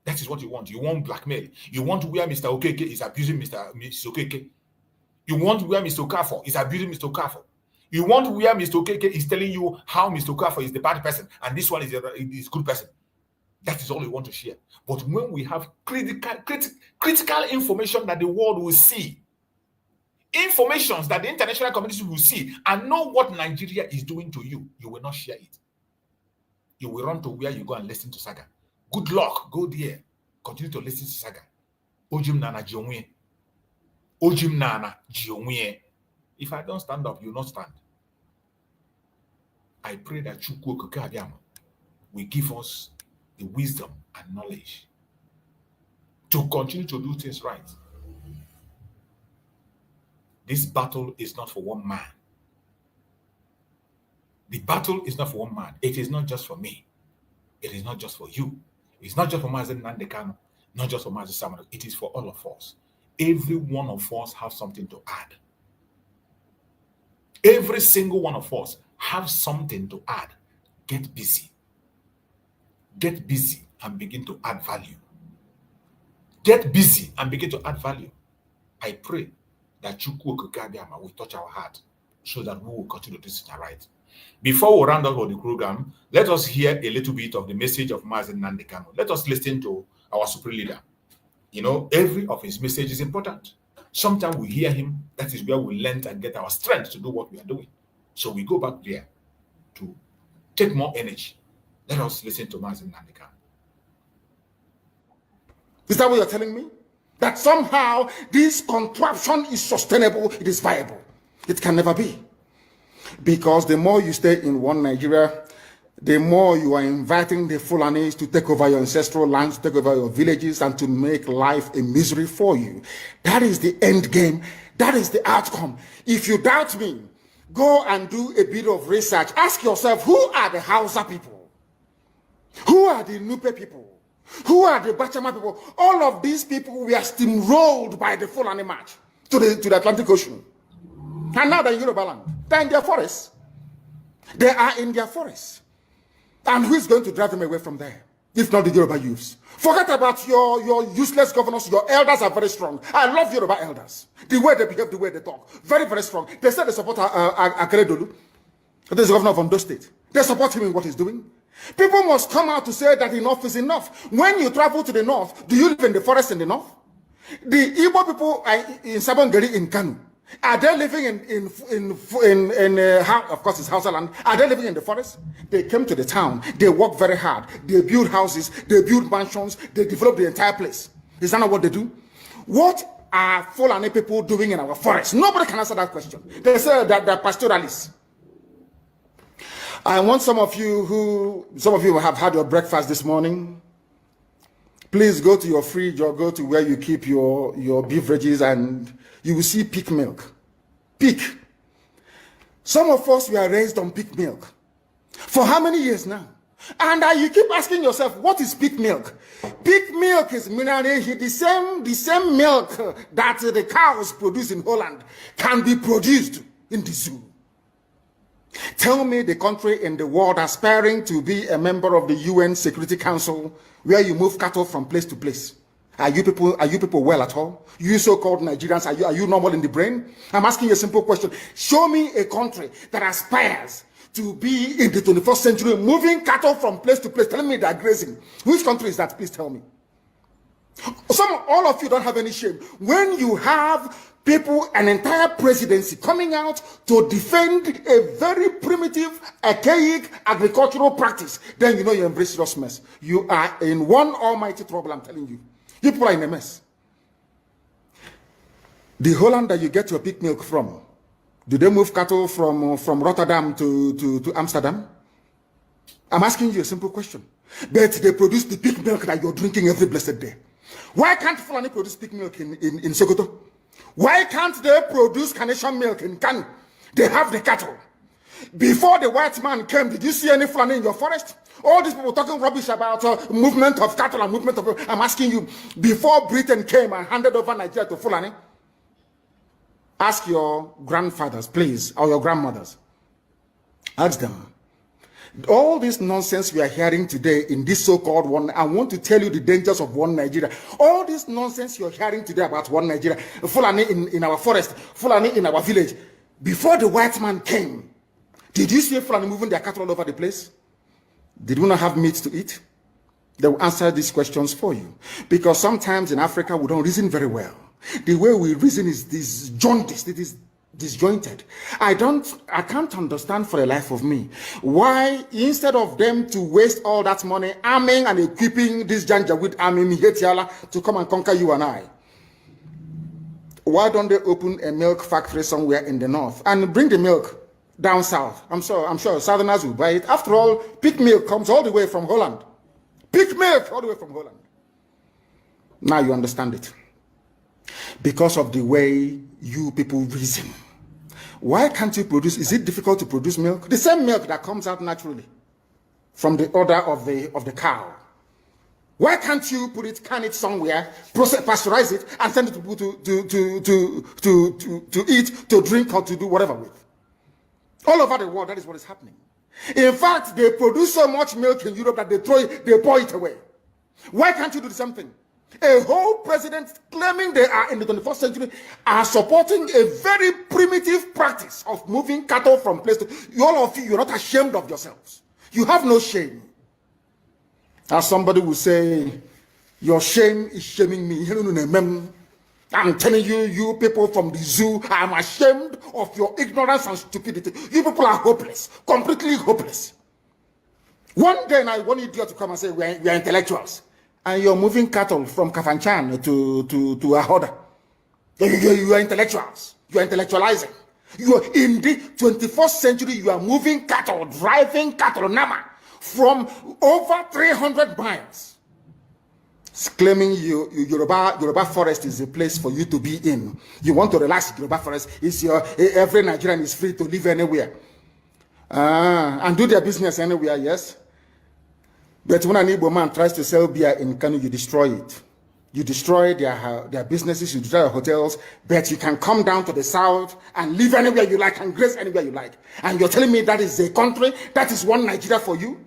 That is what you want. You want blackmail. You want where Mr. Okeke is abusing Mr. Okeke. You want where Mr. Okafor is abusing Mr. Okafor. You want where Mr. Okeke is telling you how Mr. Okafor is the bad person and this one is a good person. That is all you want to share. But when we have critical information that the world will see, information that the international community will see and know what Nigeria is doing to you, you will not share it. You will run to where you go and listen to saga. Good luck. Go there. Continue to listen to saga. Ojim nana jionwe. Ojim nana jionwe. If I don't stand up, you will not stand. I pray that Chukwu Okike will give us the wisdom and knowledge to continue to do things right. This battle is not for one man. The battle is not for one man. It is not just for me. It is not just for you. It's not just for Mazi Nnamdi Kanu, not just for Mazi Samuel. It is for all of us. Every one of us have something to add. Every single one of us have something to add. Get busy. Get busy and begin to add value. Get busy and begin to add value. I pray that Chukwu Okike will touch our heart so that we will continue to do this right. Before we round up the program, let us hear a little bit of the message of Mazi Nnamdi Kanu. Let us listen to our supreme leader. You know, every of his message is important. Sometimes we hear him, that is where we learn and get our strength to do what we are doing. So we go back there to take more energy. Let us listen to Mazi Nnamdi Kanu. Is that what you're telling me? That somehow this contraption is sustainable, it is viable. It can never be. Because the more you stay in one Nigeria, the more you are inviting the Fulanis to take over your ancestral lands, to take over your villages, and to make life a misery for you. That is the end game. That is the outcome. If you doubt me, go and do a bit of research. Ask yourself, who are the Hausa people? Who are the Nupe people? Who are the Bachama people? All of these people were steamrolled by the Fulani march to the Atlantic Ocean. And now they're in Yoruba land. They're in their forests. They are in their forests. And who is going to drive them away from there? If not the Yoruba youths. Forget about your useless governors. Your elders are very strong. I love Yoruba elders. The way they behave, the way they talk. Very, very strong. They said they support Akeredolu. This is the governor of Ondo State. They support him in what he's doing. People must come out to say that enough is enough. When you travel to the north, do you live in the forest in the north? The Igbo people are in Sabongeri in Kanu. Are they living of course it's Hausa land, are they living in the forest? They came to the town, they work very hard, they build houses, they build mansions, they develop the entire place. Is that not what they do? What are Fulani people doing in our forest? Nobody can answer that question. They say that they're pastoralists. I want some of you have had your breakfast this morning. Please go to your fridge or go to where you keep your beverages and you will see pig milk. Pig. Some of us were raised on pig milk. For how many years now? And you keep asking yourself, what is pig milk? Pig milk is the same milk that the cows produce in Holland can be produced in the zoo. Tell me the country in the world aspiring to be a member of the UN Security Council where you move cattle from place to place. Are you people well at all? You so-called Nigerians, are you normal in the brain? I'm asking you a simple question. Show me a country that aspires to be in the 21st century moving cattle from place to place, telling me they're grazing. Which country is that? Please tell me. All of you don't have any shame. When you have people, an entire presidency coming out to defend a very primitive, archaic agricultural practice, then you know you're in very serious mess. You are in one almighty trouble, I'm telling you. You people are in a mess. The Holland that you get your pig milk from, do they move cattle from Rotterdam to Amsterdam? I'm asking you a simple question. But they produce the pig milk that you're drinking every blessed day. Why can't Fulani produce pig milk in Sokoto? Why can't they produce carnation milk in Kanu? They have the cattle. Before the white man came, did you see any Fulani in your forest? All these people talking rubbish about movement of cattle and movement of... I'm asking you, before Britain came and handed over Nigeria to Fulani, ask your grandfathers, please, or your grandmothers. Ask them. All this nonsense we are hearing today in this so-called one, I want to tell you the dangers of one Nigeria. All this nonsense you're hearing today about one Nigeria, Fulani in our forest, Fulani in our village. Before the white man came, did you see Fulani moving their cattle all over the place? Did we not have meat to eat? They will answer these questions for you. Because sometimes in Africa, we don't reason very well. The way we reason is disjointed. It is disjointed. I can't understand for the life of me why, instead of them to waste all that money arming and equipping this Janjaweed army Mihetiala to come and conquer you and I, why don't they open a milk factory somewhere in the north and bring the milk down south? I'm sure Southerners will buy it. After all, pig milk comes all the way from Holland. Pig milk all the way from Holland. Now you understand it. Because of the way you people reason. Why can't you produce? Is it difficult to produce milk? The same milk that comes out naturally from the udder of the cow. Why can't you can it somewhere, pasteurize it, and send it to people to eat, to drink, or to do whatever with? All over the world, that is what is happening. In fact, they produce so much milk in Europe that they pour it away. Why can't you do the same thing? A whole president claiming they are in the 21st century are supporting a very primitive practice of moving cattle from place to... All of you, you're not ashamed of yourselves. You have no shame. As somebody will say, your shame is shaming me. I'm telling you, you people from the zoo, I'm ashamed of your ignorance and stupidity. You people are hopeless, completely hopeless. One day I want idiot to come and say, we are intellectuals. And you're moving cattle from Kafanchan to Ahoda. You are intellectuals. You are intellectualizing. You are in the 21st century, you are moving cattle, driving cattle, Nama, from over 300 miles. Claiming Yoruba forest is a place for you to be in. You want to relax, Yoruba forest is every Nigerian is free to live anywhere. And do their business anywhere, yes. But when an Igbo man tries to sell beer in Kanu, you destroy it. You destroy their businesses, you destroy their hotels, but you can come down to the south and live anywhere you like and graze anywhere you like. And you're telling me that is a country, that is one Nigeria for you?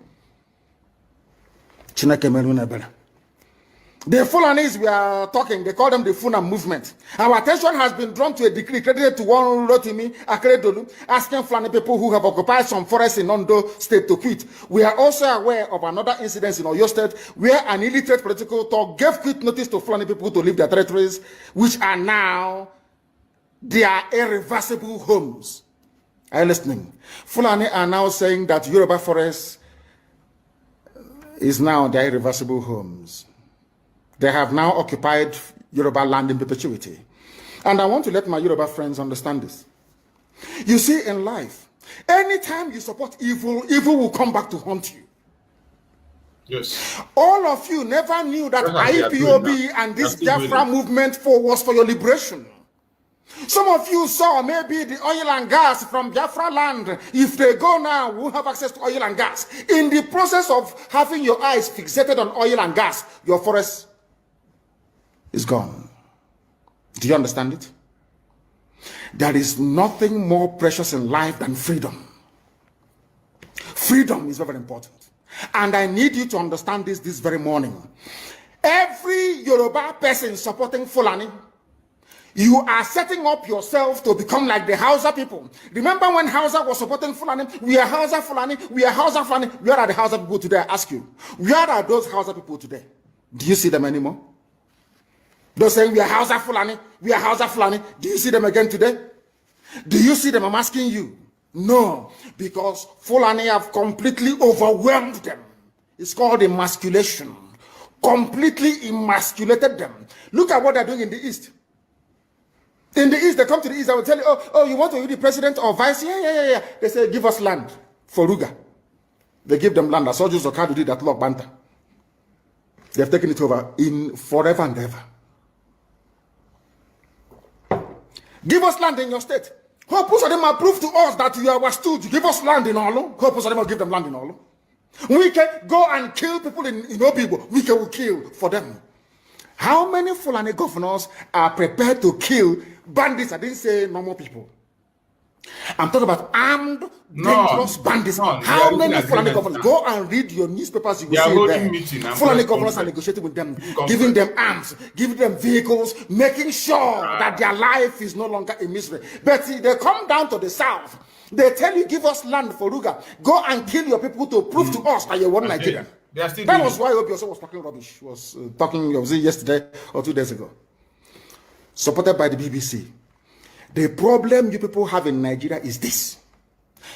The Fulanis we are talking, they call them the Funa movement. Our attention has been drawn to a decree credited to one Rotimi Akeredolu, asking Fulani people who have occupied some forests in Ondo State to quit. We are also aware of another incident in Oyo State where an illiterate political talk gave quit notice to Fulani people to leave their territories, which are now their irreversible homes. Are you listening? Fulani are now saying that Yoruba forest is now their irreversible homes. They have now occupied Yoruba land in perpetuity. And I want to let my Yoruba friends understand this. You see, in life, anytime you support evil, evil will come back to haunt you. Yes. All of you never knew that IPOB and this Biafra movement was for your liberation. Some of you saw maybe the oil and gas from Biafra land. If they go now, we'll have access to oil and gas. In the process of having your eyes fixated on oil and gas, your forest is gone. Do you understand it? There is nothing more precious in life than freedom. Freedom is very important. And I need you to understand this very morning. Every Yoruba person supporting Fulani, you are setting up yourself to become like the Hausa people. Remember when Hausa was supporting Fulani? We are Hausa Fulani, we are Hausa Fulani. Where are the Hausa people today? I ask you. Where are those Hausa people today? Do you see them anymore? They're saying we are Hausa Fulani, we are Hausa Fulani. Do you see them again today? Do you see them? I'm asking you. No, because Fulani have completely overwhelmed them. It's called emasculation. Completely emasculated them. Look at what they're doing in the East. In the East, they come to the East, I will tell you, oh, you want to be the president or vice? Yeah. They say, give us land for Ruga. They give them land. As soldiers of Kadu did at Lok Banta. They have taken it over in forever and ever. Give us land in your state. Hope of them are prove to us that you are stood. Give us land in Olo. Hope of them will give them land in Olo. We can go and kill people in Obibo. We can kill for them. How many Fulani governors are prepared to kill bandits? I didn't say normal people. I'm talking about armed, dangerous bandits. How many Fulani governors? Go and read your newspapers. You will see there. Fulani governors are negotiating with them, giving them arms, giving them vehicles, making sure that their life is no longer a misery. But see, they come down to the south. They tell you, give us land for Ruga. Go and kill your people to prove to us that you're one Nigerian. That was why Obioso was talking rubbish. Was talking yesterday or 2 days ago. Supported by the BBC. The problem you people have in Nigeria is this.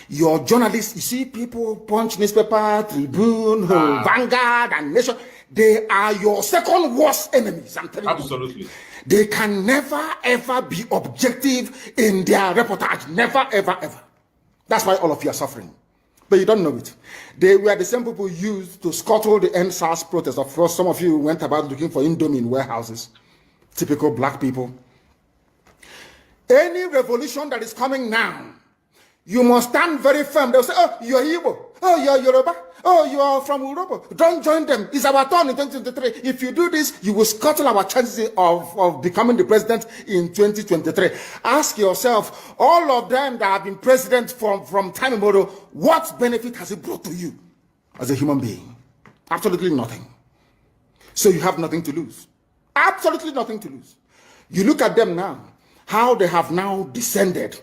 Your journalists, you see people, Punch newspaper, Tribune, Vanguard, and Nation, they are your second worst enemies. I'm telling you. Absolutely. They can never ever be objective in their reportage. Never, ever, ever. That's why all of you are suffering. But you don't know it. They were the same people used to scuttle the NSAS protest. Of course, some of you went about looking for Indomie in warehouses. Typical black people. Any revolution that is coming now, you must stand very firm. They'll say, oh, you're Igbo. Oh, you're Yoruba. Oh, you are from Europe. Don't join them. It's our turn in 2023. If you do this, you will scuttle our chances of becoming the president in 2023. Ask yourself, all of them that have been president from time immemorial, what benefit has it brought to you as a human being? Absolutely nothing. So you have nothing to lose. Absolutely nothing to lose. You look at them now, how they have now descended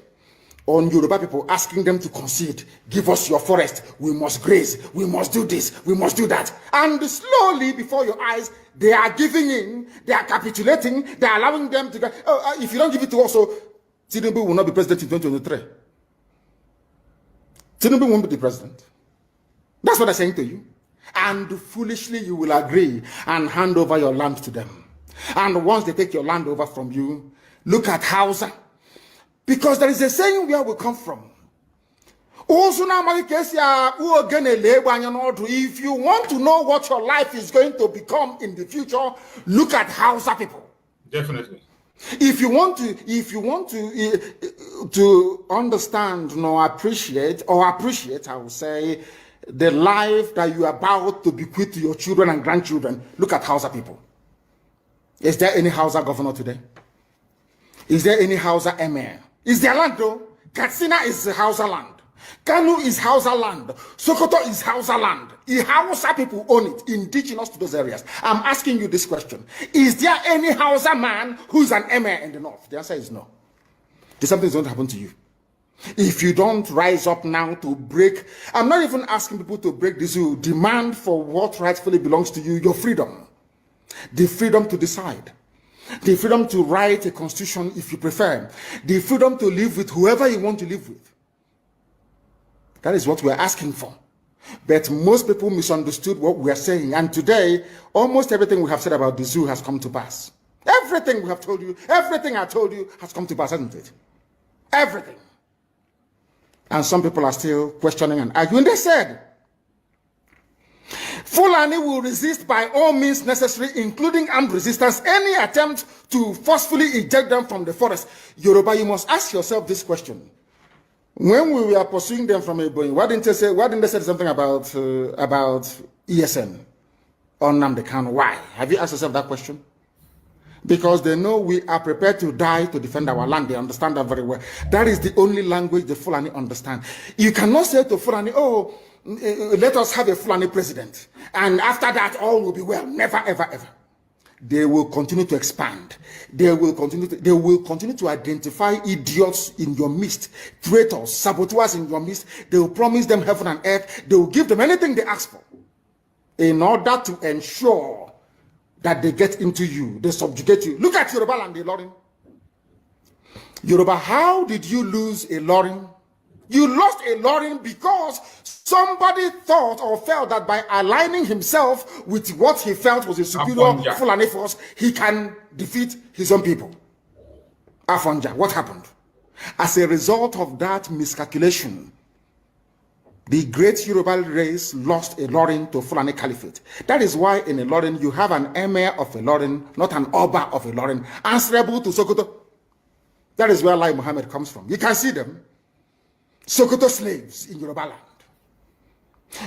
on Yoruba people, asking them to concede, give us your forest, we must graze, we must do this, we must do that. And slowly, before your eyes, they are giving in, they are capitulating, they are allowing them to go, if you don't give it to us, so Tinubu will not be president in 2023. Tinubu won't be the president. That's what I'm saying to you. And foolishly, you will agree and hand over your land to them. And once they take your land over from you, look at Hausa. Because there is a saying where we come from. If you want to know what your life is going to become in the future, look at Hausa people. Definitely. If you want to understand appreciate, I would say, the life that you are about to bequeath to your children and grandchildren, look at Hausa people. Is there any Hausa governor today? Is there any Hausa emir? Is their land though? Katsina is Hausa land. Kanu is Hausa land. Sokoto is Hausa land. The Hausa people own it, indigenous to those areas. I'm asking you this question. Is there any Hausa man who's an emir in the north? The answer is no. Something's going to happen to you. If you don't rise up now to break, I'm not even asking people to break this, you demand for what rightfully belongs to you, your freedom. The freedom to decide. The freedom to write a constitution if you prefer. The freedom to live with whoever you want to live with. That is what we're asking for. But most people misunderstood what we are saying. And today, almost everything we have said about the zoo has come to pass. Everything we have told you, everything I told you has come to pass, hasn't it? Everything. And some people are still questioning and arguing. They said, Fulani will resist by all means necessary, including armed resistance, any attempt to forcefully eject them from the forest. Yoruba, you must ask yourself this question. When we were pursuing them from Ebonyi, why didn't they say something about ESN or Nnamdi Kanu? Why? Have you asked yourself that question? Because they know we are prepared to die to defend our land. They understand that very well. That is the only language the Fulani understand. You cannot say to Fulani, oh, let us have a Fulani president, and after that all will be well. Never, ever, ever. They will continue to expand. They will continue to identify idiots in your midst, traitors, saboteurs in your midst. They will promise them heaven and earth. They will give them anything they ask for in order to ensure that they get into you, they subjugate you. Look at Yoruba land, Ilorin. Yoruba, how did you lose Ilorin? You lost Ilorin because somebody thought or felt that by aligning himself with what he felt was a superior Fulani force, he can defeat his own people. Afonja, what happened? As a result of that miscalculation, the great Yoruba race lost Ilorin to Fulani Caliphate. That is why in Ilorin you have an emir of Ilorin, not an Oba of Ilorin, answerable to Sokoto. That is where Lai Muhammad comes from. You can see them. Sokoto slaves in Yoruba land.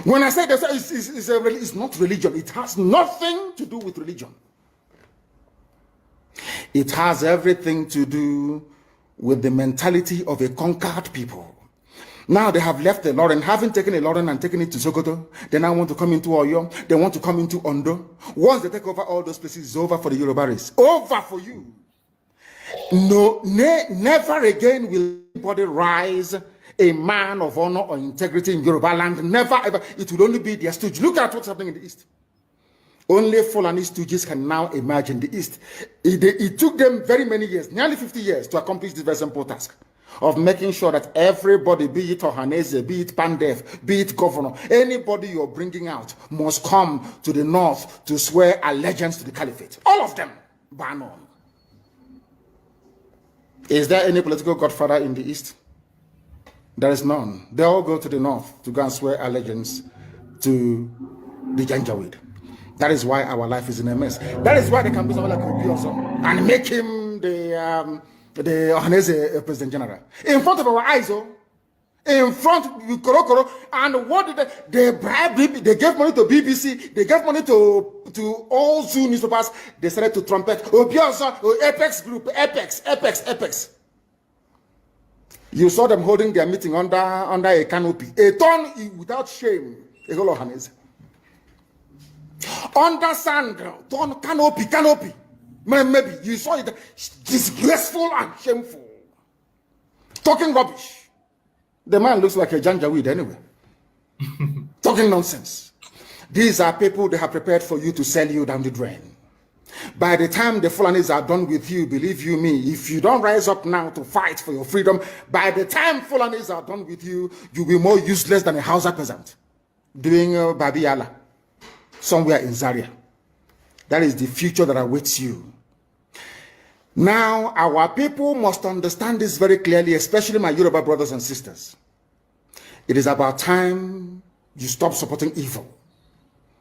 When I say that, it's not religion. It has nothing to do with religion. It has everything to do with the mentality of a conquered people. Now they have left Ilorin, having taken Ilorin and taken it to Sokoto. They now want to come into Oyo. They want to come into Ondo. Once they take over all those places, it's over for the Yoruba race. Over for you. No, never again will anybody rise a man of honor or integrity in Yoruba land. Never ever. It will only be their stooge. Look at what's happening in the East. Only Fulani stooges can now emerge in the East. It took them very many years, nearly 50 years, to accomplish this very simple task of making sure that everybody, be it Ohanese, be it Pandef, be it governor, anybody you're bringing out must come to the north to swear allegiance to the caliphate. All of them, bar none. Is there any political godfather in the East? There is none. They all go to the north to go and swear allegiance to the Janjaweed. That is why our life is in a mess. That is why they can be someone like Obioso and make him the Ohanese President General. In front of our eyes, in front of Korokoro. And what did they bribe? They gave money to BBC. They gave money to all Zoo newspapers. They started to trumpet. Obioso, Apex Group, Apex. You saw them holding their meeting under a canopy. A ton without shame. A whole Ohanese. Under sand, ton canopy. Maybe you saw it disgraceful and shameful. Talking rubbish. The man looks like a Janjaweed anyway. Talking nonsense. These are people they have prepared for you to sell you down the drain. By the time the Fulanis are done with you, believe you me, if you don't rise up now to fight for your freedom, by the time Fulanis are done with you, you'll be more useless than a Hausa peasant doing Babiala somewhere in Zaria. That is the future that awaits you. Now, our people must understand this very clearly, especially my Yoruba brothers and sisters. It is about time you stop supporting evil.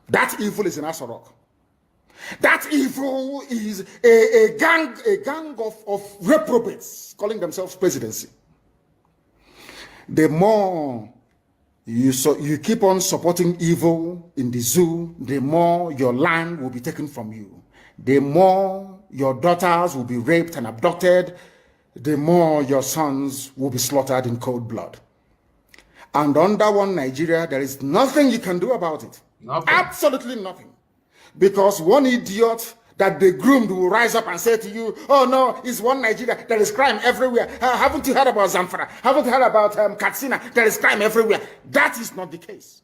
That evil is in Asorok. That evil is a gang of reprobates calling themselves presidency. The more you keep on supporting evil in the zoo, the more your land will be taken from you. The more your daughters will be raped and abducted, the more your sons will be slaughtered in cold blood. And under one Nigeria, there is nothing you can do about it. Nothing. Absolutely nothing. Because one idiot that they groomed will rise up and say to you, oh no, it's one Nigeria, there is crime everywhere. Haven't you heard about Zamfara? Haven't you heard about Katsina? There is crime everywhere. That is not the case.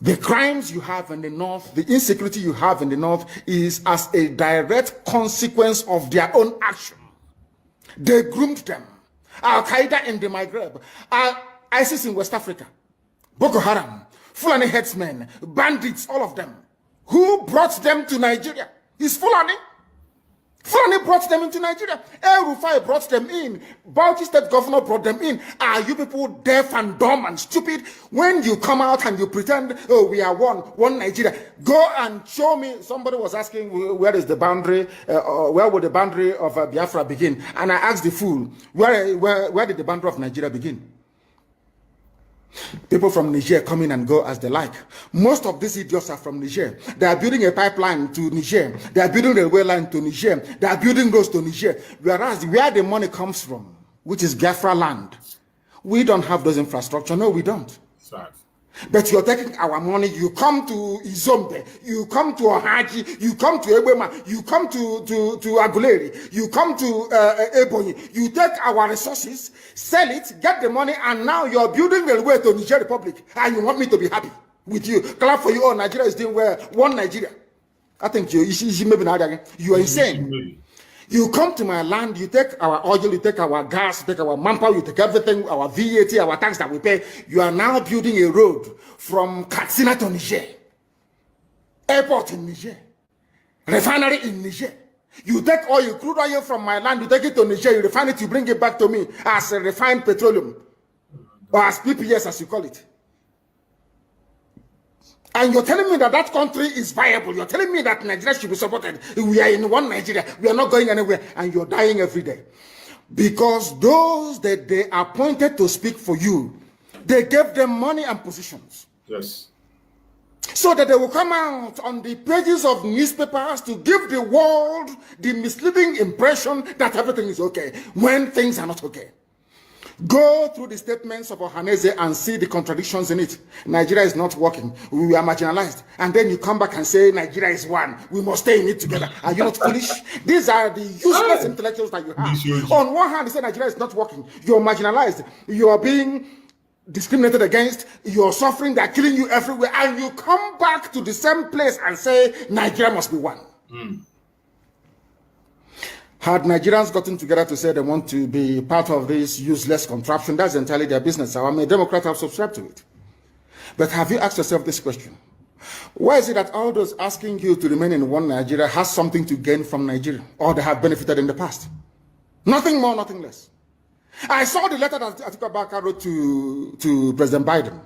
The crimes you have in the north, the insecurity you have in the north is as a direct consequence of their own action. They groomed them. Al-Qaeda in the Maghreb, ISIS in West Africa, Boko Haram, Fulani headsmen, bandits, all of them. Who brought them to Nigeria? It's Fulani. Fulani brought them into Nigeria. El Rufai brought them in. Bauchi State Governor brought them in. Are you people deaf and dumb and stupid? When you come out and you pretend, oh, we are one Nigeria, go and show me. Somebody was asking, where is the boundary, where would the boundary of Biafra begin? And I asked the fool, where did the boundary of Nigeria begin? People from Niger come in and go as they like. Most of these idiots are from Niger. They are building a pipeline to Niger. They are building a railway line to Niger. They are building roads to Niger. Whereas where the money comes from, which is Biafra land, we don't have those infrastructure. No, we don't. Sorry. But you're taking our money. You come to Izombe, you come to Ohaji, you come to Ebema, you come to Aguleri, you come to Ebonyi. You take our resources, sell it, get the money, and now you're building a way to Niger Republic. And you want me to be happy with you? Clap for you. Oh, Nigeria is doing well. One Nigeria. I think you are insane. You come to my land, you take our oil, you take our gas, you take our manpower, you take everything, our VAT, our tax that we pay. You are now building a road from Katsina to Niger, airport in Niger, refinery in Niger. You take oil, crude oil from my land, you take it to Niger, you refine it, you bring it back to me as a refined petroleum, or as PPS as you call it. And you're telling me that that country is viable. You're telling me that Nigeria should be supported. We are in one Nigeria. We are not going anywhere. And you're dying every day. Because those that they appointed to speak for you, they gave them money and positions. Yes. So that they will come out on the pages of newspapers to give the world the misleading impression that everything is okay, when things are not okay. Go through the statements of Ohaneze and see the contradictions in it. Nigeria is not working. We are marginalized. And then you come back and say Nigeria is one. We must stay in it together. Are you not foolish? These are the useless intellectuals that you have. On one hand, you say Nigeria is not working. You're marginalized. You are being discriminated against. You're suffering. They're killing you everywhere. And you come back to the same place and say Nigeria must be one. Had Nigerians gotten together to say they want to be part of this useless contraption, that's entirely their business. I'm a Democrat, I've subscribed to it. But have you asked yourself this question? Why is it that all those asking you to remain in one Nigeria has something to gain from Nigeria, or they have benefited in the past? Nothing more, nothing less. I saw the letter that Atiku Abubakar wrote to President Biden.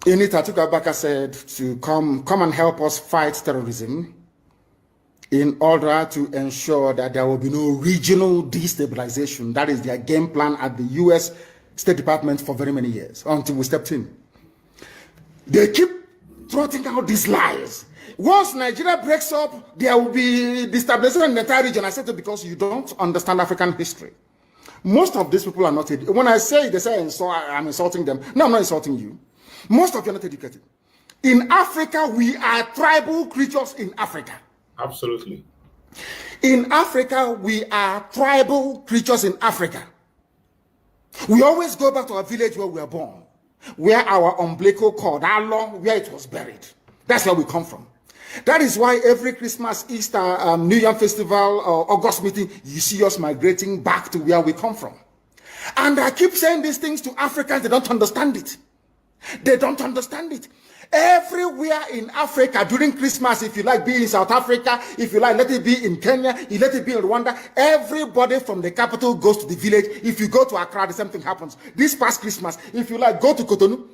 In it, Atiku Abubakar said to come and help us fight terrorism, in order to ensure that there will be no regional destabilization. That is their game plan at the U.S. State Department for very many years, until we stepped in. They keep trotting out these lies. Once Nigeria breaks up, there will be destabilization in the entire region. I said it because you don't understand African history. Most of these people are not educated. When I say, they say I'm insulting them. No, I'm not insulting you. Most of you are not educated. In Africa, we are tribal creatures in Africa. Absolutely. In Africa, we are tribal creatures in Africa. We always go back to our village where we were born, where our umbilical cord, how long, where it was buried. That's where we come from. That is why every Christmas, Easter, New Year Festival, or August meeting, you see us migrating back to where we come from. And I keep saying these things to Africans, they don't understand it. They don't understand it. Everywhere in Africa during Christmas, if you like, be in South Africa, if you like, let it be in Kenya, let it be in Rwanda, everybody from the capital goes to the village. If you go to Accra, the same thing happens. This past Christmas, if you like, go to Cotonou,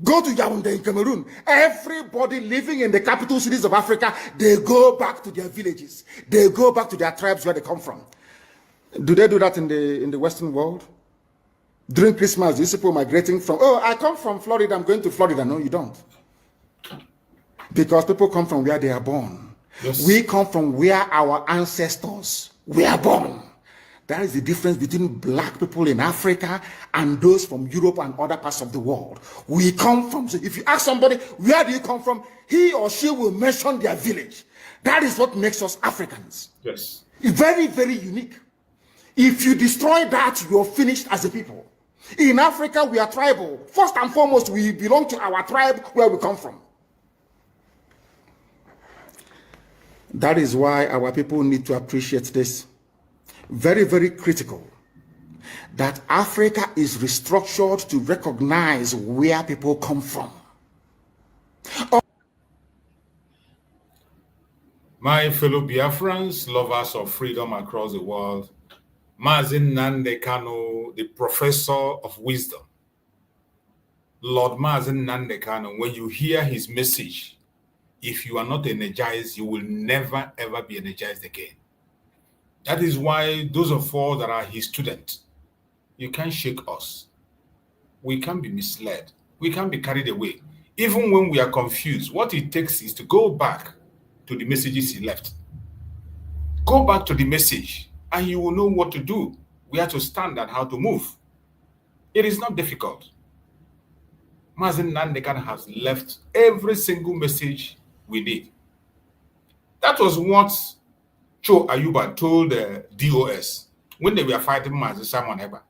go to Yaoundé in Cameroon. Everybody living in the capital cities of Africa, they go back to their villages. They go back to their tribes where they come from. Do they do that in the Western world? During Christmas, these people migrating from, oh, I come from Florida, I'm going to Florida. No, you don't. Because people come from where they are born. Yes. We come from where our ancestors were born. That is the difference between black people in Africa and those from Europe and other parts of the world. We come from, so if you ask somebody, where do you come from? He or she will mention their village. That is what makes us Africans. Yes. It's very, very unique. If you destroy that, you're finished as a people. In Africa, we are tribal. First and foremost, we belong to our tribe where we come from. That is why our people need to appreciate this. Very, very critical. That Africa is restructured to recognize where people come from. My fellow Biafrans, lovers of freedom across the world, Mazi Nnamdi Kanu, the professor of wisdom. Lord Mazi Nnamdi Kanu, when you hear his message, if you are not energized, you will never ever be energized again. That is why those of us that are his students, you can't shake us. We can't be misled. We can't be carried away. Even when we are confused, what it takes is to go back to the messages he left. Go back to the message and you will know what to do, where to stand and how to move. It is not difficult. Mazi Nnamdi Kanu has left every single message we need. That was what Cho Ayuba told the DOS when they were fighting Mazi Simon Eba.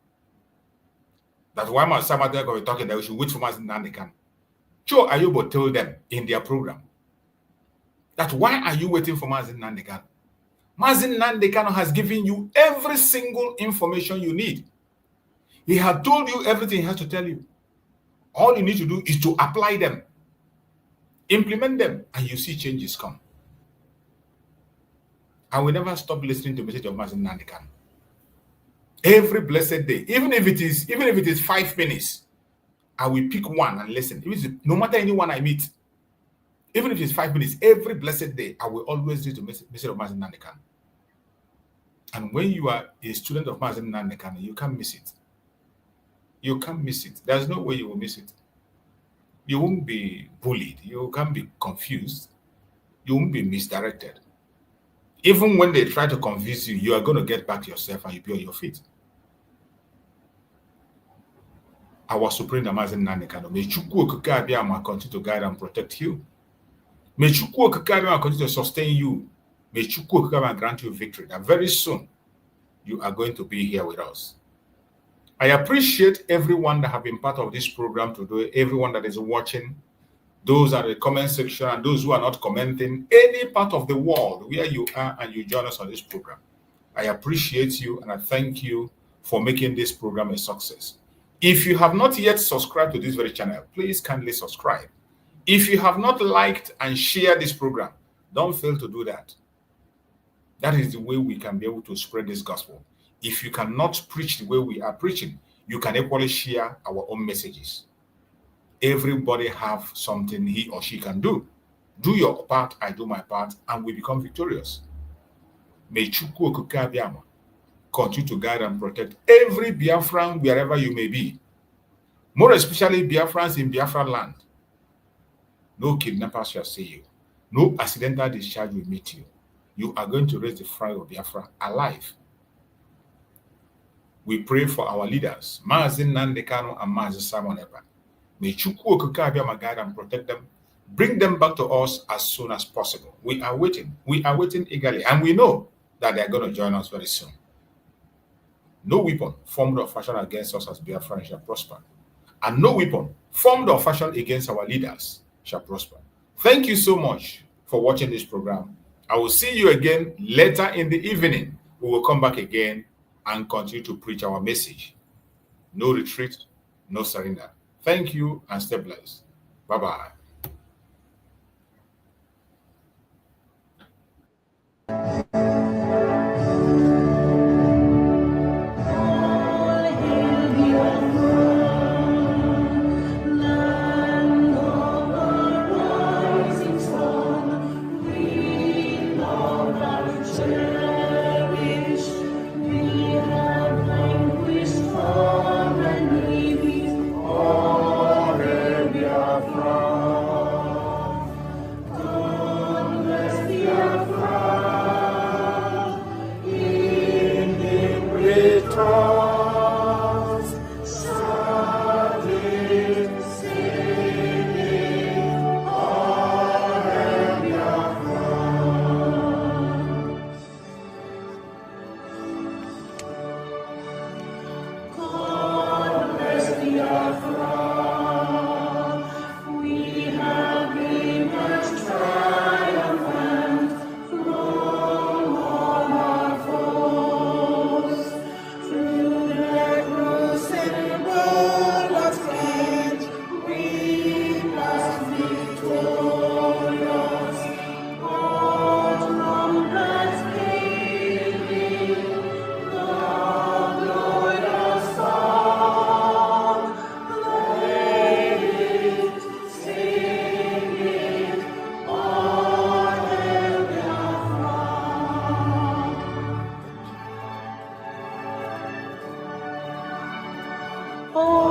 That's why Mazi Simon Eba was talking that we should wait for Mazi Nnamdi Kanu. Cho Ayuba told them in their program that why are you waiting for Mazi Nnamdi Kanu? Mazi Nnamdi Kanu has given you every single information you need. He has told you everything he has to tell you. All you need to do is to apply them, implement them, and you see changes come. I will never stop listening to the message of Mazi Nnamdi Kanu. Every blessed day, even if it is 5 minutes, I will pick one and listen. No matter anyone I meet, even if it's 5 minutes, every blessed day, I will always read the message of Mazi Nnamdi Kanu. And when you are a student of Mazi Nnamdi Kanu, you can't miss it. You can't miss it. There's no way you will miss it. You won't be bullied. You can't be confused. You won't be misdirected. Even when they try to confuse you, you are going to get back to yourself and you'll be on your feet. Our Supreme Mazi Nnamdi Kanu, may Chukwu Okike Abiyama continue to guide and protect you. May Chukwu Okike Abiyama continue to sustain you. May Chukwu Okike Abiyama grant you victory. That very soon, you are going to be here with us. I appreciate everyone that have been part of this program today, everyone that is watching, those at the comment section, and those who are not commenting, any part of the world where you are and you join us on this program. I appreciate you and I thank you for making this program a success. If you have not yet subscribed to this very channel, please kindly subscribe. If you have not liked and shared this program, don't fail to do that. That is the way we can be able to spread this gospel. If you cannot preach the way we are preaching, you can equally share our own messages. Everybody have something he or she can do. Do your part, I do my part, and we become victorious. May Chukwu Okike Abiyama continue to guide and protect every Biafran wherever you may be. More especially Biafrans in Biafra land. No kidnapper shall see you. No accidental discharge will meet you. You are going to raise the flag of Biafra alive. We pray for our leaders, Mazi Nnamdi Kanu and Mazi Simon Eba. May Chukwu Okike Abiyama guide and protect them. Bring them back to us as soon as possible. We are waiting. We are waiting eagerly. And we know that they are going to join us very soon. No weapon formed or fashioned against us as Biafran shall prosper. And no weapon formed or fashioned against our leaders shall prosper. Thank you so much for watching this program. I will see you again later in the evening. We will come back again and continue to preach our message. No retreat, no surrender. Thank you and stay blessed. Bye-bye. Biafra, Oh,